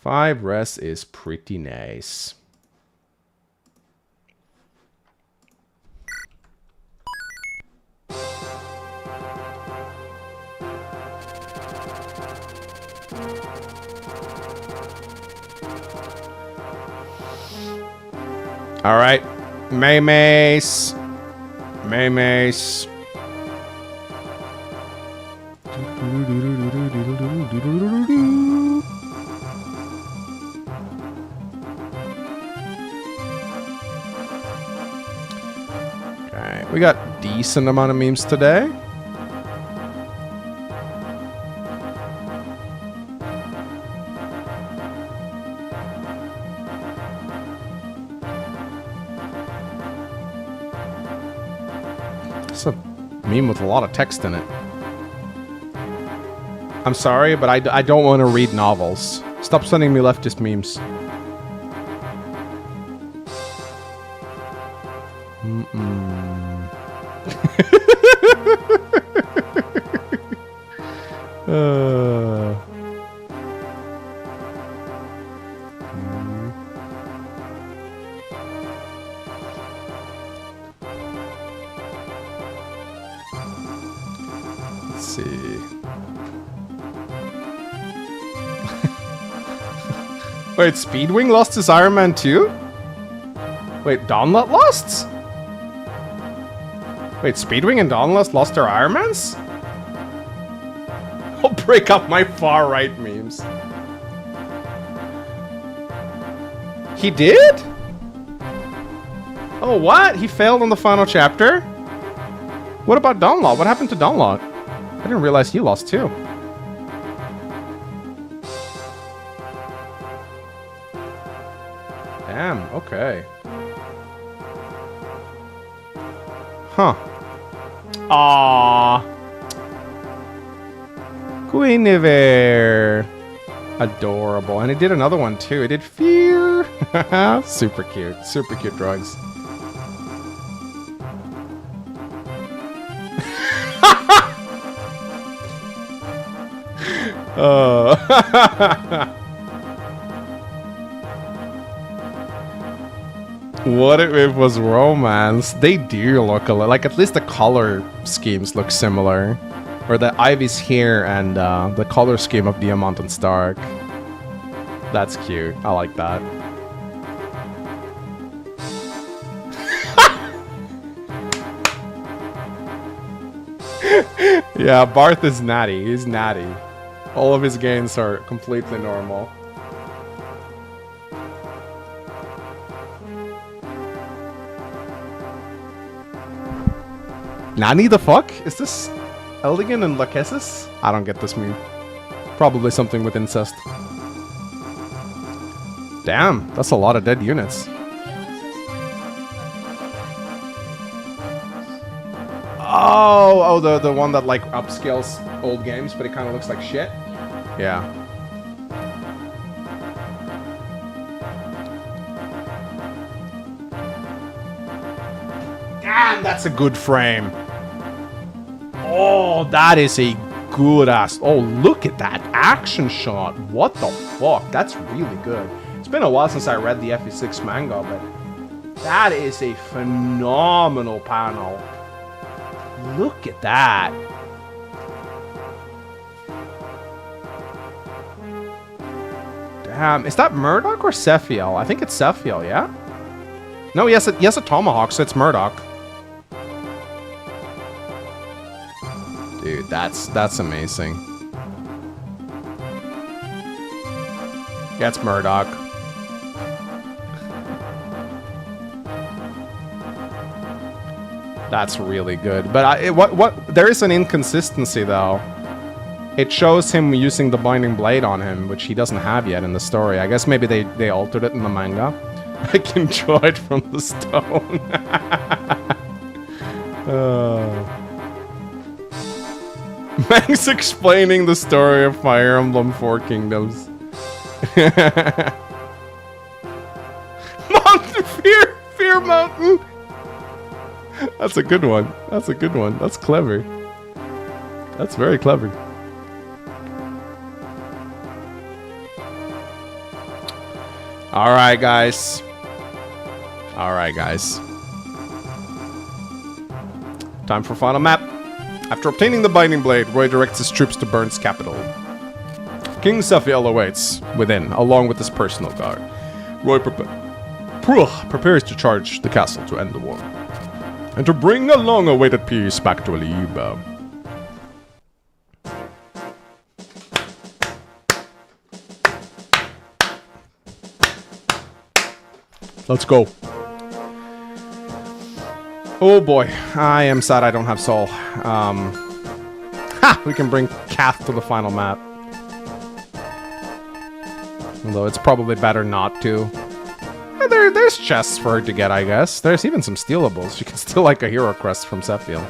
5 res is pretty nice. All right, mangsmemes. Mangsmemes. Okay, we got decent amount of memes today. It's a meme with a lot of text in it. I'm sorry, but I don't want to read novels. Stop sending me leftist memes. Let's see. Wait, Speedwing lost his Iron Man too? Wait, Gauntlet lost? Wait, Speedwing and Gauntlet lost their Ironmans? I'll break up my far right memes. He did? Oh, what? He failed on the final chapter? What about Gauntlet? What happened to Gauntlet? I didn't realize he lost too. Damn, okay. Huh. Aww. Guinevere. Adorable. And he did another one too. He did Fear. Super cute. Super cute drugs. What if it was romance? They do look a lot like, at least the color schemes look similar. Or the Ivy's hair and the color scheme of Diamant and Stark. That's cute. I like that. Yeah, Barth is natty. He's natty. All of his gains are completely normal. Nani the fuck? Is this Eldigan and Lachesis? I don't get this meme. Probably something with incest. Damn, that's a lot of dead units. Oh, the one that like upscales old games, but it kind of looks like shit. Yeah. Damn, that's a good frame. Oh, that is a good ass. Oh, look at that action shot. What the fuck? That's really good. It's been a while since I read the FE6 manga, but that is a phenomenal panel. Look at that. Damn, is that Murdoch or 𝗘𝗃𝗃? I think it's 𝗘𝗃𝗃, yeah? No, yes, he has a tomahawk, so it's Murdoch. Dude, that's amazing. Yeah, it's Murdoch. That's really good. But there is an inconsistency though. It shows him using the binding blade on him, which he doesn't have yet in the story. I guess maybe they altered it in the manga. I can draw it from the stone. Mangs explaining the story of Fire Emblem Four Kingdoms. Mountain Fear Mountain! That's a good one. That's a good one. That's clever. That's very clever. Alright, guys. Alright, guys. Time for final map. After obtaining the Binding Blade, Roy directs his troops to Bern's capital. King Sephiel awaits within, along with his personal guard. Roy prepares to charge the castle to end the war, and to bring a long-awaited peace back to Aliba. Let's go. Oh boy, I am sad I don't have Soul. We can bring Kath to the final map. Although it's probably better not to. There's chests for her to get, I guess. There's even some stealables. She can steal like a hero crest from Sephiel.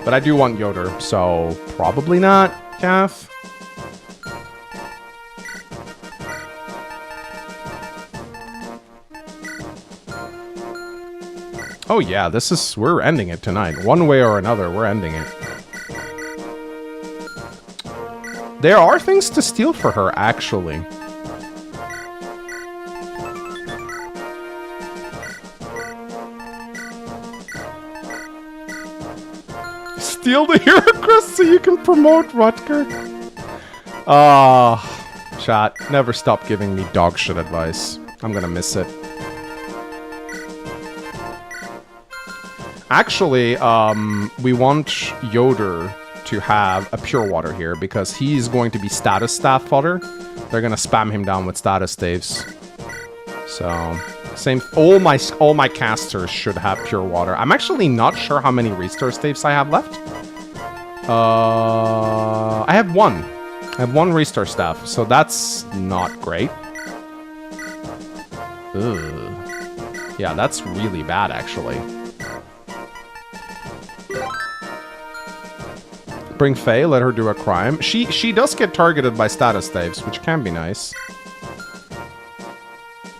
But I do want Yoder, so probably not, Kath. Oh yeah, we're ending it tonight. One way or another, we're ending it. There are things to steal for her, actually. Steal the hero crest so you can promote Rutger. Chat, never stop giving me dog shit advice. I'm gonna miss it. Actually, we want Yoder to have a pure water here because he's going to be status staff fodder. They're gonna spam him down with status staves. So, all my casters should have pure water. I'm actually not sure how many restore staves I have left. I have one. I have one restore staff, so that's not great. Ugh. Yeah, that's really bad, actually. Bring Faye, let her do a crime. She does get targeted by status staves, which can be nice.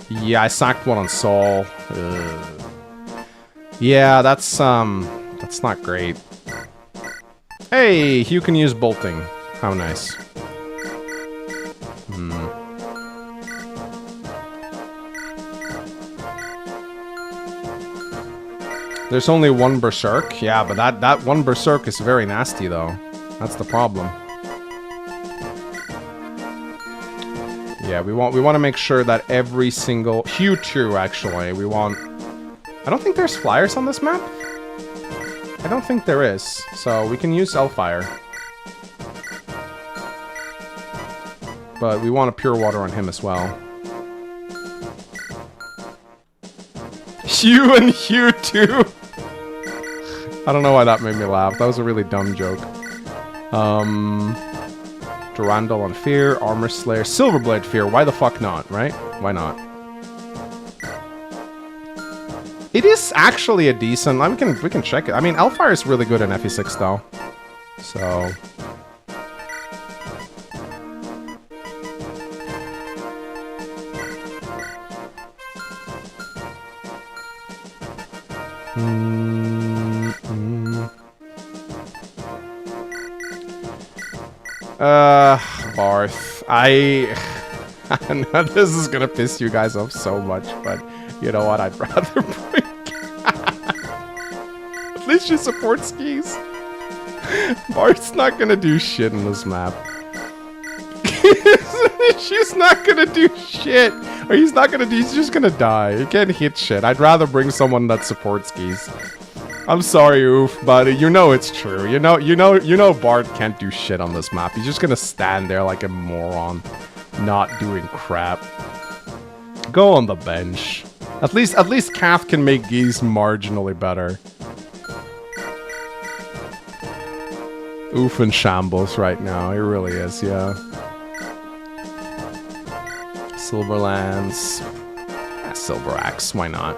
Yeah, I sacked one on Saul. Ugh. Yeah, that's not great. Hey, Hugh can use bolting. How nice. There's only one Berserk. Yeah, but that one Berserk is very nasty, though. That's the problem. Yeah, we want to make sure that every single Hue 2 actually. I don't think there's flyers on this map. I don't think there is, so we can use Elfire. But we want a pure water on him as well. Hue and Hue 2. I don't know why that made me laugh. That was a really dumb joke. Durandal on Fear, Armor Slayer, Silverblade Fear. Why the fuck not, right? Why not? It is actually a decent... we can check it. I mean, Elfire is really good in FE6 though. So... Barth. I know this is gonna piss you guys off so much, but you know what? I'd rather bring... At least she supports skis. Barth's not gonna do shit in this map. She's not gonna do shit. Or he's not gonna do... He's just gonna die. He can't hit shit. I'd rather bring someone that supports skis. I'm sorry, Oof, but you know it's true. You know Bart can't do shit on this map. He's just gonna stand there like a moron, not doing crap. Go on the bench. At least 𝗘𝗃 can make Geese marginally better. Oof in shambles right now. He really is, yeah. Silverlands. Silver Axe, why not?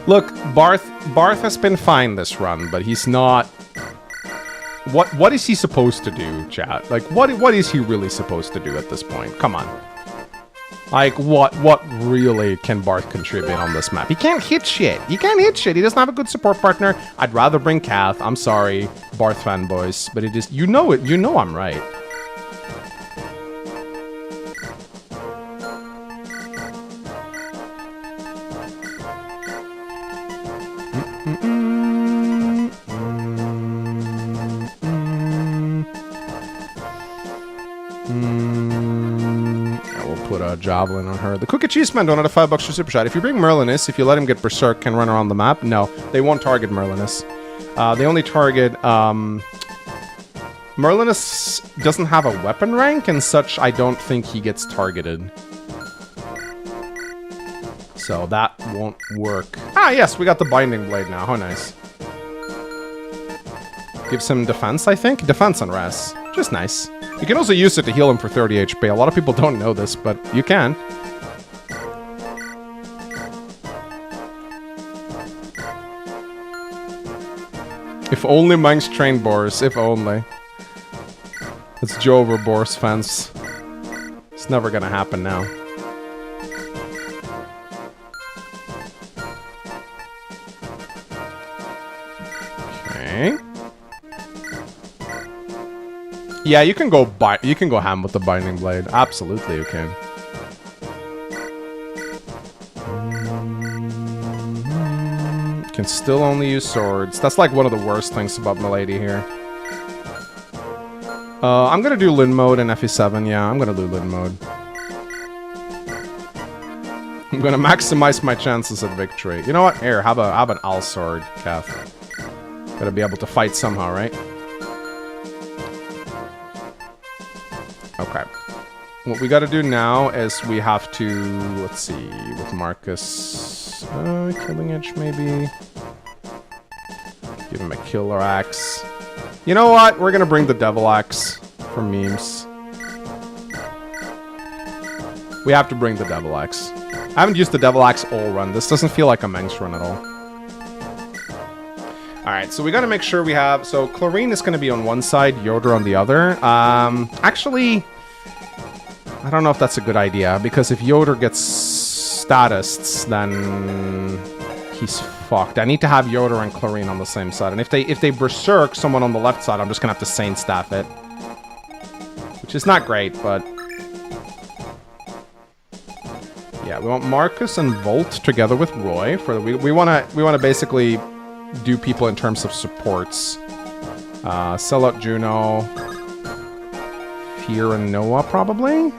Look, Barth has been fine this run, but he's not... What is he supposed to do, chat? Like, what is he really supposed to do at this point? Come on. Like, what really can Barth contribute on this map? He can't hit shit. He can't hit shit. He doesn't have a good support partner. I'd rather bring 𝗘𝗃. I'm sorry, Barth fanboys, but it is... You know it. You know I'm right. Javelin on her. The Cookie Cheese Man donated $5 for Super Chat. If you bring Merlinus, if you let him get Berserk, can run around the map? No, they won't target Merlinus. They only target... Merlinus doesn't have a weapon rank, and such, I don't think he gets targeted. So that won't work. Ah, yes, we got the Binding Blade now. How nice. Gives him defense, I think? Defense and res. Just nice. You can also use it to heal him for 30 HP. A lot of people don't know this, but you can. If only Mangs trained Boris. If only. It's Joe over Boris fans. It's never gonna happen now. Okay. Yeah, you can go ham with the Binding Blade. Absolutely, you can. Can still only use swords. That's like one of the worst things about Milady here. I'm gonna do Lin mode in FE7. Yeah, I'm gonna do Lin mode. I'm gonna maximize my chances at victory. You know what? Here, have an Al sword, 𝗘𝗃. Gotta be able to fight somehow, right? Okay. What we gotta do now is we have to... Let's see... With Marcus... Killing Edge, maybe? Give him a Killer Axe. You know what? We're gonna bring the Devil Axe for memes. We have to bring the Devil Axe. I haven't used the Devil Axe all run. This doesn't feel like a Mangs run at all. Alright, so we gotta make sure we have... So, Chlorine is gonna be on one side, Yoder on the other. Actually... I don't know if that's a good idea, because if Yoder gets statusts, then he's fucked. I need to have Yoder and Chlorine on the same side. And if they Berserk someone on the left side, I'm just gonna have to Saint Staff it. Which is not great, but... Yeah, we want Marcus and Volt together with Roy. We wanna basically do people in terms of supports. Sellout Juno. Fear and Noah, probably?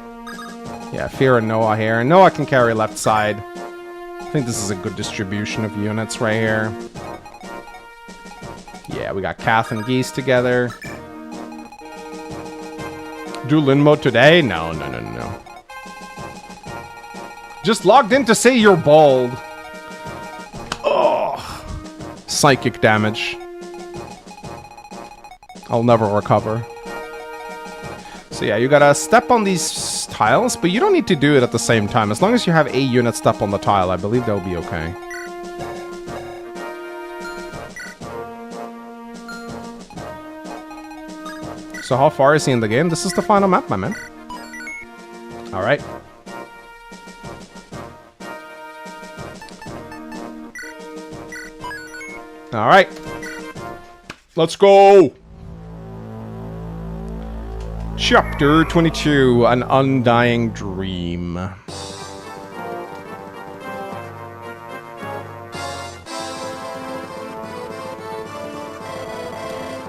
Yeah, Fear and Noah here. And Noah can carry left side. I think this is a good distribution of units right here. Yeah, we got 𝗃 and Geese together. Do Lin mode today? No. Just logged in to say you're bald. Oh, psychic damage. I'll never recover. So yeah, you gotta step on these tiles, but you don't need to do it at the same time. As long as you have a unit step on the tile, I believe they'll be okay. So how far is he in the game? This is the final map, my man. Alright. Alright. Let's go! Chapter 22, An Undying Dream.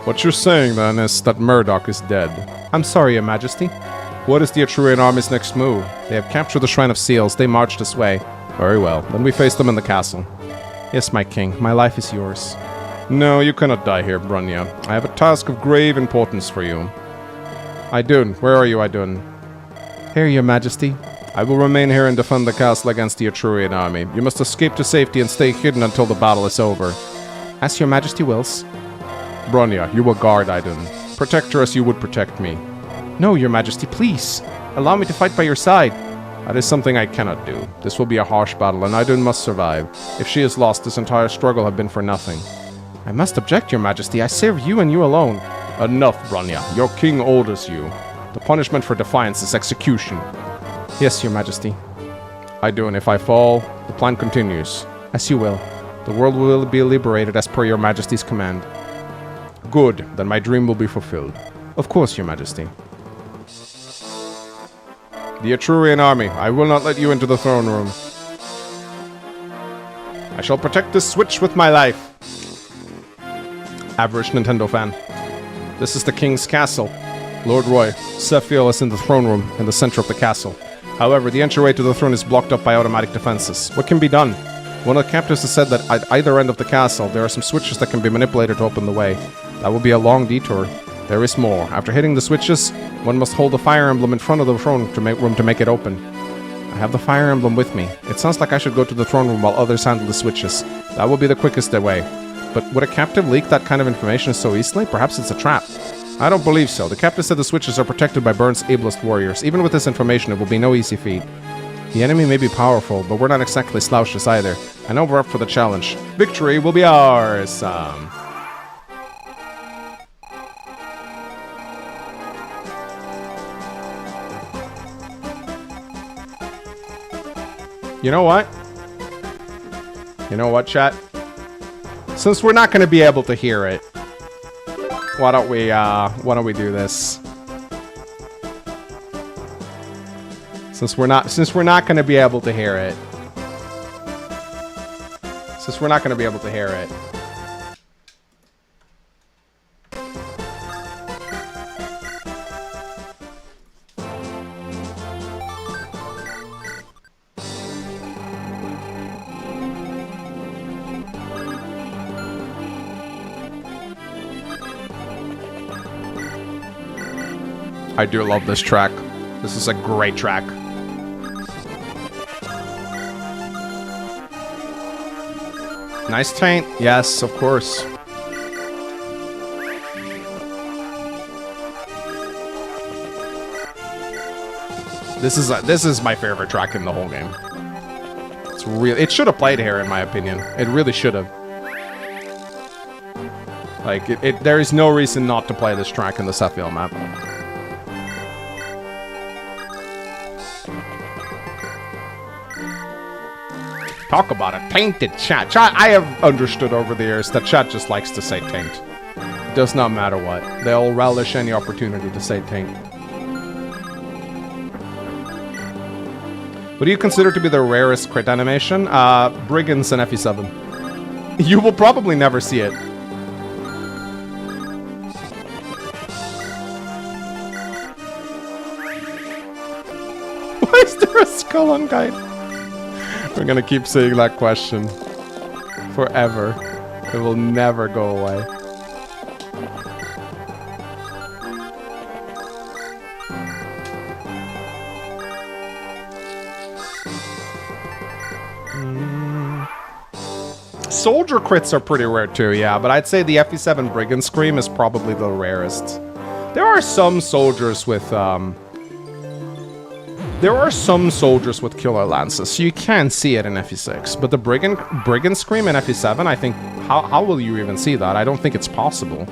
What you're saying, then, is that Murdoch is dead. I'm sorry, Your Majesty. What is the Etrurian army's next move? They have captured the Shrine of Seals. They march this way. Very well. Then we face them in the castle. Yes, my king. My life is yours. No, you cannot die here, Bronya. I have a task of grave importance for you. Idun. Where are you, Idun? Here, your majesty. I will remain here and defend the castle against the Etrurian army. You must escape to safety and stay hidden until the battle is over. As your majesty wills. Bronya, you will guard Idun. Protect her as you would protect me. No, your majesty, please. Allow me to fight by your side. That is something I cannot do. This will be a harsh battle, and Idun must survive. If she is lost, this entire struggle have been for nothing. I must object, your majesty. I serve you and you alone. Enough, Bronya. Your king orders you. The punishment for defiance is execution. Yes, your majesty. Idun, if I fall, the plan continues. As you will. The world will be liberated as per your majesty's command. Good. Then my dream will be fulfilled. Of course, your majesty. The Etrurian army, I will not let you into the throne room. I shall protect this switch with my life. Average Nintendo fan. This is the king's castle. Lord Roy, Sephiel is in the throne room in the center of the castle. However, the entryway to the throne is blocked up by automatic defenses. What can be done? One of the captives has said that at either end of the castle, there are some switches that can be manipulated to open the way. That will be a long detour. There is more. After hitting the switches, one must hold the Fire Emblem in front of the throne room to make it open. I have the Fire Emblem with me. It sounds like I should go to the throne room while others handle the switches. That will be the quickest way. But would a captive leak that kind of information so easily? Perhaps it's a trap. I don't believe so. The captain said the switches are protected by Burn's ablest warriors. Even with this information, it will be no easy feat. The enemy may be powerful, but we're not exactly slouches either. I know we're up for the challenge. Victory will be ours. You know what? You know what, chat? Since we're not going to be able to hear it, why don't we do this? Since we're not going to be able to hear it. Since we're not going to be able to hear it. I do love this track. This is a great track. Nice taint. Yes, of course. This is my favorite track in the whole game. It's real. It should have played here, in my opinion. It really should have. Like, there is no reason not to play this track in the Sephiel map. Talk about a tainted chat. I have understood over the years that chat just likes to say taint. It does not matter what. They'll relish any opportunity to say taint. What do you consider to be the rarest crit animation? Brigands and FE7. You will probably never see it. Why is there a skull on guide? We're gonna keep saying that question forever. It will never go away. Soldier crits are pretty rare too, yeah, but I'd say the FE7 Brigand Scream is probably the rarest. There are some soldiers with killer lances, so you can see it in FE6. But the Brigand Scream in FE7, I think, how will you even see that? I don't think it's possible.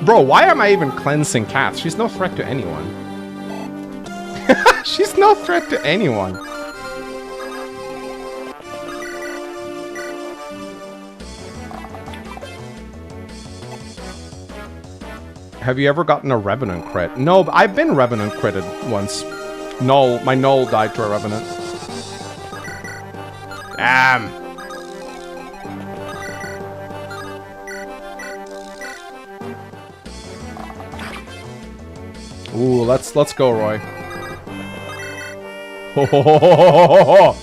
Bro, why am I even cleansing Kath? She's no threat to anyone. She's no threat to anyone. Have you ever gotten a Revenant crit? No, but I've been Revenant critted once. Null, my Null died to a Revenant. Damn. Ooh, let's go, Roy. Ho ho ho ho ho ho ho!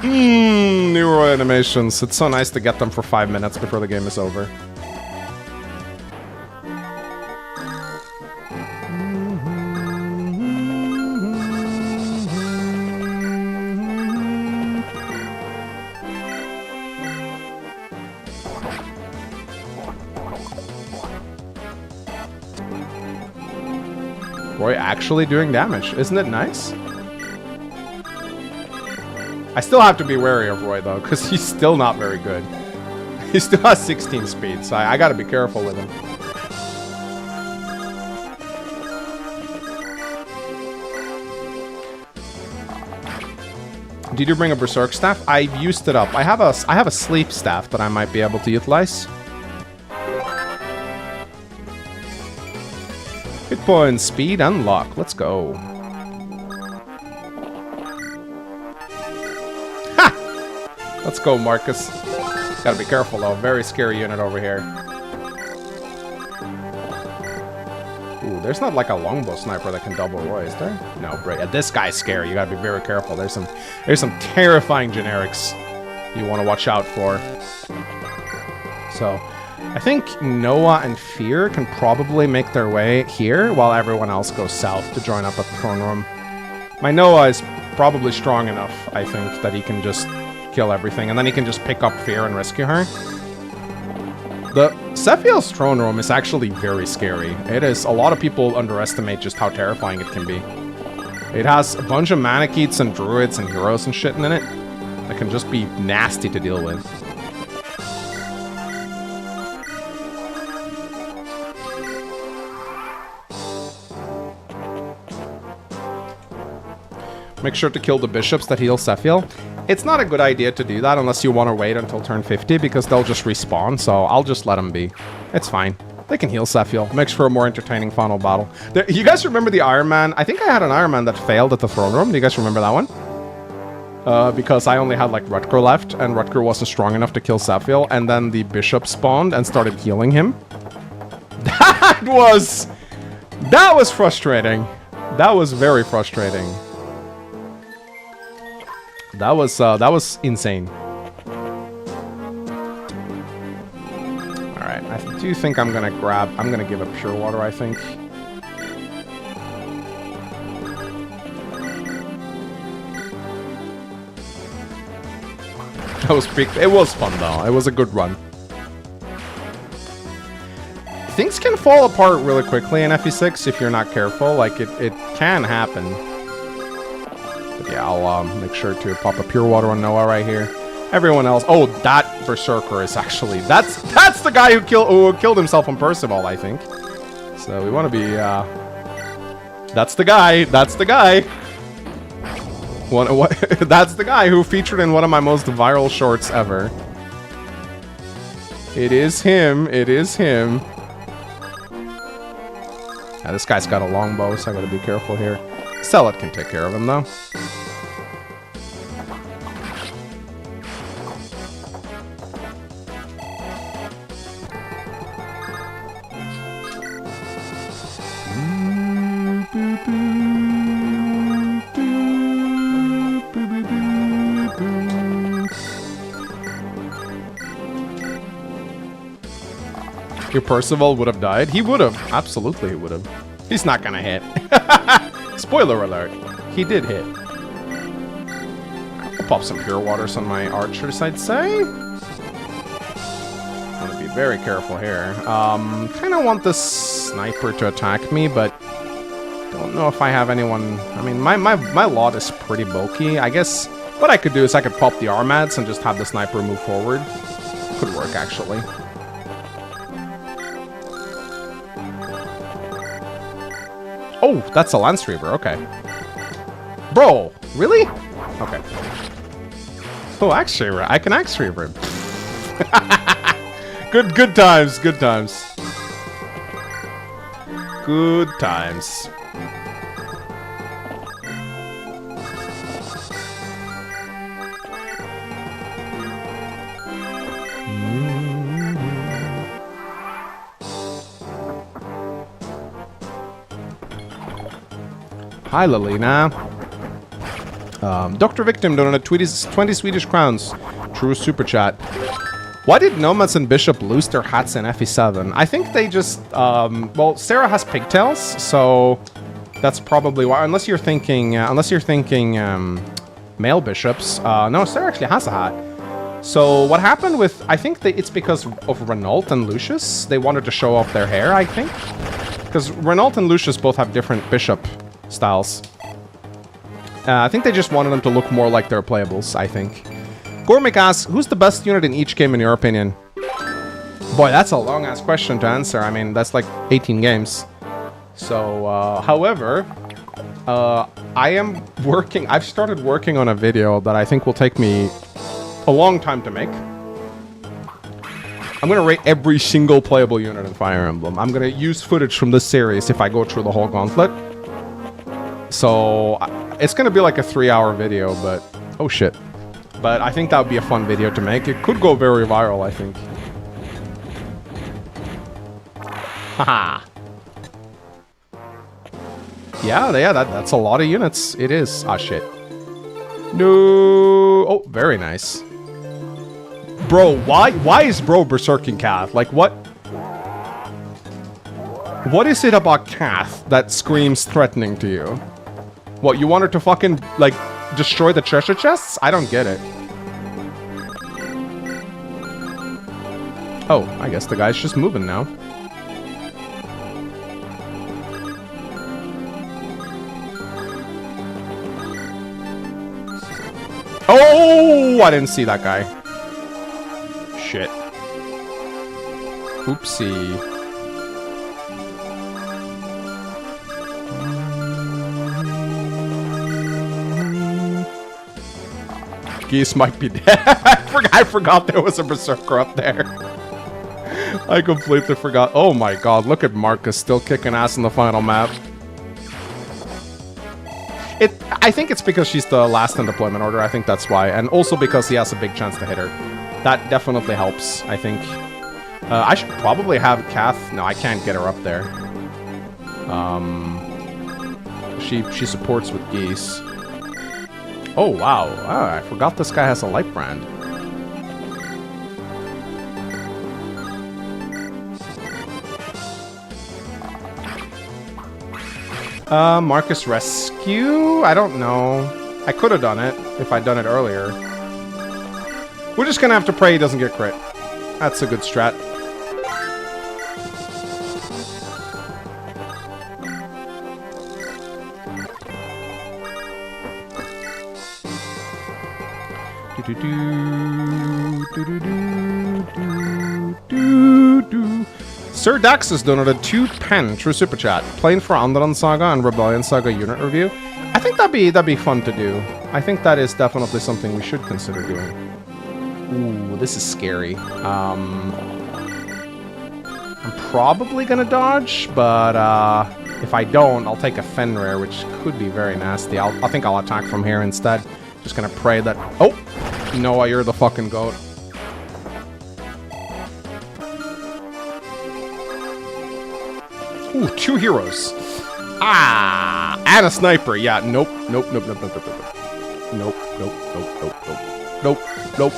New Roy animations. It's so nice to get them for 5 minutes before the game is over. Roy actually doing damage. Isn't it nice? I still have to be wary of Roy, though, because he's still not very good. He still has 16 speed, so I gotta be careful with him. Did you bring a Berserk staff? I've used it up. I have a sleep staff that I might be able to utilize. Hit points, speed, and luck. Let's go. Ha! Let's go, Marcus. Gotta be careful, though. Very scary unit over here. Ooh, there's not like a longbow sniper that can double Roy, is there? No, great. This guy's scary. You gotta be very careful. There's some terrifying generics you want to watch out for. So, I think Noah and Fear can probably make their way here while everyone else goes south to join up at the throne room. My Noah is probably strong enough, I think, that he can just kill everything, and then he can just pick up Fear and rescue her. The Sephiel's throne room is actually very scary. It is. A lot of people underestimate just how terrifying it can be. It has a bunch of Manicheets and Druids and Heroes and shit in it that can just be nasty to deal with. Make sure to kill the bishops that heal Sephiel. It's not a good idea to do that unless you want to wait until turn 50, because they'll just respawn, so I'll just let them be. It's fine. They can heal Sephiel. Makes for a more entertaining final battle. You guys remember the Iron Man? I think I had an Iron Man that failed at the throne room. Do you guys remember that one? Because I only had like Rutger left, and Rutger wasn't strong enough to kill Sephiel, and then the bishop spawned and started healing him. That was frustrating. That was very frustrating. That was insane. Alright, I do think I'm gonna give a pure water, I think. That was big. It was fun though. It was a good run. Things can fall apart really quickly in FE6 if you're not careful. Like, it can happen. But yeah, I'll make sure to pop a pure water on Noah right here. Everyone else... Oh, that Berserker is actually... That's the guy who killed himself on Percival, I think. So we want to be... That's the guy. That's the guy. That's the guy who featured in one of my most viral shorts ever. It is him. It is him. Yeah, this guy's got a longbow, so I gotta be careful here. Celet can take care of him, though. If Percival would have died, he would have. Absolutely, he would have. He's not gonna hit. Spoiler alert. He did hit. I'll pop some pure waters on my archers, I'd say. I'm gonna be very careful here. Kind of want this sniper to attack me, but don't know if I have anyone. I mean, my lot is pretty bulky. I guess what I could do is I could pop the Armads and just have the sniper move forward. Could work, actually. Oh, that's a Lance Reaver, okay. Bro, really? Okay. Oh, Axe Reaver. I can Axe Reaver him. Good times, good times. Good times. Hi, Lilina. Dr. Victim donated 20 Swedish crowns. True super chat. Why did Nomads and Bishop lose their hats in FE7? I think they just, well, Sarah has pigtails, so that's probably why. Unless you're thinking male bishops. No, Sarah actually has a hat. So what happened with, I think it's because of Renault and Lucius. They wanted to show off their hair, I think. Because Renault and Lucius both have different bishop styles. I think they just wanted them to look more like their playables, I think. Gormick asks, who's the best unit in each game in your opinion? Boy, that's a long-ass question to answer. I mean, that's like 18 games. So, however, I've started working on a video that I think will take me a long time to make. I'm going to rate every single playable unit in Fire Emblem. I'm going to use footage from this series if I go through the whole gauntlet. So, it's going to be like a 3-hour video, but... Oh, shit. But I think that would be a fun video to make. It could go very viral, I think. Haha. Yeah, that's a lot of units. It is. Ah, shit. No. Oh, very nice. Bro, why is bro berserking Kath? Like, what? What is it about Kath that screams threatening to you? What, you want her to fucking, like, destroy the treasure chests? I don't get it. Oh, I guess the guy's just moving now. Oh, I didn't see that guy. Shit. Oopsie. Geese might be dead. I forgot there was a berserker up there. I completely forgot. Oh my god, look at Marcus still kicking ass in the final map. I think it's because she's the last in deployment order. I think that's why. And also because he has a big chance to hit her. That definitely helps, I think. I should probably have Kath. No, I can't get her up there. She supports with geese. Oh, wow. Oh, I forgot this guy has a light brand. Marcus Rescue? I don't know. I could have done it if I'd done it earlier. We're just gonna have to pray he doesn't get crit. That's a good strat. Sir Dax has donated 2 pen through Super Chat. Playing for Undying Saga and Rebellion Saga unit review. I think that'd be fun to do. I think that is definitely something we should consider doing. Ooh, this is scary. I'm probably gonna dodge, but if I don't, I'll take a Fenrir, which could be very nasty. I think I'll attack from here instead. Just gonna pray that... Oh! Noah, you're the fucking goat. Ooh, 2 heroes. Ah! And a sniper. Yeah, nope. Nope, nope, nope, nope, nope, nope. Nope, nope, nope, nope, nope. Nope, nope.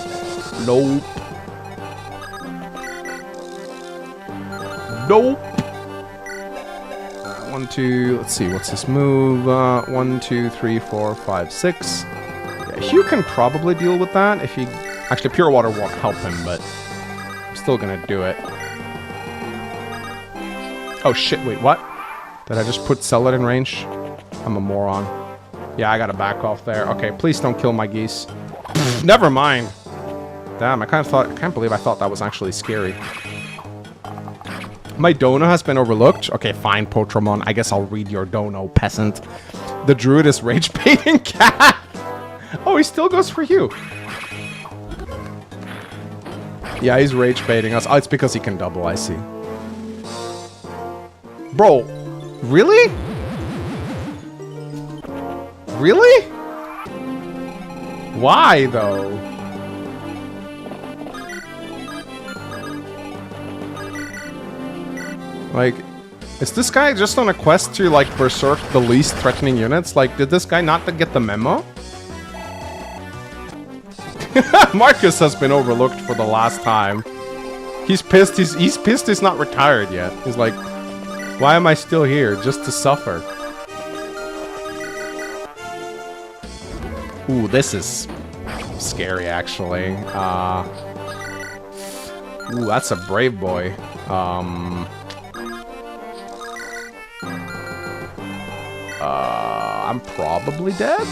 Nope. 1, 2, let's see, what's this move? 1, 2, 3, 4, 5, 6. Yeah, Hugh can probably deal with that if he... Actually, Pure Water won't help him, but I'm still gonna do it. Oh shit, wait, what? Did I just put Celadin in range? I'm a moron. Yeah, I gotta back off there. Okay, please don't kill my geese. Never mind. Damn, I can't believe I thought that was actually scary. My dono has been overlooked. Okay, fine, Potramon. I guess I'll read your dono, peasant. The druid is rage baiting cat. Oh, he still goes for you. Yeah, he's rage baiting us. Oh, it's because he can double, I see. Bro, really? Really? Why, though? Like, Is this guy just on a quest to, like, berserk the least threatening units? Like, did this guy not get the memo? Marcus has been overlooked for the last time. He's pissed. He's pissed he's not retired yet. He's like, why am I still here? Just to suffer. Ooh, this is scary, actually. Ooh, that's a brave boy. I'm probably dead?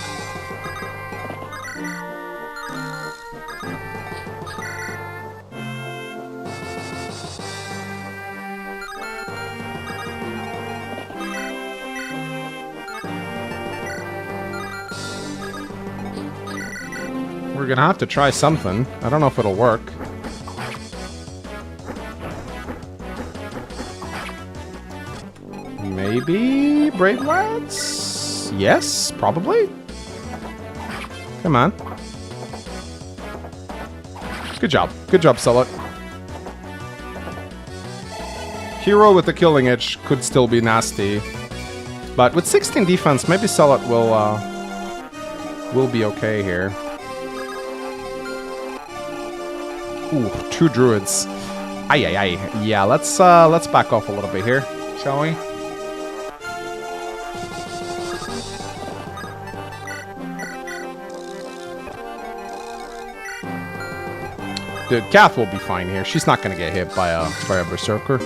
We're gonna have to try something. I don't know if it'll work. Maybe brave lads? Yes, probably. Come on. Good job. Good job, Sullet. Hero with the killing itch could still be nasty. But with 16 defense, maybe Sullet will be okay here. Ooh, 2 druids. Ay ay ay. Yeah, let's back off a little bit here, shall we? Dude, Kath will be fine here. She's not gonna get hit by a berserker.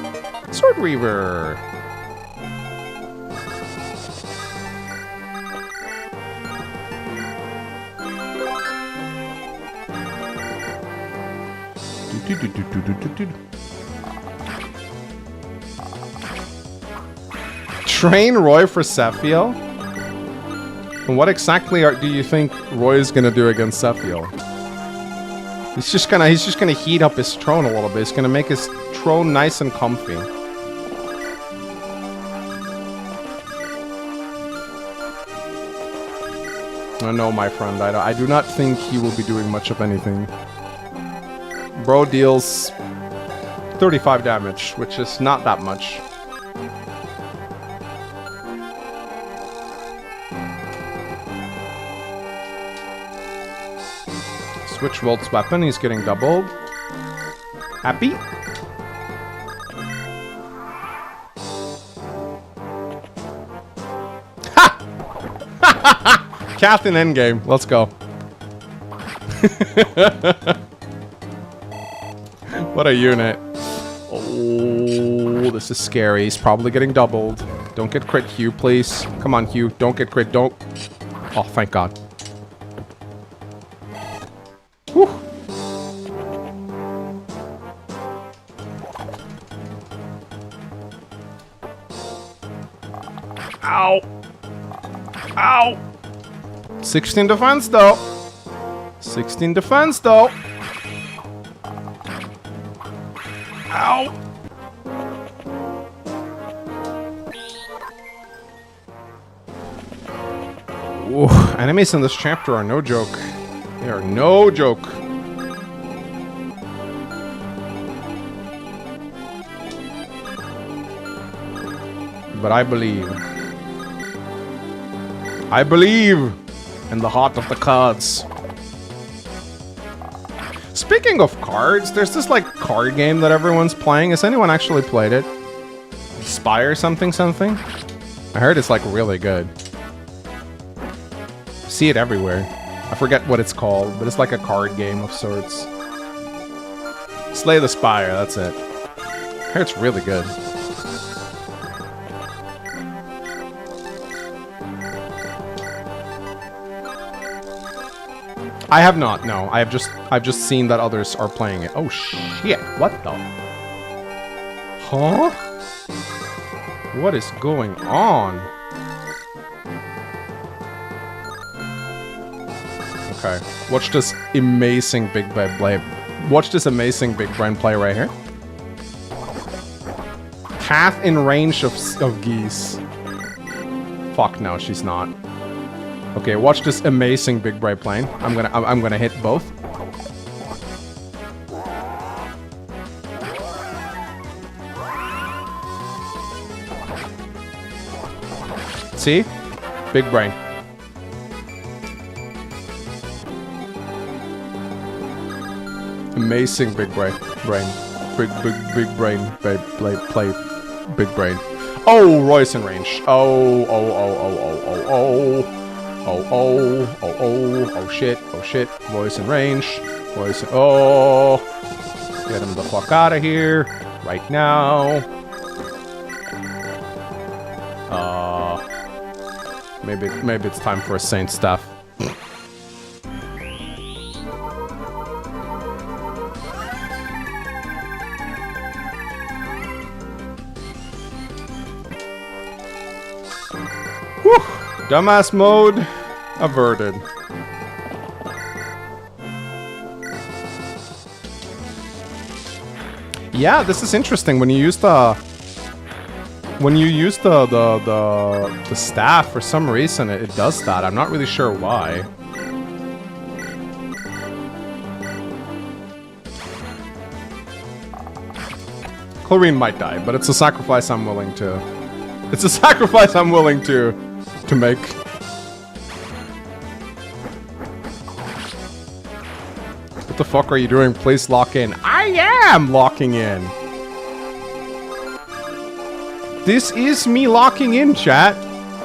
Sword Weaver. Train Roy for Sephiel? And what exactly do you think Roy is gonna do against Sephiel? He's just gonna heat up his throne a little bit. He's gonna make his throne nice and comfy. Oh, no, my friend. I do not think he will be doing much of anything. Bro deals 35 damage, which is not that much. Switch Volt's weapon, he's getting doubled. Happy? Ha! Kath in endgame, let's go. What a unit. Oh, this is scary. He's probably getting doubled. Don't get crit, Hugh, please. Come on, Hugh. Don't get crit. Don't. Oh, thank God. Whew. Ow. Ow. 16 defense, though. 16 defense, though. Ow! Ooh, enemies in this chapter are no joke. They are no joke. But I believe. I believe in the heart of the cards. Speaking of cards, there's this, like, card game that everyone's playing. Has anyone actually played it? Spire something something? I heard it's, like, really good. See it everywhere. I forget what it's called, but it's like a card game of sorts. Slay the Spire, that's it. I heard it's really good. I have not, no. I've just seen that others are playing it. Oh shit, what the? Huh? What is going on? Okay, watch this amazing big brain play. Watch this amazing big brain play right here. Kath in range of geese. Fuck no, she's not. Okay, watch this amazing big bright plane. I'm gonna hit both. See? Big brain. Amazing big brain. Big brain. Play. Big brain. Oh, Roy's in range. Oh shit. Roy's in range. Oh. Get him the fuck out of here. Right now. Maybe it's time for a Saint stuff. Whew. Dumbass mode averted. Yeah, this is interesting. When you use the staff, for some reason it does that. I'm not really sure why. 𝗘𝗃 might die, but it's a sacrifice I'm willing to. It's a sacrifice I'm willing to make. What the fuck are you doing? Please lock in. I am locking in. This is me locking in, chat.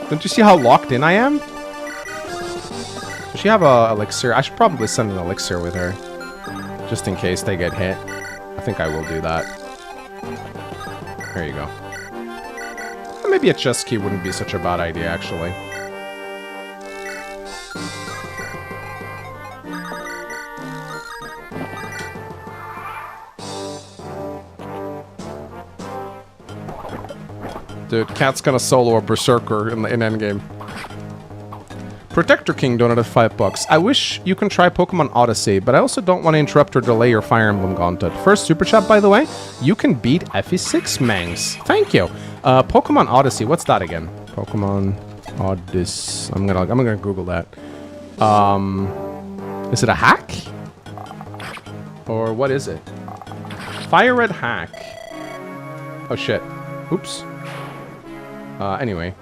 Don't you see how locked in I am? Does she have a elixir? I should probably send an elixir with her. Just in case they get hit. I think I will do that. There you go. Maybe a chest key wouldn't be such a bad idea, actually. Dude, Cat's gonna solo a Berserker in endgame. Protector King donated $5. I wish you can try Pokemon Odyssey, but I also don't want to interrupt or delay your Fire Emblem Gauntlet. First super chat, by the way, you can beat FE6 Mangs. Thank you. Pokemon Odyssey, what's that again? Pokemon Odyssey. I'm gonna Google that. Is it a hack? Or what is it? Fire Red hack. Oh shit. Oops. Anyway.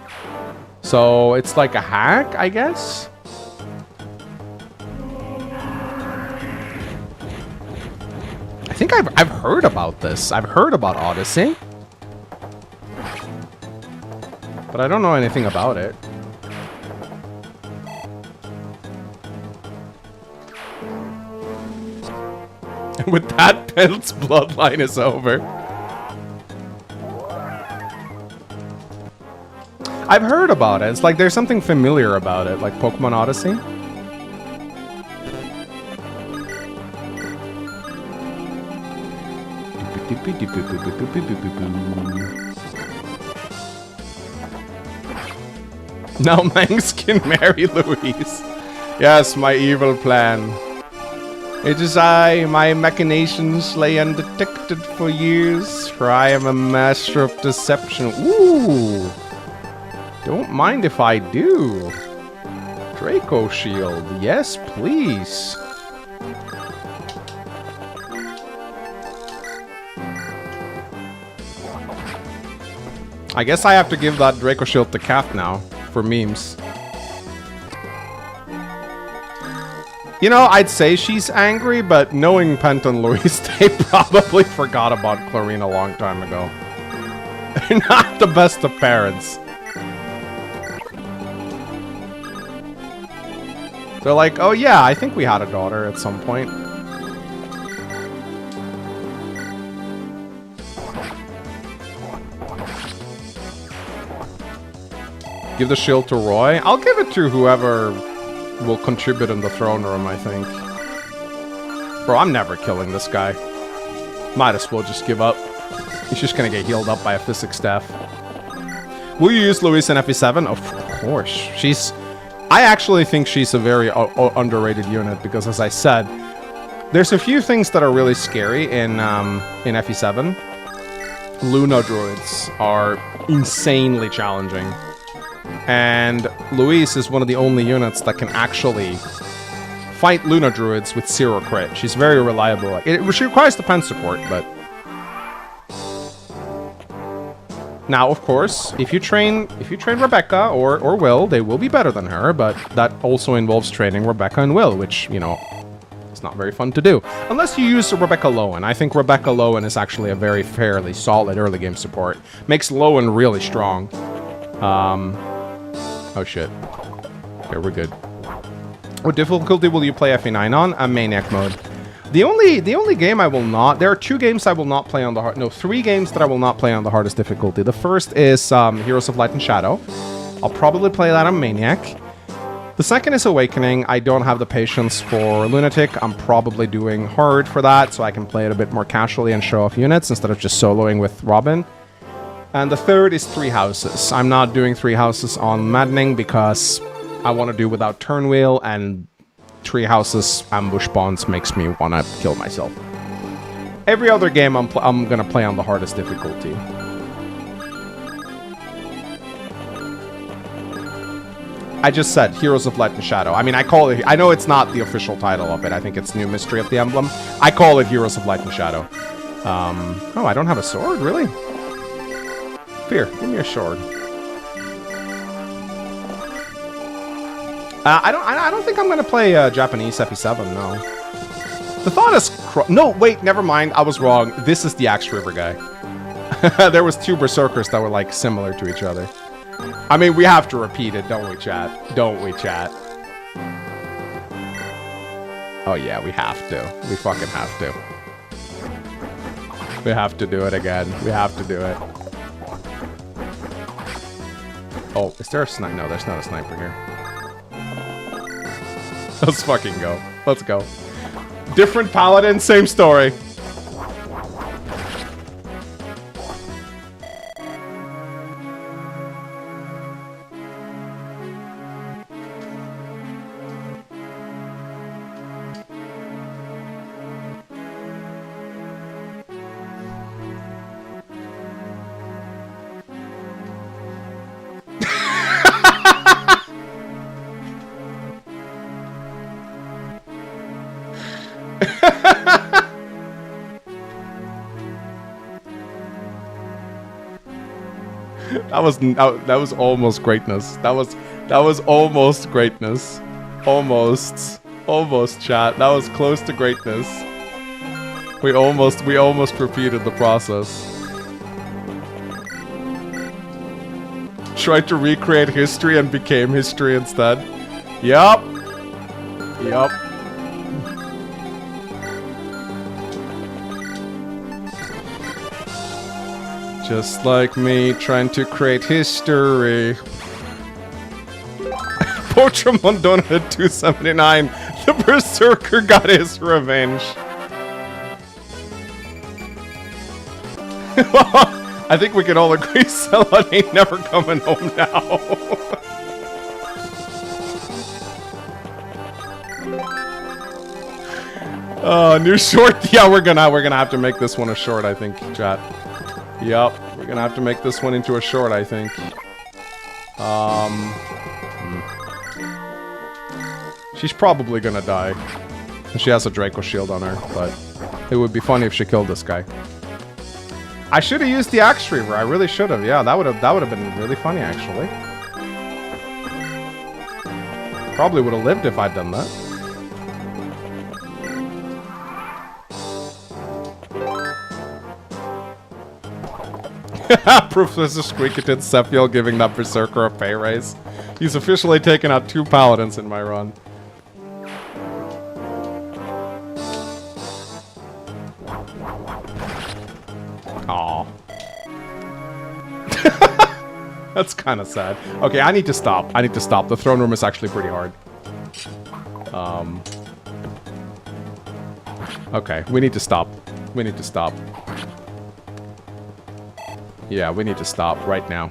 So, it's like a hack, I guess? I think I've heard about this. I've heard about Odyssey. But I don't know anything about it. And with that, Pelt's bloodline is over. I've heard about it. It's like there's something familiar about it, like Pokemon Odyssey. Now Mangs can marry Louise. Yes, my evil plan. It is I, my machinations lay undetected for years, for I am a master of deception. Ooh! Don't mind if I do. Draco Shield, yes please. I guess I have to give that Draco Shield to Kath now, for memes. You know, I'd say she's angry, but knowing Pent and Louise, they probably forgot about 𝗘𝗃 a long time ago. They're not the best of parents. They're like, oh yeah, I think we had a daughter at some point. Give the shield to Roy? I'll give it to whoever will contribute in the throne room, I think. Bro, I'm never killing this guy. Might as well just give up. He's just gonna get healed up by a physics staff. Will you use Louise in FE7? Of course. I actually think she's a very underrated unit because, as I said, there's a few things that are really scary in FE7. Luna druids are insanely challenging. And Louise is one of the only units that can actually fight Luna druids with 0 crit. She's very reliable. She requires the pen support, but... Now, of course, if you train Rebecca or Will, they will be better than her, but that also involves training Rebecca and Will, which, you know, it's not very fun to do. Unless you use Rebecca Lowen. I think Rebecca Lowen is actually a very fairly solid early game support. Makes Lowen really strong. Oh shit. Okay, we're good. What difficulty will you play FE9 on? Maniac mode. The only game I will not... There are 2 games I will not play on the hard... No, 3 games that I will not play on the hardest difficulty. The first is Heroes of Light and Shadow. I'll probably play that on Maniac. The second is Awakening. I don't have the patience for Lunatic. I'm probably doing hard for that, so I can play it a bit more casually and show off units instead of just soloing with Robin. And the third is Three Houses. I'm not doing Three Houses on Maddening because I want to do without Turn Wheel, and Three Houses ambush bonds makes me want to kill myself. Every other game I'm gonna play on the hardest difficulty. I just said Heroes of Light and Shadow. I mean, I call it... I know it's not the official title of it. I think it's New Mystery of the Emblem. I call it Heroes of Light and Shadow. Oh, I don't have a sword? Really? Here, give me a sword. I don't think I'm gonna play Japanese FE7, no. The thought is... No, wait, never mind. I was wrong. This is the Axe River guy. There was 2 Berserkers that were, like, similar to each other. I mean, we have to repeat it, don't we, chat? Don't we, chat? Oh, yeah, we have to. We fucking have to. We have to do it again. We have to do it. Oh, is there a sniper? No, there's not a sniper here. Let's fucking go. Let's go. Different paladin, same story. That was almost greatness. That was almost greatness. Almost, chat. That was close to greatness. We almost repeated the process. Tried to recreate history and became history instead. Yup. Yup. Just like me, trying to create history. Portramon donated 279. The Berserker got his revenge. I think we can all agree Ceylon ain't never coming home now. New short. Yeah, we're gonna have to make this one a short, I think, chat. Yup, we're gonna have to make this one into a short, I think. She's probably gonna die. She has a Draco shield on her, but it would be funny if she killed this guy. I should have used the Axe Reaver. I really should have. Yeah, that would have been really funny, actually. Probably would have lived if I'd done that. Professor Squeakerton Sephiel giving that Berserker a pay raise. He's officially taken out 2 paladins in my run. Aww. That's kind of sad. Okay, I need to stop. I need to stop. The throne room is actually pretty hard. Okay, we need to stop. We need to stop. Yeah, we need to stop right now.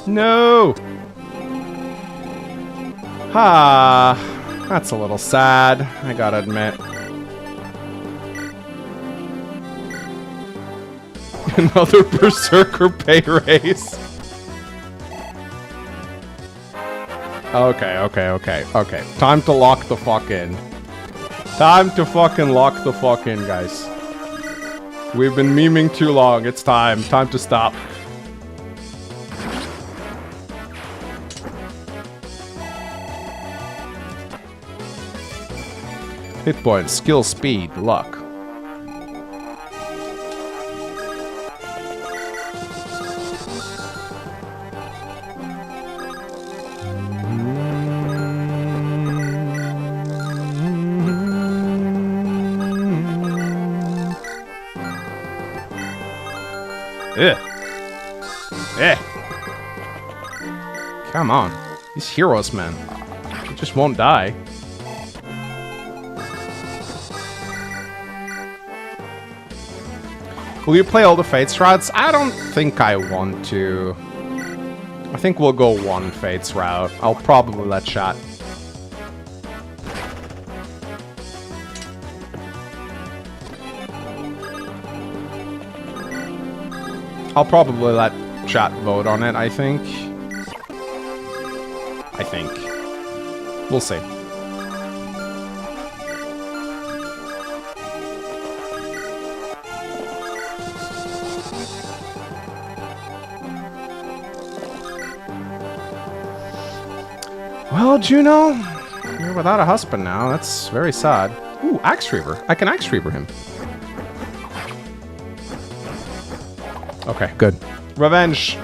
No! Ah, that's a little sad, I gotta admit. Another Berserker pay raise. Okay. Time to lock the fuck in. Time to fucking lock the fuck in, guys. We've been memeing too long. It's time. Time to stop. Hit points, skill, speed, luck. Come on. These heroes, man. They just won't die. Will you play all the Fates routes? I don't think I want to. I think we'll go one Fates route. I'll probably let chat. I'll probably let chat vote on it, I think. We'll see. Well, Juno, you're without a husband now. That's very sad. Ooh, Axe Reaver. I can Axe Reaver him. Okay, good. Revenge.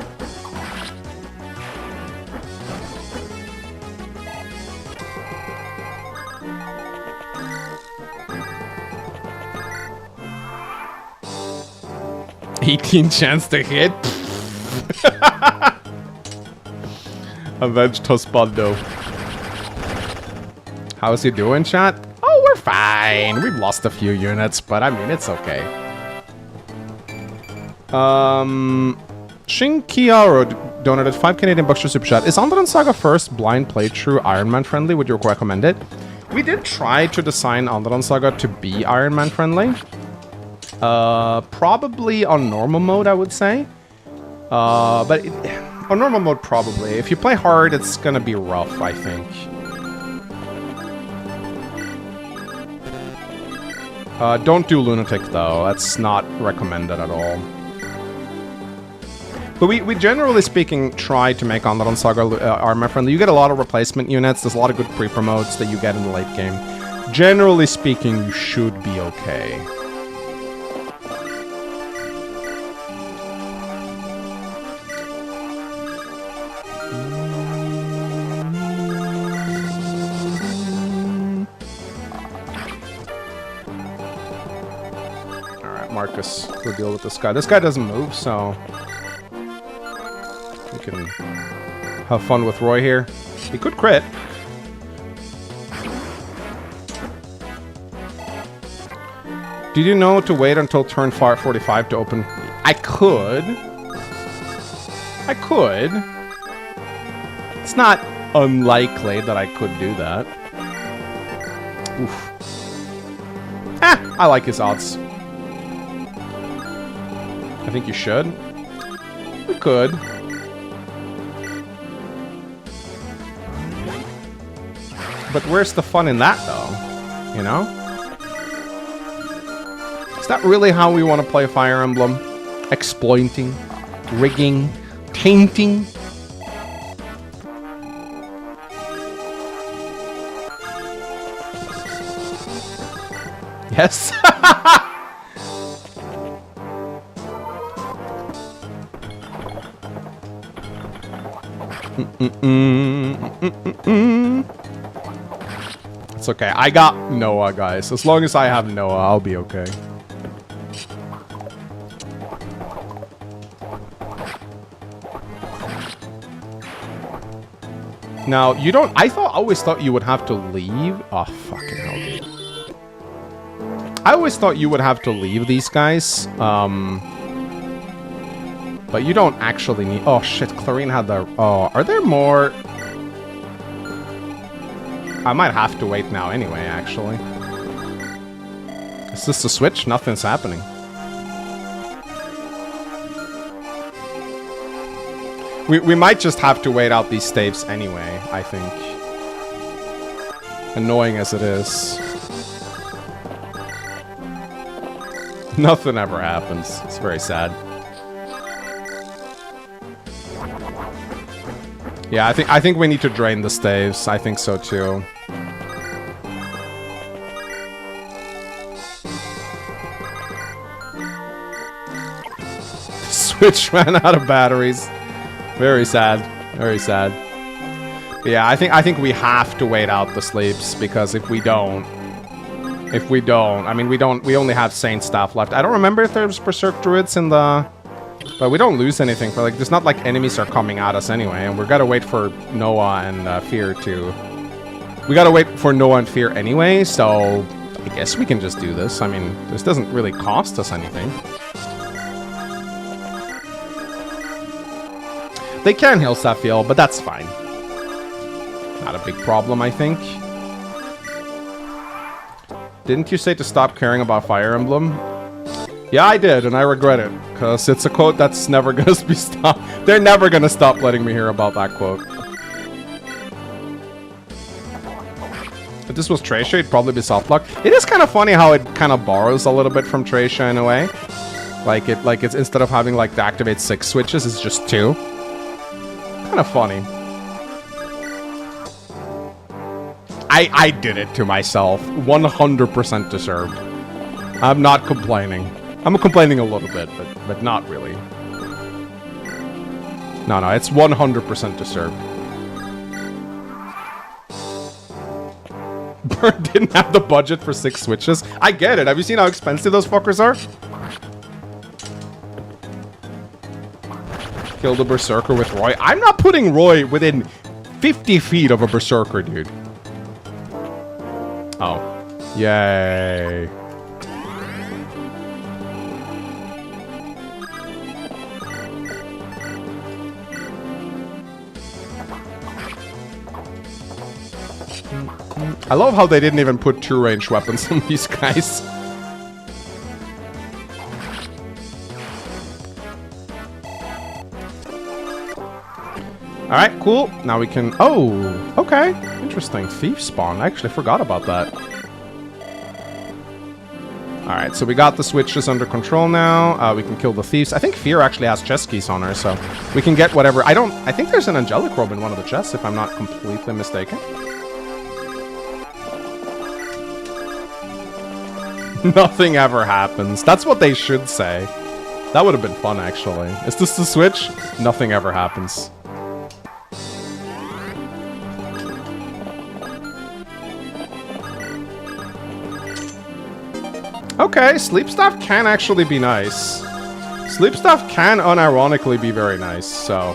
$18 chance to hit. Avenged husbando. How's he doing, chat? Oh, we're fine. We've lost a few units, but I mean, it's okay. Shin-Kiaro donated 5 Canadian bucks to Super Chat. Is Undying Saga first blind playthrough Ironman friendly? Would you recommend it? We did try to design Undying Saga to be Ironman friendly. Probably on normal mode, I would say. But on normal mode, probably. If you play hard, it's gonna be rough, I think. Don't do Lunatic, though. That's not recommended at all. But we generally speaking, try to make Undying Saga Ironman friendly. You get a lot of replacement units. There's a lot of good pre-promotes that you get in the late game. Generally speaking, you should be okay. Marcus will deal with this guy. This guy doesn't move, so we can have fun with Roy here. He could crit. Did you know to wait until turn 45 to open? I could. It's not unlikely that I could do that. Oof. I like his odds. I think you should. We could. But where's the fun in that, though? You know? Is that really how we want to play Fire Emblem? Exploiting, rigging, tainting? Yes? It's okay. I got Noah, guys. As long as I have Noah, I'll be okay. Now, you don't... I always thought you would have to leave... Oh, fucking hell, dude. I always thought you would have to leave these guys. But you don't actually need... Oh, shit. Clarine had the... Oh, are there more... I might have to wait now anyway, actually. Is this the switch? Nothing's happening. We might just have to wait out these staves anyway, I think. Annoying as it is. Nothing ever happens. It's very sad. Yeah, I think we need to drain the staves. I think so too. Switch ran out of batteries. Very sad. Very sad. But yeah, I think we have to wait out the sleeps, because if we don't, I mean, we only have Saint staff left. I don't remember if there's Berserk Druids in the... But we don't lose anything for, like, there's not like enemies are coming at us anyway, and we're gotta wait for Noah and Fear to... We gotta wait for Noah and Fear anyway, so I guess we can just do this. I mean, this doesn't really cost us anything. They can heal Safiel, but that's fine. Not a big problem, I think. Didn't you say to stop caring about Fire Emblem? Yeah, I did, and I regret it, because it's a quote that's never gonna be stopped. They're never gonna stop letting me hear about that quote. If this was Tracia, it'd probably be softlock. It is kind of funny how it kind of borrows a little bit from Tracia in a way. Like it's instead of having like to activate 6 switches, it's just 2. Kind of funny. I did it to myself. 100% deserved. I'm not complaining. I'm complaining a little bit, but not really. No, it's 100% deserved. Bird didn't have the budget for 6 switches. I get it. Have you seen how expensive those fuckers are? Kill the Berserker with Roy. I'm not putting Roy within 50 feet of a Berserker, dude. Oh. Yay. I love how they didn't even put 2 ranged weapons on these guys. Alright, cool. Now we can... Oh, okay. Interesting. Thief spawn. I actually forgot about that. Alright, so we got the switches under control now. We can kill the thieves. I think Fear actually has chest keys on her, so we can get whatever... I think there's an angelic robe in one of the chests, if I'm not completely mistaken. Nothing ever happens. That's what they should say. That would have been fun, actually. Is this the switch? Nothing ever happens. Okay, sleep staff can actually be nice. Sleep staff can unironically be very nice, so...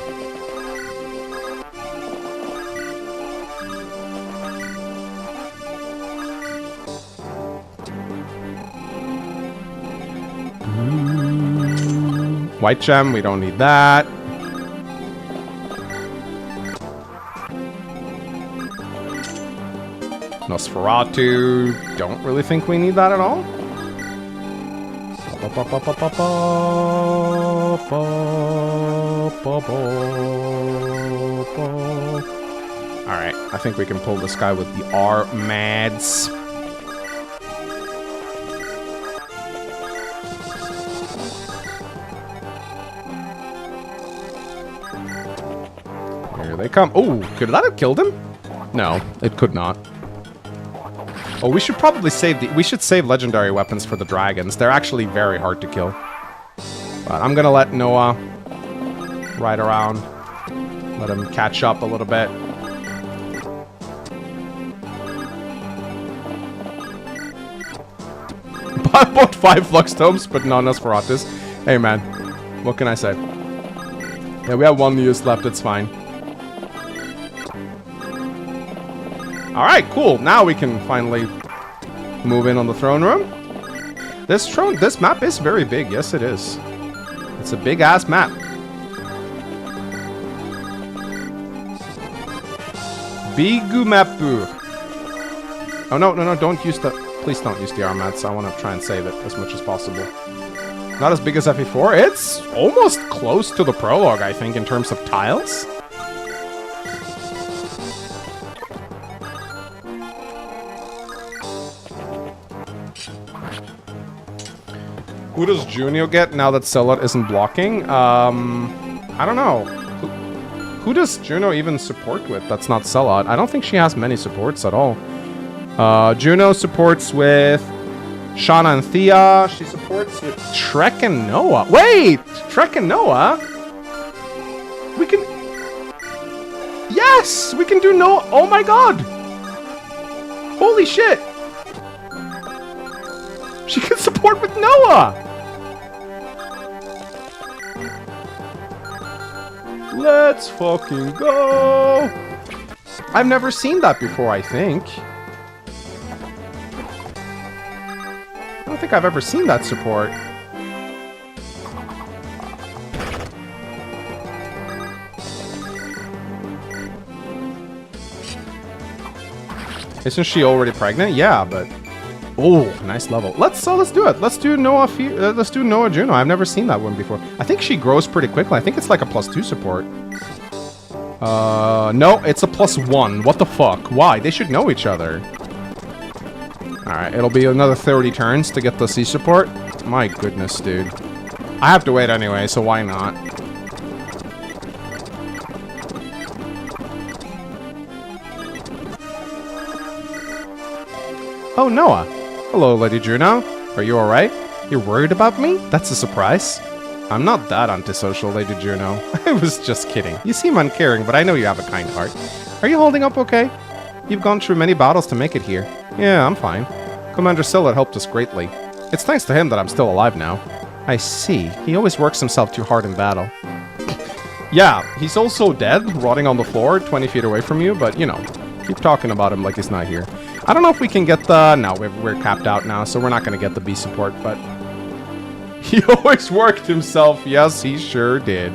White gem, we don't need that. Nosferatu, don't really think we need that at all. Alright, I think we can pull this guy with the R-Mads. Here they come. Oh, could that have killed him? No, it could not. Oh, we should probably save we should save legendary weapons for the dragons. They're actually very hard to kill. But I'm gonna let Noah ride around. Let him catch up a little bit. I bought 5 Flux Tomes, but no Nosferatus. Hey man, what can I say? Yeah, we have 1 use left, it's fine. Alright, cool. Now we can finally move in on the throne room. This map is very big. Yes, it is. It's a big-ass map. Bigu mapu. Oh, no, don't use the... Please don't use the R-Mats. I want to try and save it as much as possible. Not as big as FE4. It's almost close to the prologue, I think, in terms of tiles. Who does Junio get now that Celat isn't blocking? I don't know. Who does Juno even support with that's not Celat? I don't think she has many supports at all. Juno supports with Shauna and Thea. She supports with Trek and Noah. Wait! Trek and Noah? We can... Yes! We can do Noah. Oh my god! Holy shit! She can support with Noah! Let's fucking go! I've never seen that before, I think. I don't think I've ever seen that support. Isn't she already pregnant? Yeah, but... Oh, nice level. Let's do it. Let's do Noah Juno. I've never seen that one before. I think she grows pretty quickly. I think it's like a +2 support. No, it's a +1. What the fuck? Why? They should know each other. Alright, it'll be another 30 turns to get the C support. My goodness, dude. I have to wait anyway, so why not? Oh, Noah. Hello, Lady Juno. Are you alright? You're worried about me? That's a surprise. I'm not that antisocial, Lady Juno. I was just kidding. You seem uncaring, but I know you have a kind heart. Are you holding up okay? You've gone through many battles to make it here. Yeah, I'm fine. Commander Celat helped us greatly. It's thanks to him that I'm still alive now. I see. He always works himself too hard in battle. Yeah, he's also dead, rotting on the floor, 20 feet away from you, but, you know, keep talking about him like he's not here. I don't know if we can get the... No, we're capped out now, so we're not going to get the B support, but... He always worked himself. Yes, he sure did.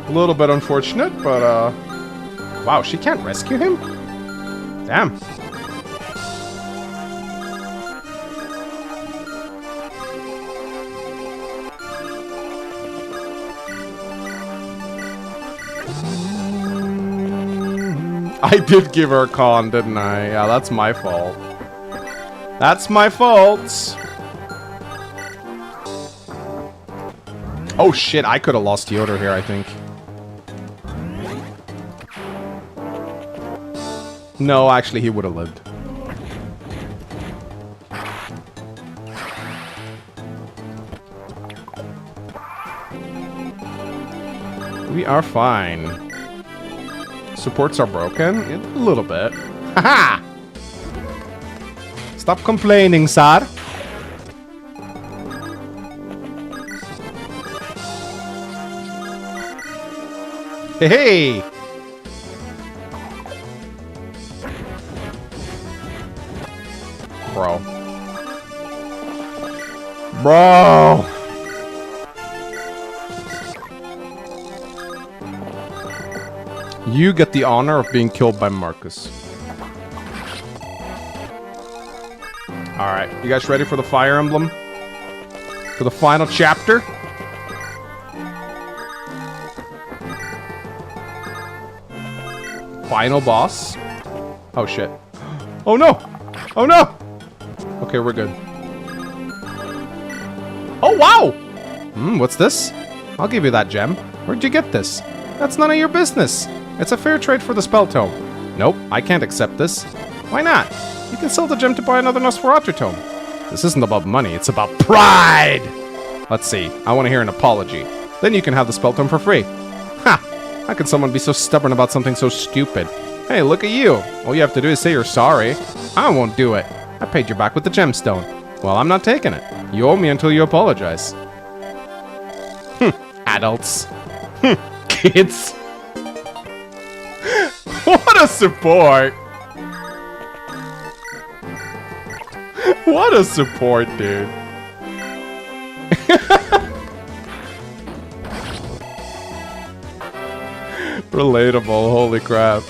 A little bit unfortunate, but, wow, she can't rescue him? Damn. I did give her a con, didn't I? Yeah, that's my fault. That's my fault. Oh shit, I could have lost Yoder here, I think. No, actually, he would have lived. We are fine. Supports are broken? A little bit. Haha! Stop complaining, sir. Hey, hey! Bro. Bro! You get the honor of being killed by Marcus. Alright, you guys ready for the Fire Emblem? For the final chapter? Final boss? Oh shit. Oh no! Oh no! Okay, we're good. Oh wow! What's this? I'll give you that gem. Where'd you get this? That's none of your business. It's a fair trade for the spell tome. Nope, I can't accept this. Why not? You can sell the gem to buy another Nosferatu tome. This isn't about money, it's about pride! Let's see, I want to hear an apology. Then you can have the spell tome for free. Ha! How could someone be so stubborn about something so stupid? Hey, look at you. All you have to do is say you're sorry. I won't do it. I paid you back with the gemstone. Well, I'm not taking it. You owe me until you apologize. Adults. Kids. What a support! What a support, dude. Relatable, holy crap.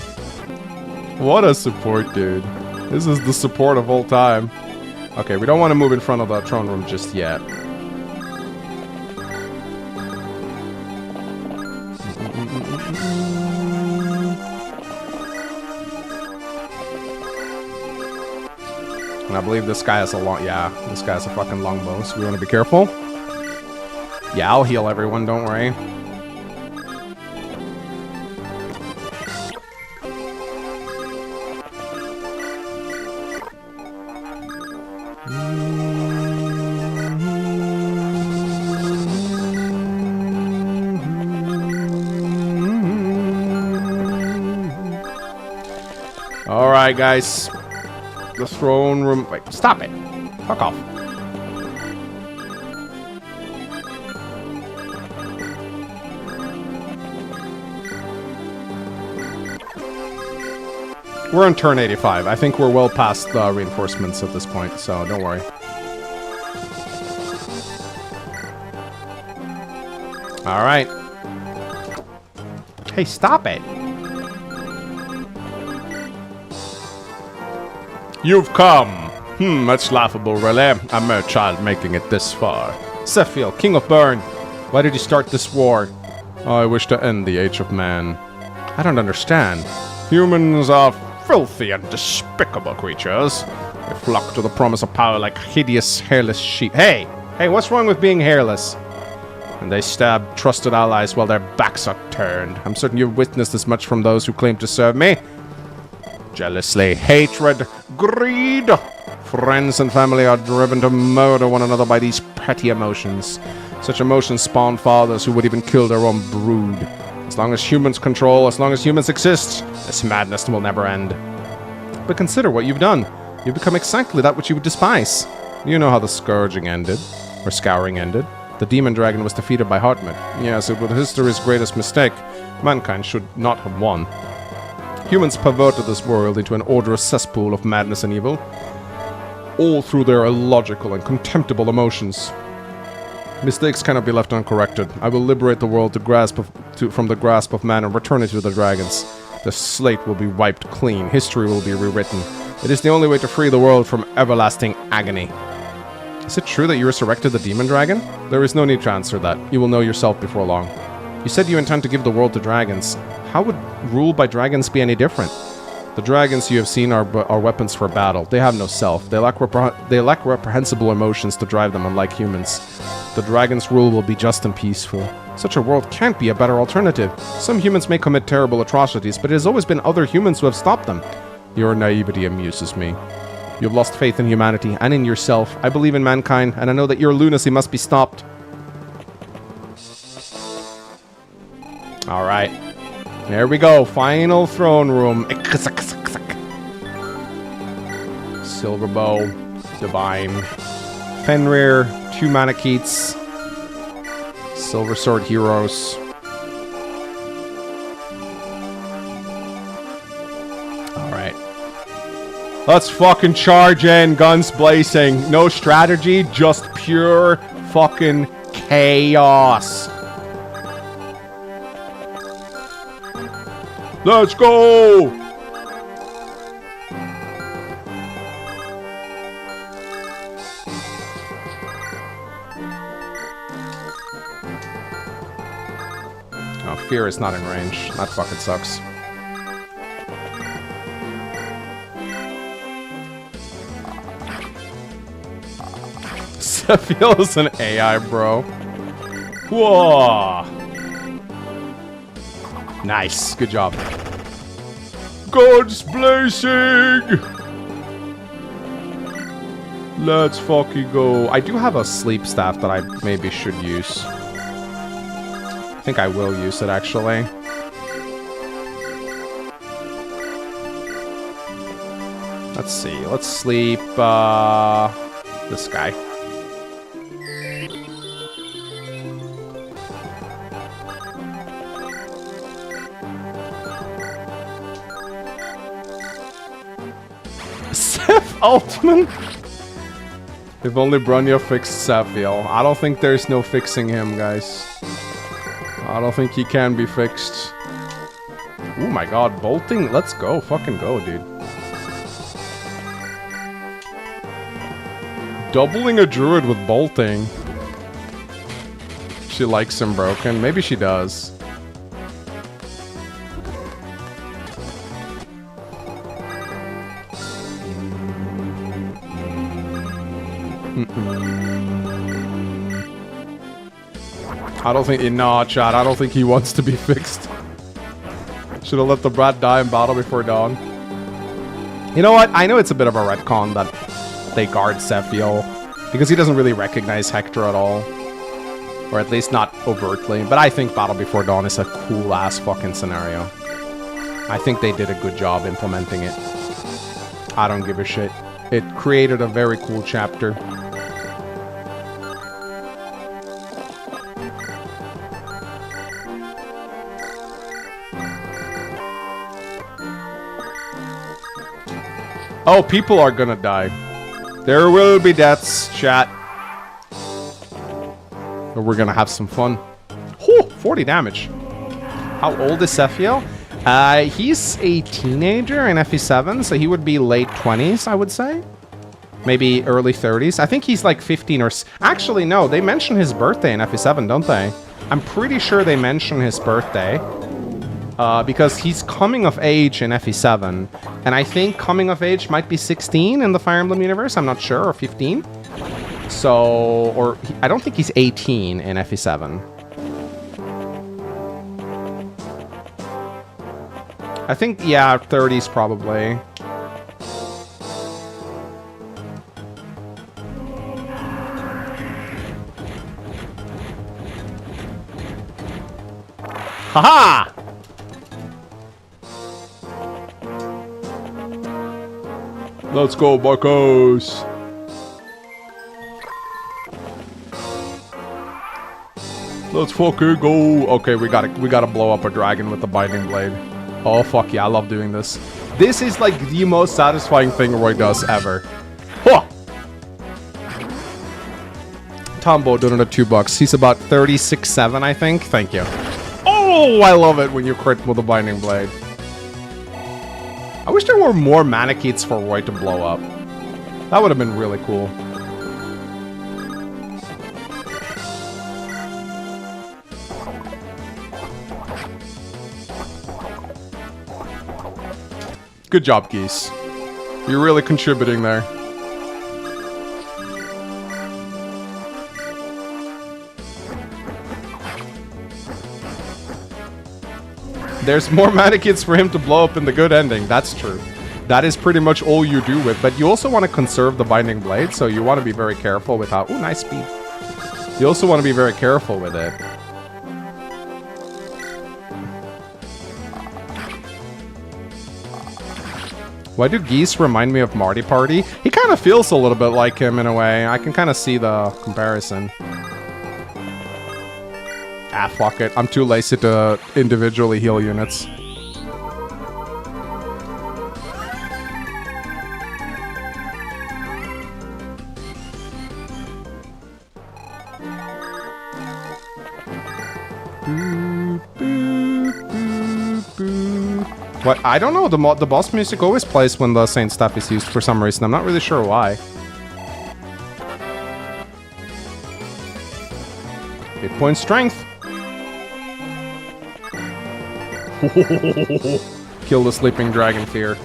What a support, dude. This is the support of all time. Okay, we don't want to move in front of the throne room just yet. And I believe this guy has a long... Yeah, this guy has a fucking longbow, so we want to be careful. Yeah, I'll heal everyone, don't worry. Alright, guys. The throne room... Wait, stop it. Fuck off. We're on turn 85. I think we're well past the reinforcements at this point, so don't worry. Alright. Hey, stop it. You've come. That's laughable, really. A mere child making it this far. 𝗘𝗶𝗃𝗂𝗲, King of Burn. Why did you start this war? Oh, I wish to end the age of man. I don't understand. Humans are filthy and despicable creatures. They flock to the promise of power like hideous, hairless sheep. Hey! Hey, what's wrong with being hairless? And they stab trusted allies while their backs are turned. I'm certain you've witnessed as much from those who claim to serve me. Jealousy, hatred, greed. Friends and family are driven to murder one another by these petty emotions. Such emotions spawn fathers who would even kill their own brood. As long as humans control, as long as humans exist, this madness will never end. But consider what you've done. You've become exactly that which you would despise. You know how the scourging ended, or scouring ended. The demon dragon was defeated by Hartmut. Yes, it was history's greatest mistake. Mankind should not have won. Humans perverted this world into an orderous cesspool of madness and evil, all through their illogical and contemptible emotions. Mistakes cannot be left uncorrected. I will liberate the world from the grasp of man and return it to the dragons. The slate will be wiped clean. History will be rewritten. It is the only way to free the world from everlasting agony. Is it true that you resurrected the demon dragon? There is no need to answer that. You will know yourself before long. You said you intend to give the world to dragons. How would rule by dragons be any different? The dragons you have seen are weapons for battle. They have no self. They lack reprehensible emotions to drive them, unlike humans. The dragon's rule will be just and peaceful. Such a world can't be a better alternative. Some humans may commit terrible atrocities, but it has always been other humans who have stopped them. Your naivety amuses me. You have lost faith in humanity and in yourself. I believe in mankind, and I know that your lunacy must be stopped. Alright. There we go. Final throne room. Silver Bow. Divine. Fenrir. 2 Manakeets. Silver Sword Heroes. Alright. Let's fucking charge in. Guns blazing. No strategy. Just pure fucking chaos. Let's go! Oh, Fear is not in range. That fucking sucks. 𝗘𝗃𝗃𝗂𝗲 is an AI, bro. Whoa! Nice. Good job. Guns blazing! Let's fucking go. I do have a sleep staff that I maybe should use. I think I will use it, actually. Let's see. Let's sleep, this guy. Altman? If only Brunja fixed 𝗘𝗃𝗃𝗃. I don't think there's no fixing him, guys. I don't think he can be fixed. Oh my god, bolting. Let's go. Fucking go, dude. Doubling a druid with bolting. She likes him broken. Maybe she does. I don't think... No, chat. I don't think he wants to be fixed. Should have let the brat die in battle before dawn. You know what? I know it's a bit of a retcon that they guard Sephiel, because he doesn't really recognize Hector at all. Or at least not overtly. But I think Battle Before Dawn is a cool-ass fucking scenario. I think they did a good job implementing it. I don't give a shit. It created a very cool chapter. Oh, people are gonna die. There will be deaths, chat. But we're gonna have some fun. Whew, 40 damage. How old is Sephiel? He's a teenager in FE7, so he would be late 20s, I would say. Maybe early 30s. I think he's like 15 or... Actually, no, they mention his birthday in FE7, don't they? I'm pretty sure they mention his birthday. Because he's coming of age in FE7. And I think coming of age might be 16 in the Fire Emblem universe. I'm not sure, or 15. So, or I don't think he's 18 in FE7. I think, yeah, 30s probably. Haha! Let's go, buckos! Let's fucking go! Okay, we gotta blow up a dragon with the binding blade. Oh fuck yeah, I love doing this. This is like the most satisfying thing Roy does ever. Huh! Tombo donated $2. He's about 36-7, I think. Thank you. Oh, I love it when you crit with a binding blade. I wish there were more Manicheets for Roy to blow up. That would have been really cool. Good job, Geese. You're really contributing there. There's more Manicheets for him to blow up in the good ending. That's true. That is pretty much all you do with. But you also want to conserve the binding blade, so you want to be very careful with how... Ooh, nice speed. You also want to be very careful with it. Why do Geese remind me of Marty Party? He kind of feels a little bit like him in a way. I can kind of see the comparison. Ah, fuck it. I'm too lazy to individually heal units. What? I don't know. The boss music always plays when the Saint stuff is used for some reason. I'm not really sure why. Hit point strength. Kill the sleeping dragon fear.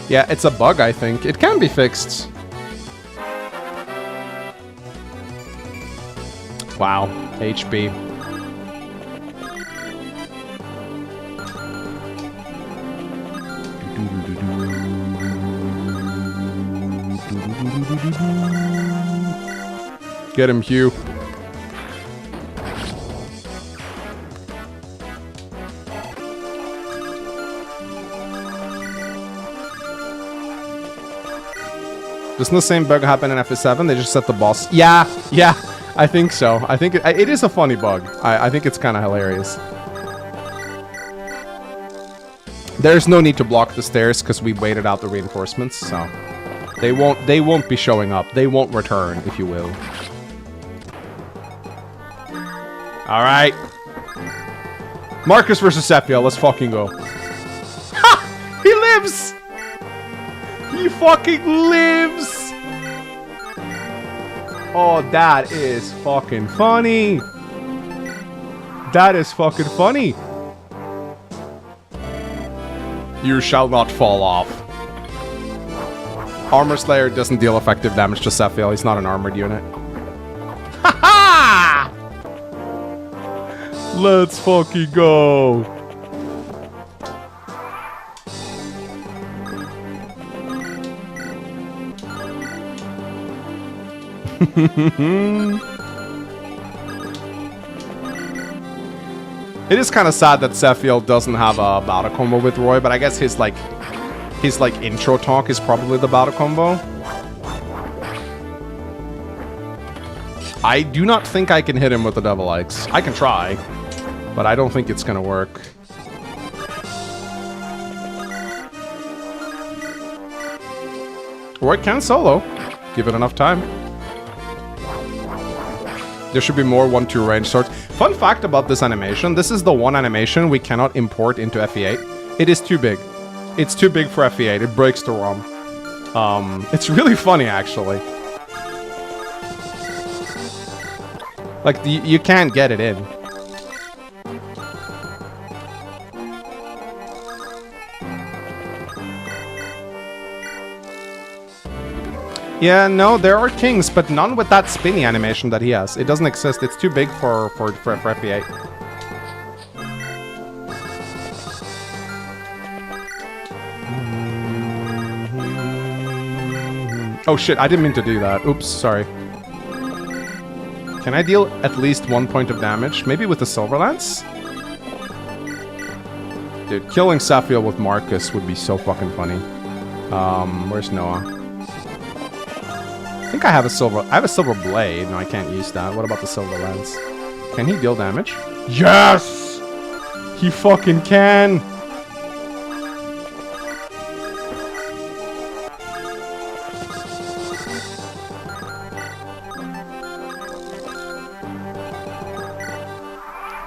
Yeah, it's a bug, I think. It can be fixed. Wow, HP. Get him, Hugh. Doesn't the same bug happen in FE7? They just set the boss. Yeah, I think so. I think it is a funny bug. I think it's kind of hilarious. There's no need to block the stairs because we waited out the reinforcements, so... They won't be showing up. They won't return, if you will. Alright. Marcus versus Sephiel, let's fucking go. Ha! He lives! He fucking lives! Oh, that is fucking funny. That is fucking funny. You shall not fall off. Armor Slayer doesn't deal effective damage to Sephiel. He's not an armored unit. Ha ha! Let's fucking go. It is kind of sad that Sephiel doesn't have a battle combo with Roy, but I guess his intro talk is probably the battle combo. I do not think I can hit him with the Devil X. I can try, but I don't think it's gonna work. Roy can solo. Give it enough time. There should be more 1-2 range swords. Fun fact about this animation, this is the one animation we cannot import into FE8. It is too big. It's too big for FE8. It breaks the ROM. It's really funny, actually. Like, you can't get it in. Yeah, no, there are kings, but none with that spinny animation that he has. It doesn't exist. It's too big for FE8. Oh shit, I didn't mean to do that. Oops, sorry. Can I deal at least 1 point of damage? Maybe with the Silver Lance? Dude, killing Sephiel with Marcus would be so fucking funny. Where's Noah? I think I have a silver blade. No, I can't use that. What about the Silver Lance? Can he deal damage? Yes! He fucking can!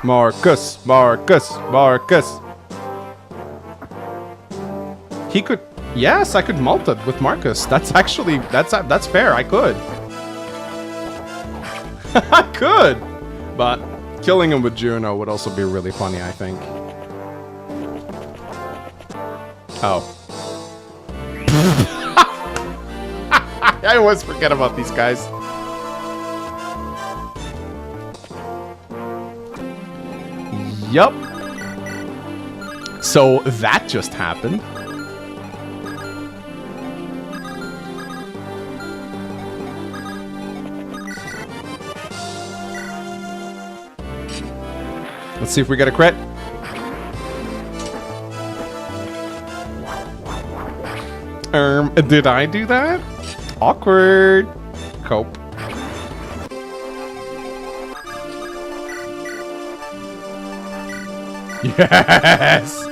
Marcus! Marcus! Marcus! He could... Yes, I could mult it with Marcus. That's actually... That's fair. I could. I could! But killing him with Juno would also be really funny, I think. Oh. I always forget about these guys. Yup. So that just happened. Let's see if we get a crit. Did I do that? Awkward. Cope. Yes!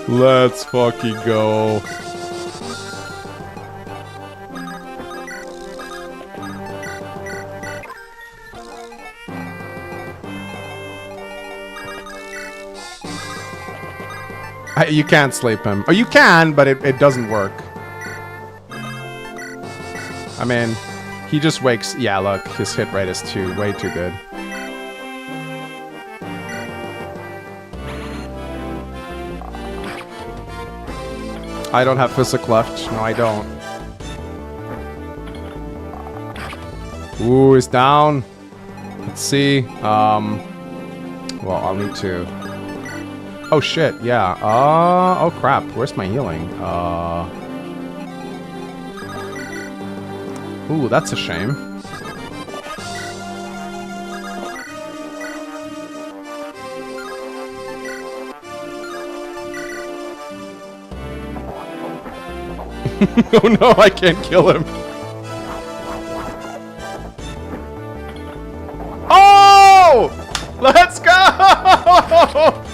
Let's fucking go. You can't sleep him. Or you can, but it doesn't work. I mean, he just wakes... Yeah, look, his hit rate is way too good. I don't have physic left. No, I don't. Ooh, he's down. Let's see. Well, I'll need to... Oh shit, yeah. Oh crap, where's my healing? Ooh, that's a shame. Oh no, I can't kill him. Oh! Let's go!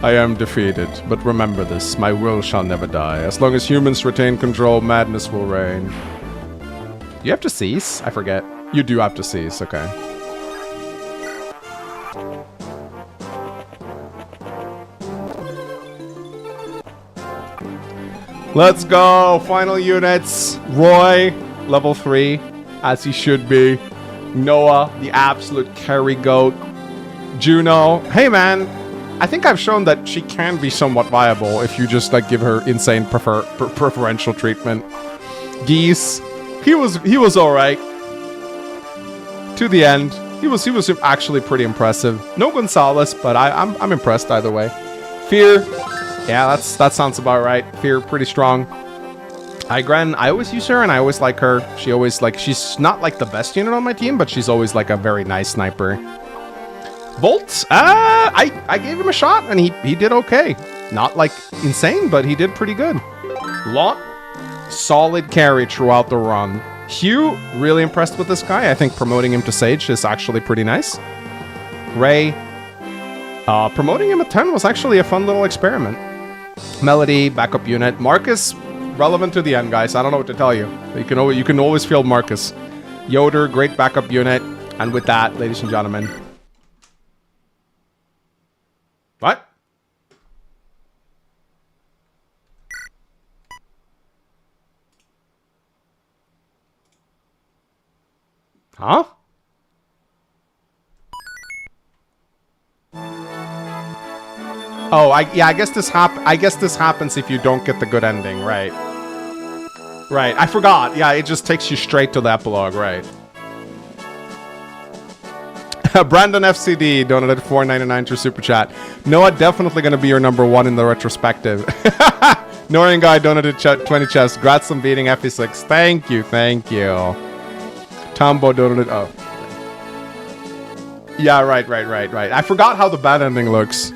I am defeated, but remember this, my will shall never die. As long as humans retain control, madness will reign. Do you have to cease? I forget. You do have to cease, okay. Let's go! Final units. Roy, level 3, as he should be. Noah, the absolute carry goat. Juno, hey man, I think I've shown that she can be somewhat viable if you just like give her insane preferential treatment. Geese, he was all right to the end. He was actually pretty impressive. No Gonzalez, but I'm impressed either way. Fear, yeah, that sounds about right. Fear, pretty strong. Igren, I always use her and I always like her. She always like, she's not like the best unit on my team, but she's always like a very nice sniper. Volt, I gave him a shot and he did okay. Not like insane, but he did pretty good. Lot, solid carry throughout the run. Hugh, really impressed with this guy. I think promoting him to Sage is actually pretty nice. Ray, promoting him at 10 was actually a fun little experiment. Melody, backup unit. Marcus, relevant to the end, guys. I don't know what to tell you. You can always field Marcus. Yoder, great backup unit. And with that, ladies and gentlemen. What? Huh? Oh, I guess this happens if you don't get the good ending, right? Right, I forgot. Yeah, it just takes you straight to the epilogue, right? Brandon FCD donated $4.99 through Super Chat. Noah definitely going to be your #1 in the retrospective. Norian Guy donated 20 chests. Grats on beating FE6. Thank you, thank you. Tombo donated... Oh. Yeah, right. I forgot how the bad ending looks.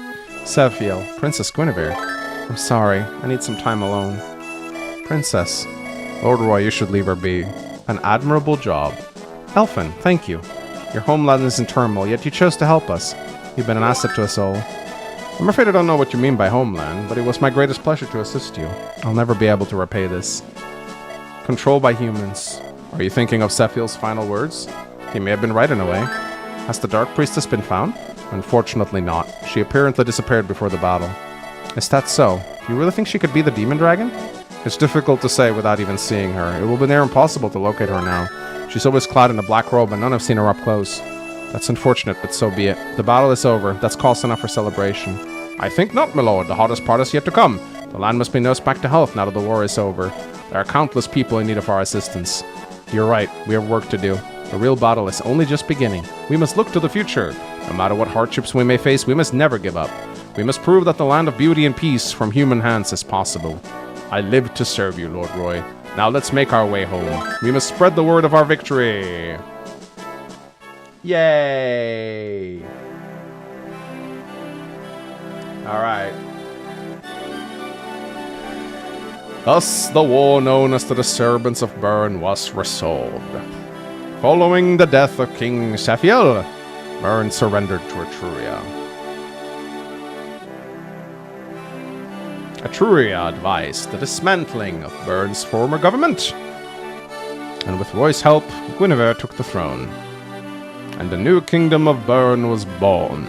Sephiel. Princess Guinevere. I'm sorry. I need some time alone. Princess. Lord Roy, you should leave her be. An admirable job. Elfin, thank you. Your homeland is in turmoil, yet you chose to help us. You've been an asset to us all. I'm afraid I don't know what you mean by homeland, but it was my greatest pleasure to assist you. I'll never be able to repay this. Control by humans. Are you thinking of Sephiel's final words? He may have been right in a way. Has the Dark Priestess been found? Unfortunately not. She apparently disappeared before the battle. Is that so? Do you really think she could be the Demon Dragon? It's difficult to say without even seeing her. It will be near impossible to locate her now. She's always clad in a black robe and none have seen her up close. That's unfortunate, but so be it. The battle is over. That's cause enough for celebration. I think not, my lord. The hottest part is yet to come. The land must be nursed back to health now that the war is over. There are countless people in need of our assistance. You're right. We have work to do. The real battle is only just beginning. We must look to the future. No matter what hardships we may face, we must never give up. We must prove that the land of beauty and peace from human hands is possible. I live to serve you, Lord Roy. Now let's make our way home. We must spread the word of our victory. Yay! Alright. Thus, the war known as the Disturbance of Bern was resolved. Following the death of King Sephiel, Bern surrendered to Etruria. Etruria advised the dismantling of Bern's former government. And with Roy's help, Guinevere took the throne. And the new kingdom of Bern was born.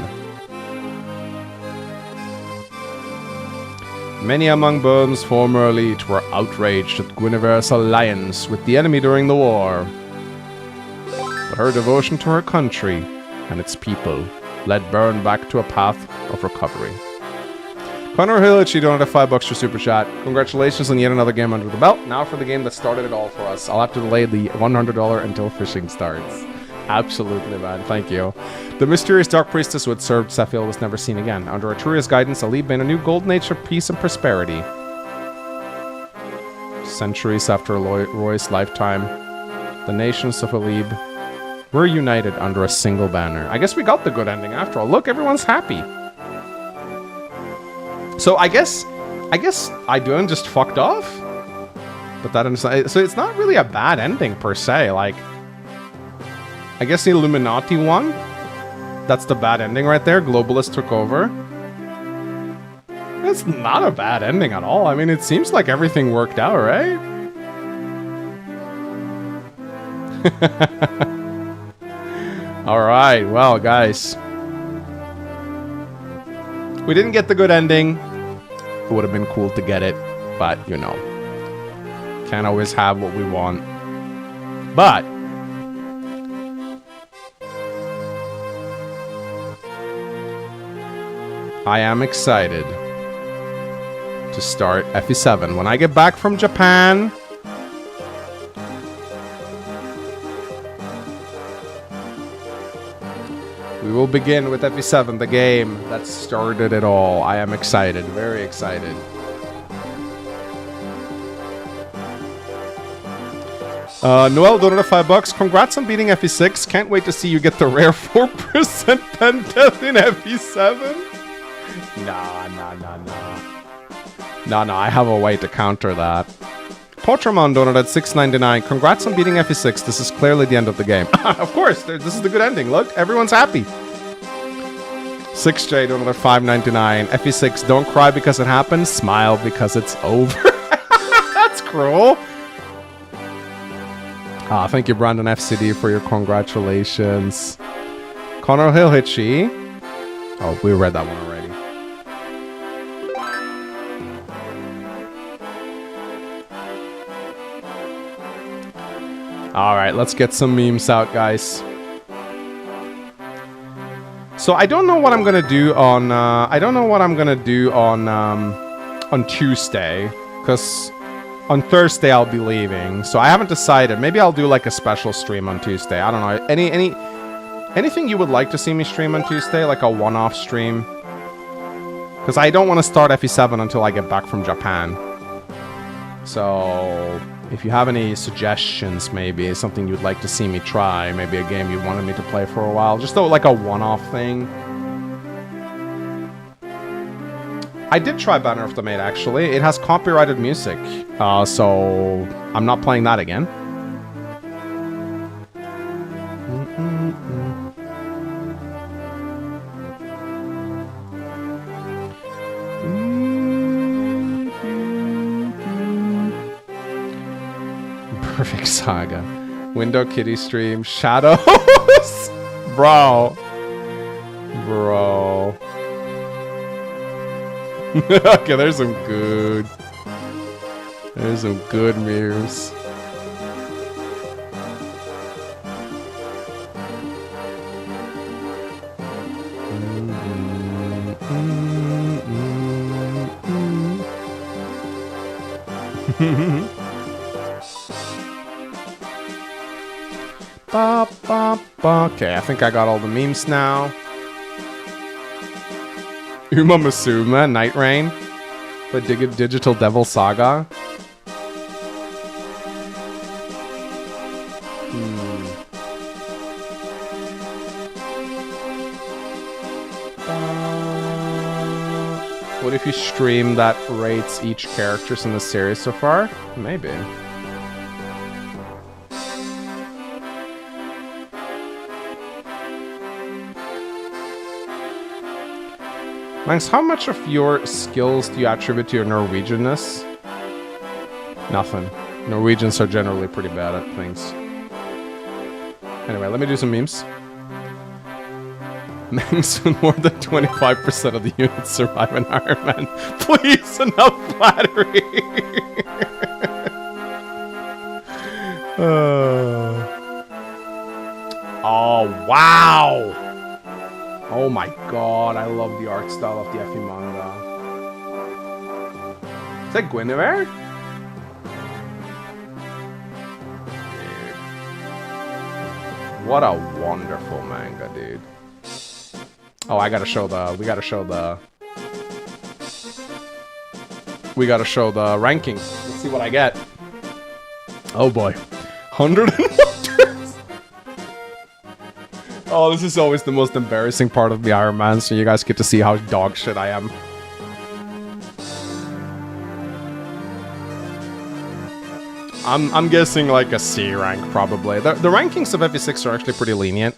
Many among Bern's former elite were outraged at Guinevere's alliance with the enemy during the war. But her devotion to her country and its people led Bern back to a path of recovery. Connor Hill, she donated $5 for Super Chat. Congratulations on yet another game under the belt. Now for the game that started it all for us. I'll have to delay the $100 until fishing starts. Absolutely, man. Thank you. The mysterious Dark Priestess who had served Sephiel was never seen again. Under Etruria's guidance, Alib made a new golden age of peace and prosperity. Centuries after Roy's lifetime, the nations of Alib were united under a single banner. I guess we got the good ending after all. Look, everyone's happy. So I guess Iduan just fucked off? But that so it's not really a bad ending per se, like I guess the Illuminati won. That's the bad ending right there. Globalists took over. it's not a bad ending at all. I mean, it seems like everything worked out, right? Alright, well, guys. We didn't get the good ending. It would have been cool to get it, but, you know. Can't always have what we want. But I am excited to start FE7. When I get back from Japan, we will begin with FE7, the game that started it all. I am excited, very excited. Noel donated $5. Congrats on beating FE6. Can't wait to see you get the rare 4% pen death in FE7. Nah, I have a way to counter that. Potramon donated $6.99. Congrats on beating FE6. This is clearly the end of the game. Of course, this is the good ending. Look, everyone's happy. 6J donated $5.99. FE6, don't cry because it happened. Smile because it's over. That's cruel. Thank you, Brandon FCD, for your congratulations. Connor 𝗘𝗽𝗶𝗶𝗶𝗃. Oh, we read that one already. Alright, let's get some memes out, guys. So I don't know what I'm gonna do on on Tuesday, because on Thursday I'll be leaving, so I haven't decided. Maybe I'll do like a special stream on Tuesday. I don't know. Anything you would like to see me stream on Tuesday, like a one-off stream? Because I don't want to start FE7 until I get back from Japan. So if you have any suggestions, maybe something you'd like to see me try, maybe a game you wanted me to play for a while, just like a one-off thing. I did try Banner of the Maid, actually. It has copyrighted music, so I'm not playing that again. Perfect Saga. Window Kitty stream. Shadows! Bro. Okay, there's some good memes. Okay, I think I got all the memes now. Uma Masuma, Night Rain, the Digital Devil Saga. What if you stream that rates each characters in the series so far? Maybe. Mangs, how much of your skills do you attribute to your Norwegianness? Nothing. Norwegians are generally pretty bad at things. Anyway, let me do some memes. Mangs, more than 25% of the units survive in Ironman. Please, enough flattery! Oh, wow! Oh my god, I love the art style of the FE manga. Is that Guinevere? Dude. What a wonderful manga, dude. Oh, we gotta show the ranking. Let's see what I get. Oh boy. 101. Oh, this is always the most embarrassing part of the Ironman, so you guys get to see how dog shit I am. I'm guessing like a C rank, probably. The rankings of FE6 are actually pretty lenient.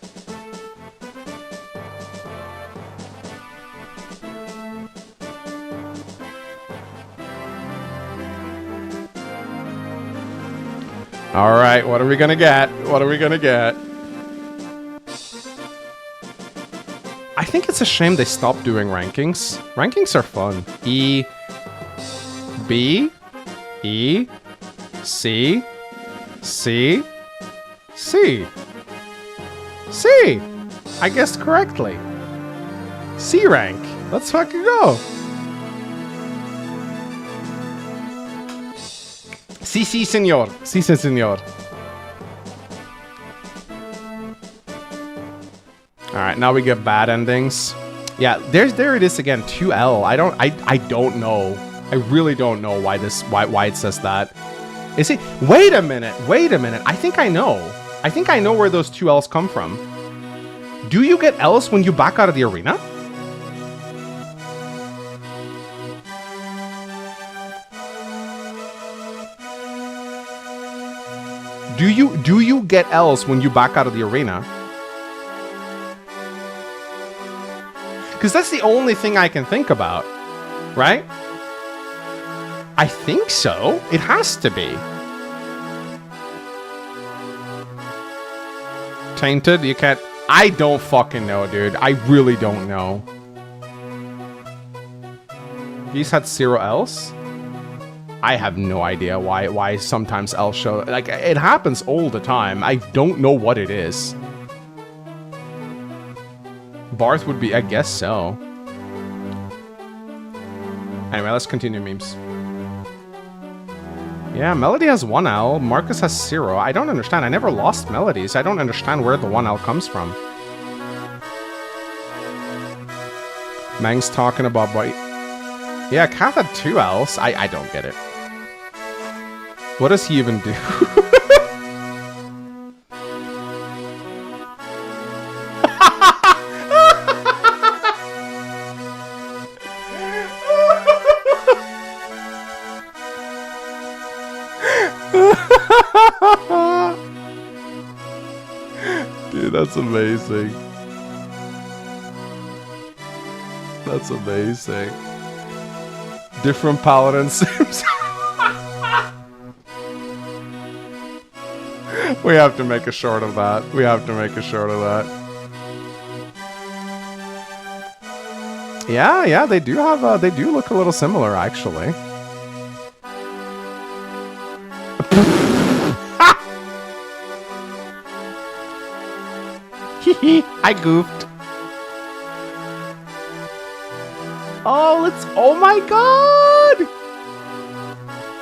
All right, what are we gonna get? What are we gonna get? I think it's a shame they stopped doing rankings. Rankings are fun. E, B, E, C, C, C. C! I guessed correctly. C rank. Let's fucking go. Si, si, senor. Si, si, senor. Alright, now we get bad endings. Yeah, there it is again, 2L. I don't know. I really don't know why it says that. Is it? Wait a minute. I think I know. I think I know where those 2 L's come from. Do you get L's when you back out of the arena? Do you get L's when you back out of the arena? Because that's the only thing I can think about, right? I think so. It has to be. Tainted, you can't... I don't fucking know, dude. I really don't know. These had 0 L's? I have no idea why sometimes L show... Like, it happens all the time. I don't know what it is. Barth would be... I guess so. Anyway, let's continue memes. Yeah, Melody has 1 L. Marcus has 0. I don't understand. I never lost Melodies. I don't understand where the 1 L comes from. Mang's talking about... Yeah, Kath had 2 L's. I don't get it. What does he even do? Dude, that's amazing. That's amazing. Different Paladin Sims. We have to make a short of that. We have to make a short of that. Yeah, they do have they do look a little similar, actually. I goofed. Oh my god!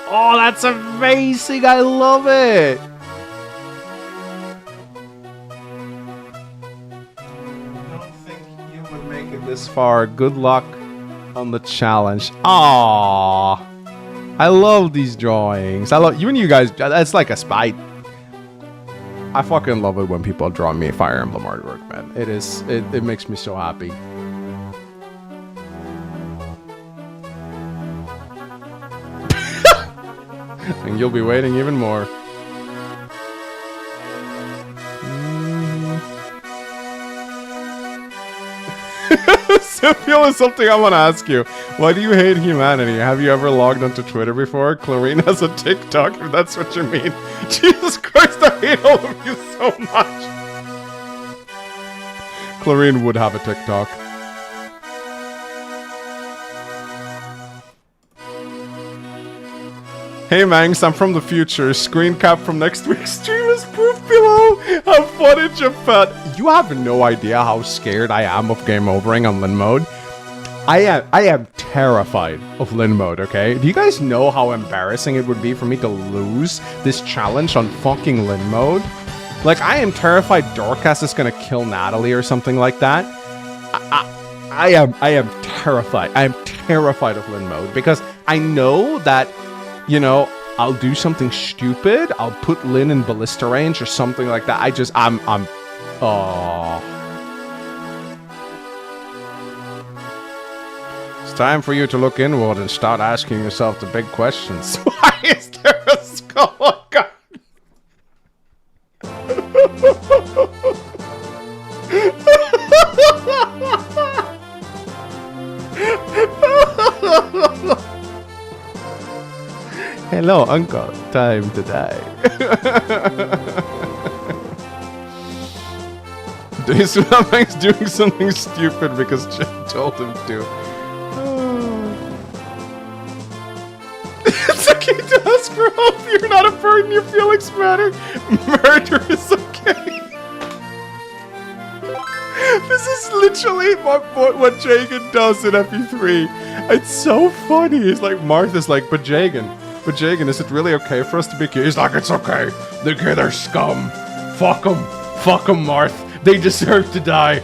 Oh, that's amazing. I love it. I don't think you would make it this far. Good luck on the challenge. Aww. I love these drawings. I love even you guys. That's like a spite. I fucking love it when people draw me Fire Emblem artwork, man. It makes me so happy. And you'll be waiting even more. Cynthia is something I want to ask you. Why do you hate humanity? Have you ever logged onto Twitter before? 𝗘𝗶𝗶𝗶 has a TikTok, if that's what you mean. Jesus Christ, I hate all of you so much. 𝗘𝗶𝗶𝗶 would have a TikTok. Hey Mangs, I'm from the future. Screen cap from next week's stream is proof below. Have footage of fat. You have no idea how scared I am of game overing on Lin mode. I am terrified of Lin mode, okay? Do you guys know how embarrassing it would be for me to lose this challenge on fucking Lin mode? Like, I am terrified Dorcas is gonna kill Natalie or something like that. I am terrified. I am terrified of Lin mode because I know that, you know, I'll do something stupid. I'll put Lin in ballista range or something like that. Oh. It's time for you to look inward and start asking yourself the big questions. Why is there a skull? Oh, God. Hello, uncle. Time to die. Max doing something stupid because Jim told him to. It's okay to ask for help. You're not a burden. Your feelings matter. Murder is okay. This is literally what Jagan does in FE3. It's so funny. He's like, Martha's like, but Jagan, is it really okay for us to be killed? He's like, it's okay. They're scum. Fuck them, Marth. They deserve to die.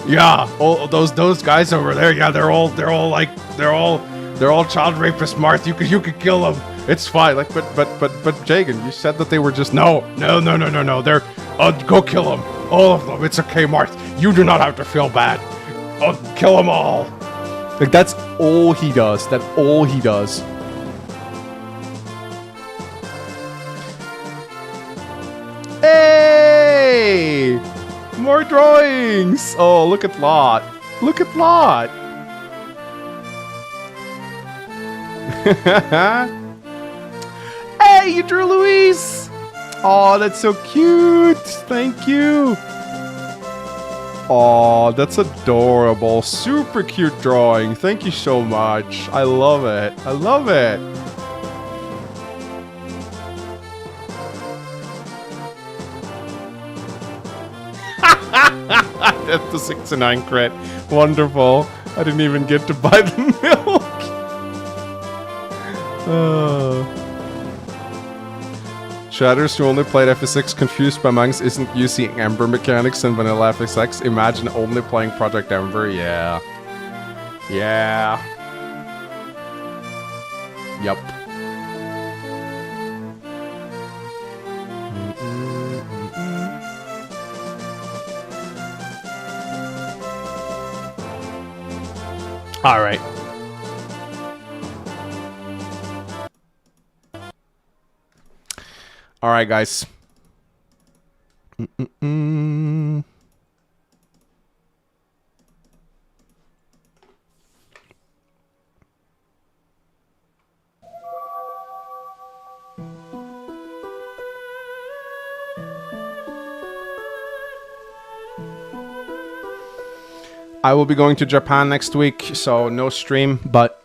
Yeah, all those guys over there. Yeah, they're all child rapists. Marth, you could kill them. It's fine. Like, but Jagan, you said that they were just no. They're go kill them. All of them. It's okay, Marth. You do not have to feel bad. Kill them all. Like, that's all he does. That's all he does. Hey! More drawings! Oh, look at Lot. Look at Lot. Hey, you drew Louise! Oh, that's so cute. Thank you. Oh, that's adorable. Super cute drawing. Thank you so much. I love it. I love it. That's the 69 crit. Wonderful. I didn't even get to buy the milk. Shatters who only played FE6 confused by monks isn't using Ember mechanics in vanilla FE6. Imagine only playing Project Ember. Yeah. Yeah. Yup. All right. All right, guys. I will be going to Japan next week, so no stream, but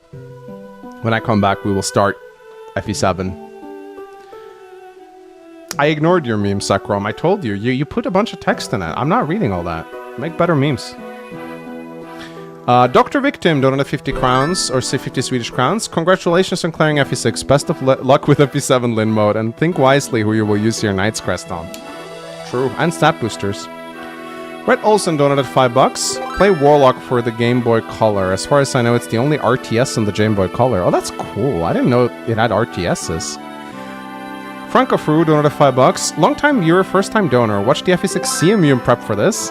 when I come back, we will start FE7. I ignored your meme, Sakrom. I told you. You put a bunch of text in it. I'm not reading all that. Make better memes. Dr. Victim donated 50 crowns, or say 50 Swedish crowns. Congratulations on clearing FE6. Best of luck with FE7 Lin mode, and think wisely who you will use your Knight's Crest on. True. And stat boosters. Red Olsen donated $5. Play Warlock for the Game Boy Color. As far as I know, it's the only RTS in the Game Boy Color. Oh, that's cool. I didn't know it had RTSs. Franco Fru donated $5. Long time viewer, first time donor. Watch the FE6 CMU and prep for this.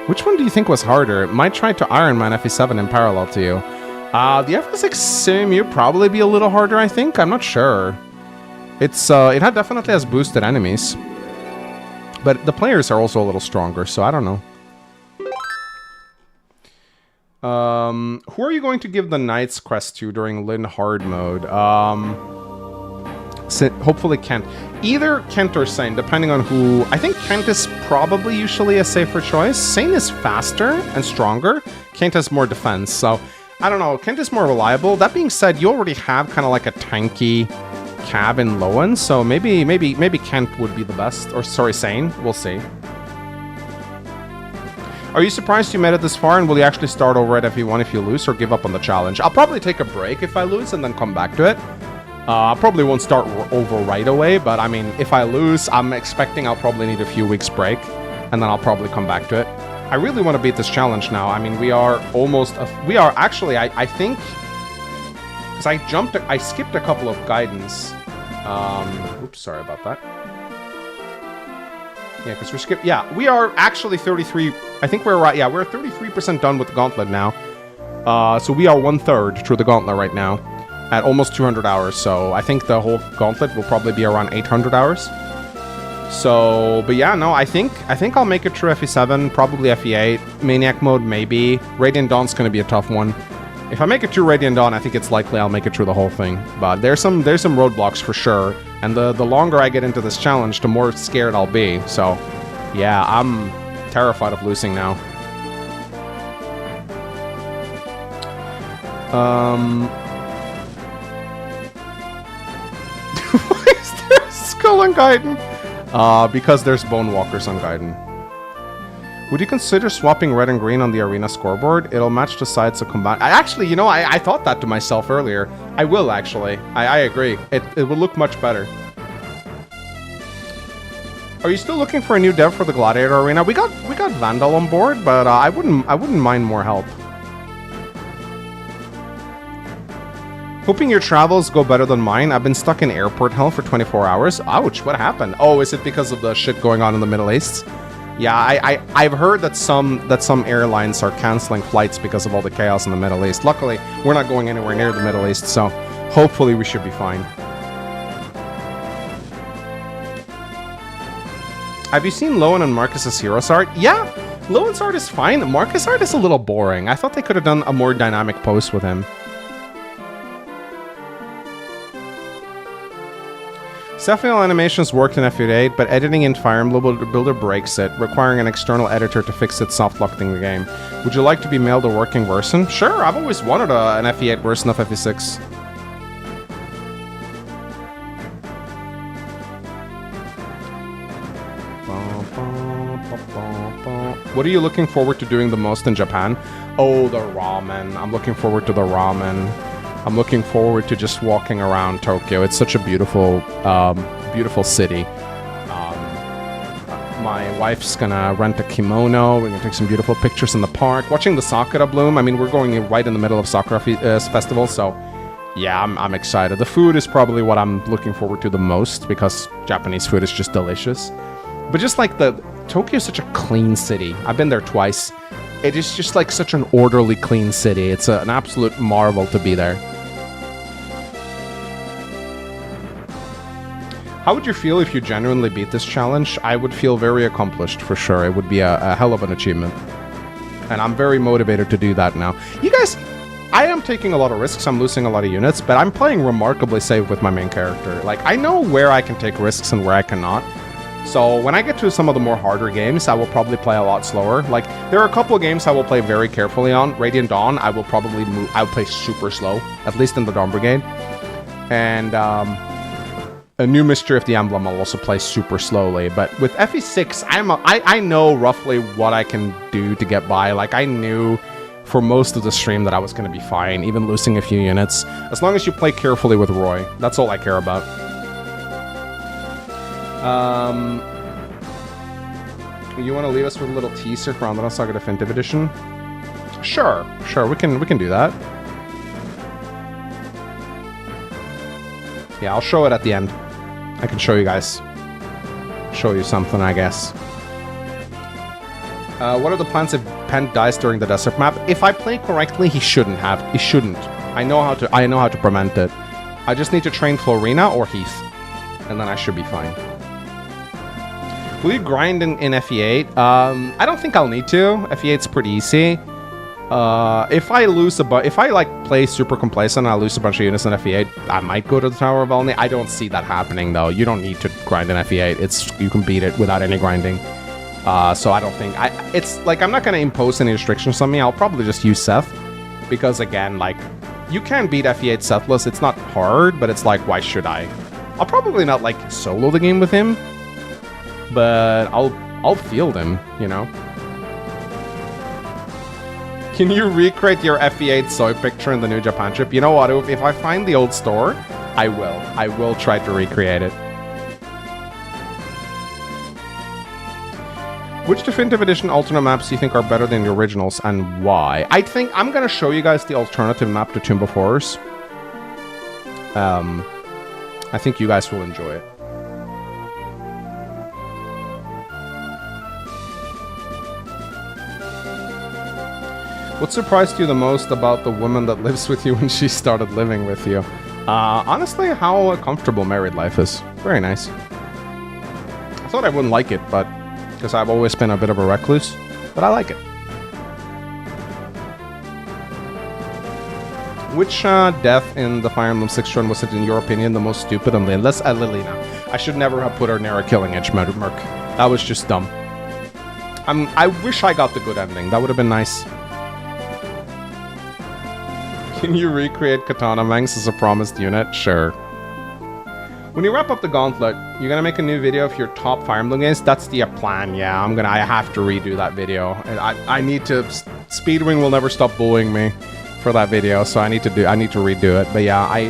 Which one do you think was harder? Might try to Ironman FE7 in parallel to you. The FE6 CMU probably be a little harder, I think. I'm not sure. It definitely has boosted enemies. But the players are also a little stronger, so I don't know. Who are you going to give the Knight's Crest to during Lin hard mode? Hopefully Kent. Either Kent or Sane, depending on who. I think Kent is probably usually a safer choice. Sane is faster and stronger. Kent has more defense, so I don't know. Kent is more reliable. That being said, you already have kind of like a tanky Cab in Lowen, so maybe Kent would be the best. Or sorry, Sane. We'll see. Are you surprised you made it this far, and will you actually start over at FE1 if you lose, or give up on the challenge? I'll probably take a break if I lose and then come back to it. I probably won't start over right away, but I mean, if I lose, I'm expecting I'll probably need a few weeks break, and then I'll probably come back to it. I really want to beat this challenge now. I mean, we are almost... we are actually, I think... Because I skipped a couple of guidance. Oops, sorry about that. Yeah, because we're skipped... Yeah, we are actually 33... I think we're right... Yeah, we're 33% done with the Gauntlet now. So we are 1/3 through the Gauntlet right now. At almost 200 hours, so I think the whole Gauntlet will probably be around 800 hours. So, but yeah, no, I think I'll make it through FE7, probably FE8. Maniac mode, maybe. Radiant Dawn's gonna be a tough one. If I make it through Radiant Dawn, I think it's likely I'll make it through the whole thing. But there's some roadblocks for sure. And the longer I get into this challenge, the more scared I'll be. So, yeah, I'm terrified of losing now. Why is there a skull on Gaiden? Because there's Bone Walkers on Gaiden. Would you consider swapping red and green on the arena scoreboard? It'll match the sides of combat. Actually, you know, I thought that to myself earlier. I will, actually. I agree. It will look much better. Are you still looking for a new dev for the Gladiator Arena? We got Vandal on board, but I wouldn't mind more help. Hoping your travels go better than mine. I've been stuck in airport hell for 24 hours. Ouch, what happened? Oh, is it because of the shit going on in the Middle East? Yeah, I've heard that some airlines are canceling flights because of all the chaos in the Middle East. Luckily, we're not going anywhere near the Middle East, so hopefully we should be fine. Have you seen Lowen and Marcus's Heroes art? Yeah, Lowen's art is fine. Marcus' art is a little boring. I thought they could have done a more dynamic post with him. Self-final animations worked in FE8, but editing in Fire Emblem Builder breaks it, requiring an external editor to fix it soft-locking the game. Would you like to be mailed a working version? Sure, I've always wanted an FE8 version of FE6. What are you looking forward to doing the most in Japan? Oh, the ramen. I'm looking forward to the ramen. I'm looking forward to just walking around Tokyo. It's such a beautiful, beautiful city. My wife's gonna rent a kimono. We're gonna take some beautiful pictures in the park. Watching the sakura bloom. I mean, we're going right in the middle of Sakura Festival, so yeah, I'm excited. The food is probably what I'm looking forward to the most because Japanese food is just delicious. But just like Tokyo is such a clean city. I've been there twice. It is just like such an orderly, clean city. It's an absolute marvel to be there. How would you feel if you genuinely beat this challenge? I would feel very accomplished, for sure. It would be a hell of an achievement. And I'm very motivated to do that now. You guys, I am taking a lot of risks. I'm losing a lot of units, but I'm playing remarkably safe with my main character. Like, I know where I can take risks and where I cannot. So when I get to some of the more harder games, I will probably play a lot slower. Like, there are a couple of games I will play very carefully on. Radiant Dawn, I will probably I'll play super slow, at least in the Dawn Brigade. And, a New Mystery of the Emblem I'll also play super slowly, but with FE6, I know roughly what I can do to get by. Like, I knew for most of the stream that I was going to be fine, even losing a few units. As long as you play carefully with Roy, that's all I care about. You want to leave us with a little teaser for Andron Saga Definitive Edition? Sure, we can do that. Yeah, I'll show it at the end. I can show you guys. Show you something, I guess. What are the plans if Pent dies during the desert map? If I play correctly, he shouldn't. I know how to prevent it. I just need to train Florina or Heath, and then I should be fine. Will you grind in FE8? I don't think I'll need to. FE8's pretty easy. If I play super complacent and I lose a bunch of units in FE8, I might go to the Tower of Valny. I don't see that happening, though. You don't need to grind in FE8. You can beat it without any grinding. So I don't think... it's like, I'm not going to impose any restrictions on me. I'll probably just use Seth. Because, again, like, you can beat FE8 Sethless. It's not hard, but it's like, why should I? I'll probably not, like, solo the game with him. But I'll field him, you know? Can you recreate your FE8 soy picture in the New Japan trip? You know what? If I find the old store, I will. I will try to recreate it. Which Definitive Edition alternate maps do you think are better than the originals, and why? I think I'm going to show you guys the alternative map to Tomb of Horrors. I think you guys will enjoy it. What surprised you the most about the woman that lives with you when she started living with you? Honestly, how comfortable married life is. Very nice. I thought I wouldn't like it, but... because I've always been a bit of a recluse. But I like it. Which death in the Fire Emblem 6 run was it, in your opinion, the most stupid and lame? Let's Lilina. I should never have put her near a killing edge, Merc. That was just dumb. I wish I got the good ending. That would have been nice. Can you recreate Katana Mangs as a promised unit? Sure. When you wrap up the Gauntlet, you're gonna make a new video of your top Fire Emblem games? That's the plan, yeah. I have to redo that video. And I need to... Speedwing will never stop bullying me for that video, so I need to redo it. But yeah,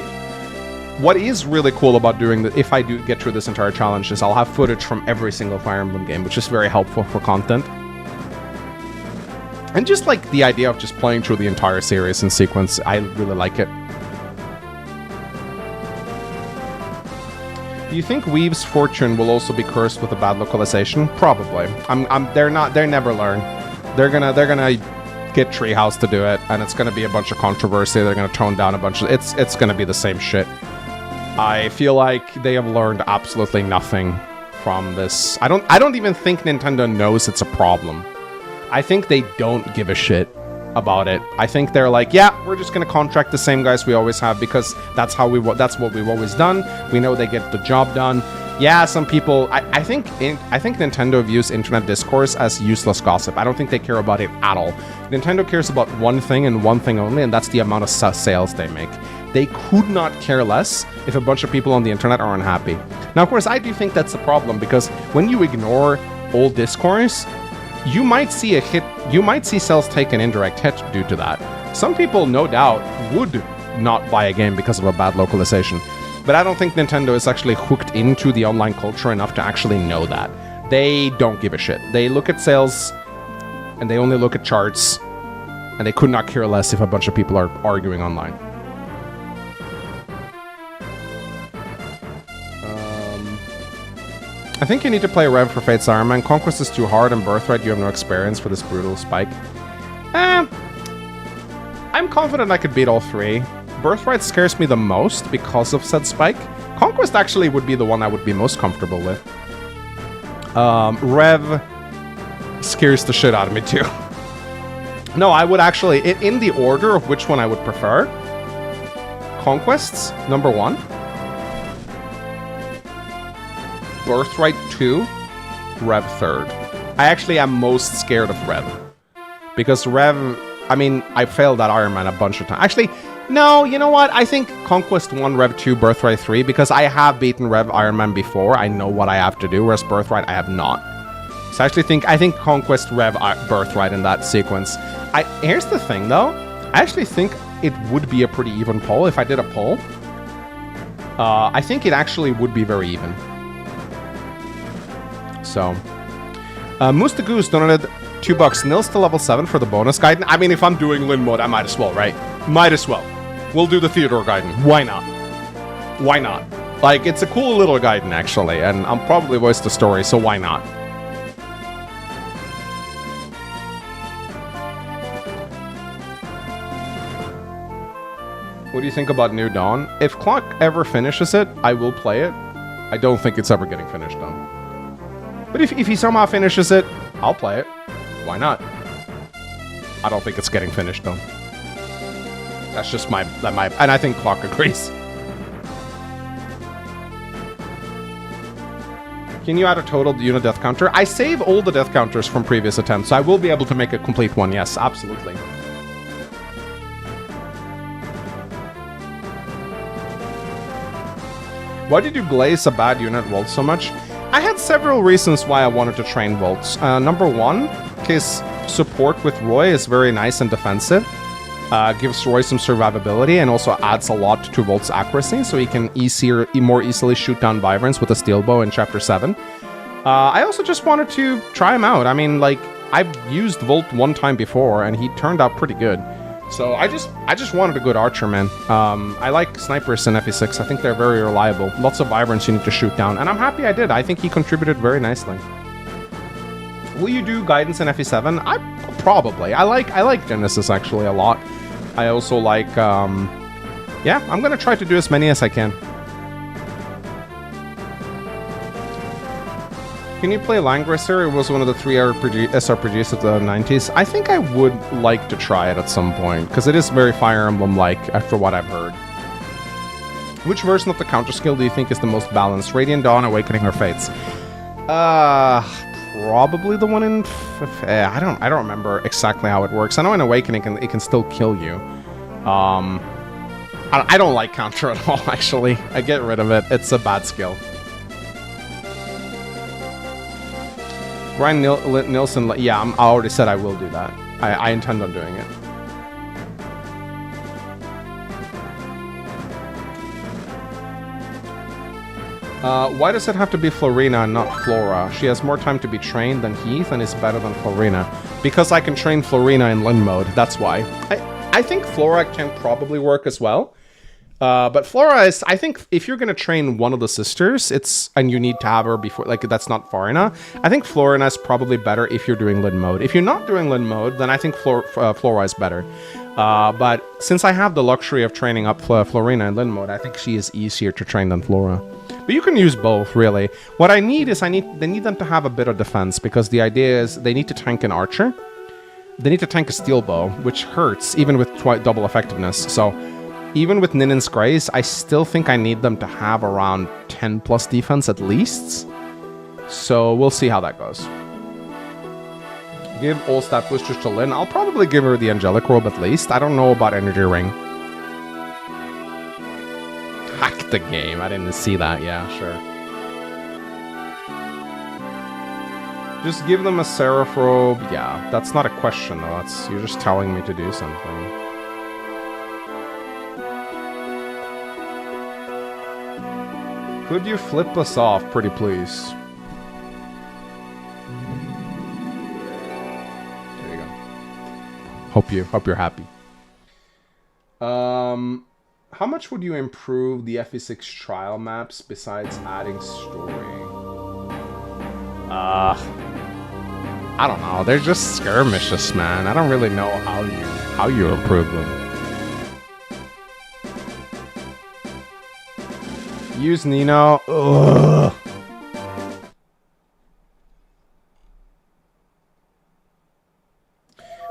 what is really cool about doing if I do get through this entire challenge, is I'll have footage from every single Fire Emblem game, which is very helpful for content. And just like the idea of just playing through the entire series in sequence, I really like it. Do you think Weave's fortune will also be cursed with a bad localization? Probably. They never learn. They're gonna get Treehouse to do it, and it's gonna be a bunch of controversy. They're gonna tone down a bunch of... It's gonna be the same shit. I feel like they have learned absolutely nothing from this. I don't even think Nintendo knows it's a problem. I think they don't give a shit about it. I think they're like, yeah, we're just gonna contract the same guys we always have because that's what we've always done. We know they get the job done. Yeah, some people... I think Nintendo views internet discourse as useless gossip. I don't think they care about it at all. Nintendo cares about one thing and one thing only, and that's the amount of sales they make. They could not care less if a bunch of people on the internet are unhappy. Now, of course, I do think that's the problem, because when you ignore old discourse, you might see a hit. You might see sales take an indirect hit due to that. Some people, no doubt, would not buy a game because of a bad localization. But I don't think Nintendo is actually hooked into the online culture enough to actually know that. They don't give a shit. They look at sales, and they only look at charts, and they could not care less if a bunch of people are arguing online. I think you need to play Rev for Fate's Iron Man. Conquest is too hard, and Birthright you have no experience for this brutal spike. I'm confident I could beat all three. Birthright scares me the most because of said spike. Conquest actually would be the one I would be most comfortable with. Rev scares the shit out of me too. No, I would actually... In the order of which one I would prefer. Conquest's number 1. Birthright 2, Rev 3rd. I actually am most scared of Rev. Because Rev, I mean, I failed that Iron Man a bunch of times. Actually, no, you know what? I think Conquest 1, Rev 2, Birthright 3, because I have beaten Rev Iron Man before. I know what I have to do, whereas Birthright, I have not. So I think Conquest, Rev, Birthright in that sequence. Here's the thing, though. I actually think it would be a pretty even poll if I did a poll. I think it actually would be very even. So, Moose the Goose donated $2. Nils to level 7 for the bonus Gaiden. I mean, if I'm doing Lin mode, I might as well, right? Might as well. We'll do the Theodore Gaiden. Why not? Why not? Like, it's a cool little Gaiden, actually, and I'll probably voice the story, so why not? What do you think about New Dawn? If Clock ever finishes it, I will play it. I don't think it's ever getting finished, though. But if he somehow finishes it, I'll play it. Why not? I don't think it's getting finished, though. That's just my... And I think Clock agrees. Can you add a total unit death counter? I save all the death counters from previous attempts, so I will be able to make a complete one. Yes, absolutely. Why did you glaze a bad unit Volt so much? I had several reasons why I wanted to train Volts. Number 1, his support with Roy is very nice and defensive. Gives Roy some survivability and also adds a lot to Volt's accuracy, so he can more easily shoot down Wyverns with a steel bow in Chapter 7. I also just wanted to try him out. I mean, like, I've used Volt one time before, and he turned out pretty good. So I just wanted a good archer, man. I like snipers in FE6. I think they're very reliable. Lots of Wyverns you need to shoot down, and I'm happy I did. I think he contributed very nicely. Will you do guidance in FE7? Probably. I like Genesis actually a lot. I also like, yeah, I'm gonna try to do as many as I can. Can you play Langrisser? It was one of the 3 SRPGs of the 90s. I think I would like to try it at some point, because it is very Fire Emblem-like, after what I've heard. Which version of the counter skill do you think is the most balanced? Radiant Dawn, Awakening, or Fates? Probably the one in... I don't remember exactly how it works. I know in Awakening it can still kill you. I don't like counter at all, actually. I get rid of it. It's a bad skill. Brian Nielsen, yeah, I already said I will do that. I intend on doing it. Why does it have to be Florina and not Flora? She has more time to be trained than Heath and is better than Florina. Because I can train Florina in Lin mode, that's why. I think Flora can probably work as well. But Flora is, I think, if you're going to train one of the sisters, and you need to have her before, like, that's not far enough. I think Florina is probably better if you're doing Lin mode. If you're not doing Lin mode, then I think Flora is better. But since I have the luxury of training up Florina in Lin mode, I think she is easier to train than Flora. But you can use both, really. What I need is, they need them to have a bit of defense, because the idea is they need to tank an archer. They need to tank a steel bow, which hurts, even with double effectiveness. So, even with Ninin's Grace, I still think I need them to have around 10 plus defense at least. So, we'll see how that goes. Give all stat boosters to Lyn. I'll probably give her the Angelic Robe at least. I don't know about Energy Ring. Hack the game. I didn't see that. Yeah, sure. Just give them a Seraph Robe. Yeah, that's not a question though. You're just telling me to do something. Could you flip us off, pretty please? There you go. Hope you're happy. How much would you improve the FE6 trial maps besides adding story? I don't know. They're just skirmishes, man. I don't really know how you improve them. Use Nino. Ugh.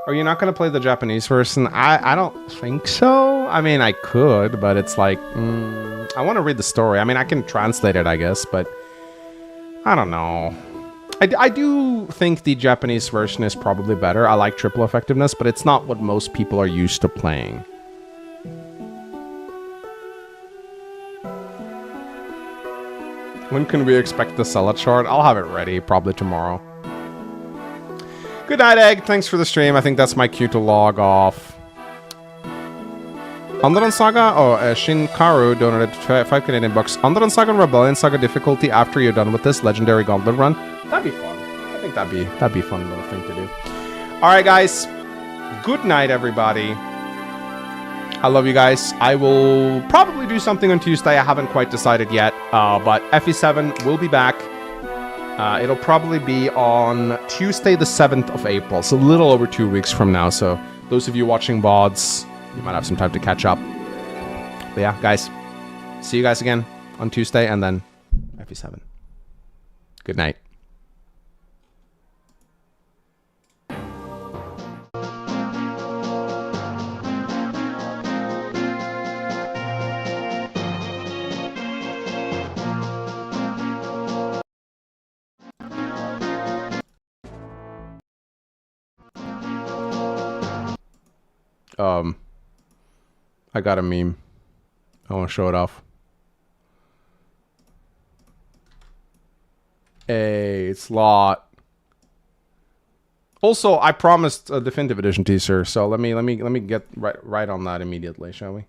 Are you not going to play the Japanese version? I don't think so. I mean, I could, but it's like... I want to read the story. I mean, I can translate it, I guess, but... I don't know. I do think the Japanese version is probably better. I like triple effectiveness, but it's not what most people are used to playing. When can we expect the Sella chart? I'll have it ready, probably tomorrow. Good night, Egg. Thanks for the stream. I think that's my cue to log off. Underland Saga? Oh, Shinkaru donated 5 Canadian bucks. Underland Saga and Rebellion Saga difficulty after you're done with this Legendary Gauntlet run. That'd be fun. I think that'd be a fun little thing to do. Alright, guys. Good night, everybody. I love you guys. I will probably do something on Tuesday. I haven't quite decided yet. But FE7 will be back. It'll probably be on Tuesday the 7th of April. So a little over 2 weeks from now. So those of you watching VODs, you might have some time to catch up. But yeah, guys. See you guys again on Tuesday and then FE7. Good night. I got a meme. I want to show it off. Hey, it's Lot. Also, I promised a definitive edition teaser, so let me get right on that immediately, shall we?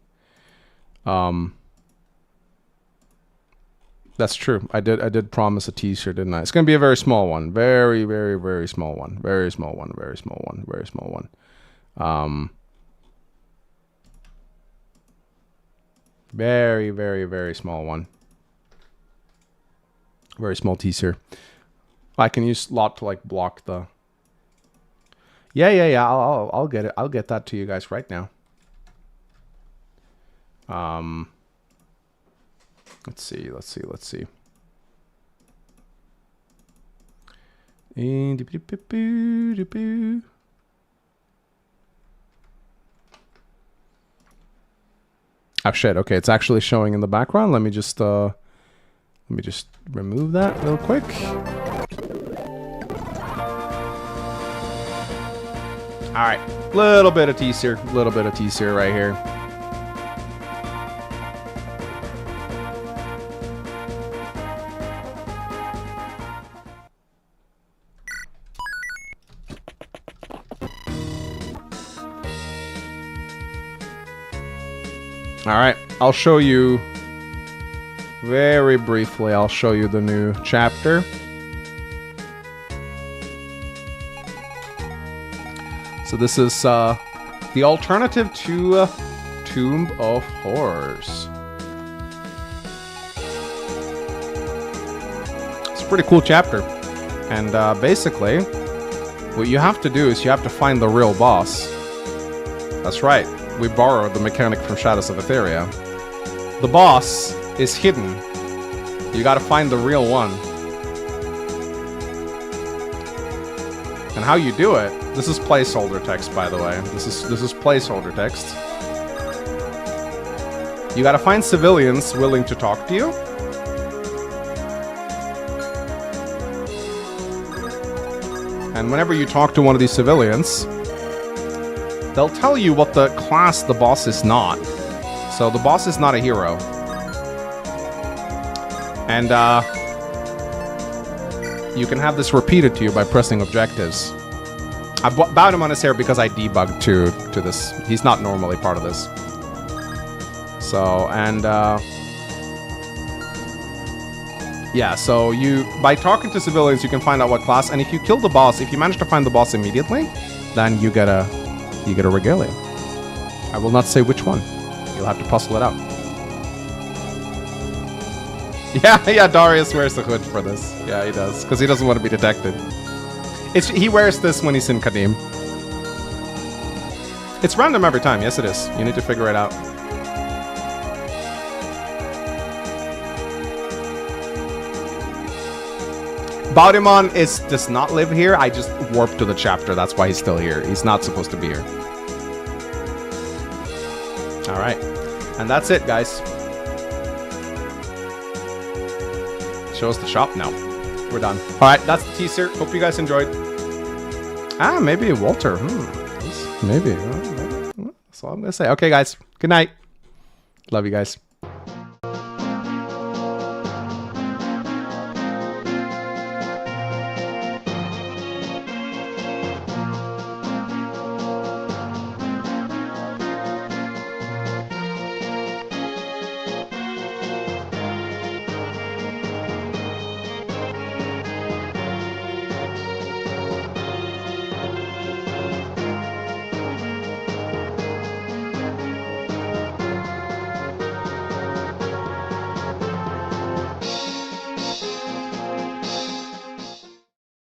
That's true. I did promise a teaser, didn't I? It's gonna be a very small one. Very, very, very small one. Very small one. Very small one. Very small one. Very, very, very small one. Very small teaser. I can use Lot to like block the... Yeah. I'll get it. I'll get that to you guys right now. Let's see. Oh shit, okay, it's actually showing in the background. Let me just remove that real quick. Alright, little bit of teaser, right here. Alright, I'll show you very briefly, I'll show you the new chapter. So this is the alternative to Tomb of Horrors. It's a pretty cool chapter. And basically, what you have to do is you have to find the real boss. That's right. We borrowed the mechanic from Shadows of Etheria. The boss is hidden. You gotta find the real one. And how you do it, this is placeholder text, by the way. This is placeholder text. You gotta find civilians willing to talk to you. And whenever you talk to one of these civilians, they'll tell you what the class the boss is not. So the boss is not a hero. And you can have this repeated to you by pressing objectives. I bowed him on his hair because I debugged to this. He's not normally part of this. So, and yeah, so by talking to civilians, you can find out what class, and if you kill the boss, if you manage to find the boss immediately, then you get a regalia. I will not say which one. You'll have to puzzle it out. Yeah, Darius wears the hood for this. Yeah, he does, because he doesn't want to be detected. He wears this when he's in Kadim. It's random every time. Yes, it is. You need to figure it out. Baudimon does not live here. I just warped to the chapter. That's why he's still here. He's not supposed to be here. All right. And that's it, guys. Show us the shop now. We're done. All right, that's the teaser. Hope you guys enjoyed. Maybe Walter. Maybe. That's all I'm going to say. Okay, guys. Good night. Love you guys.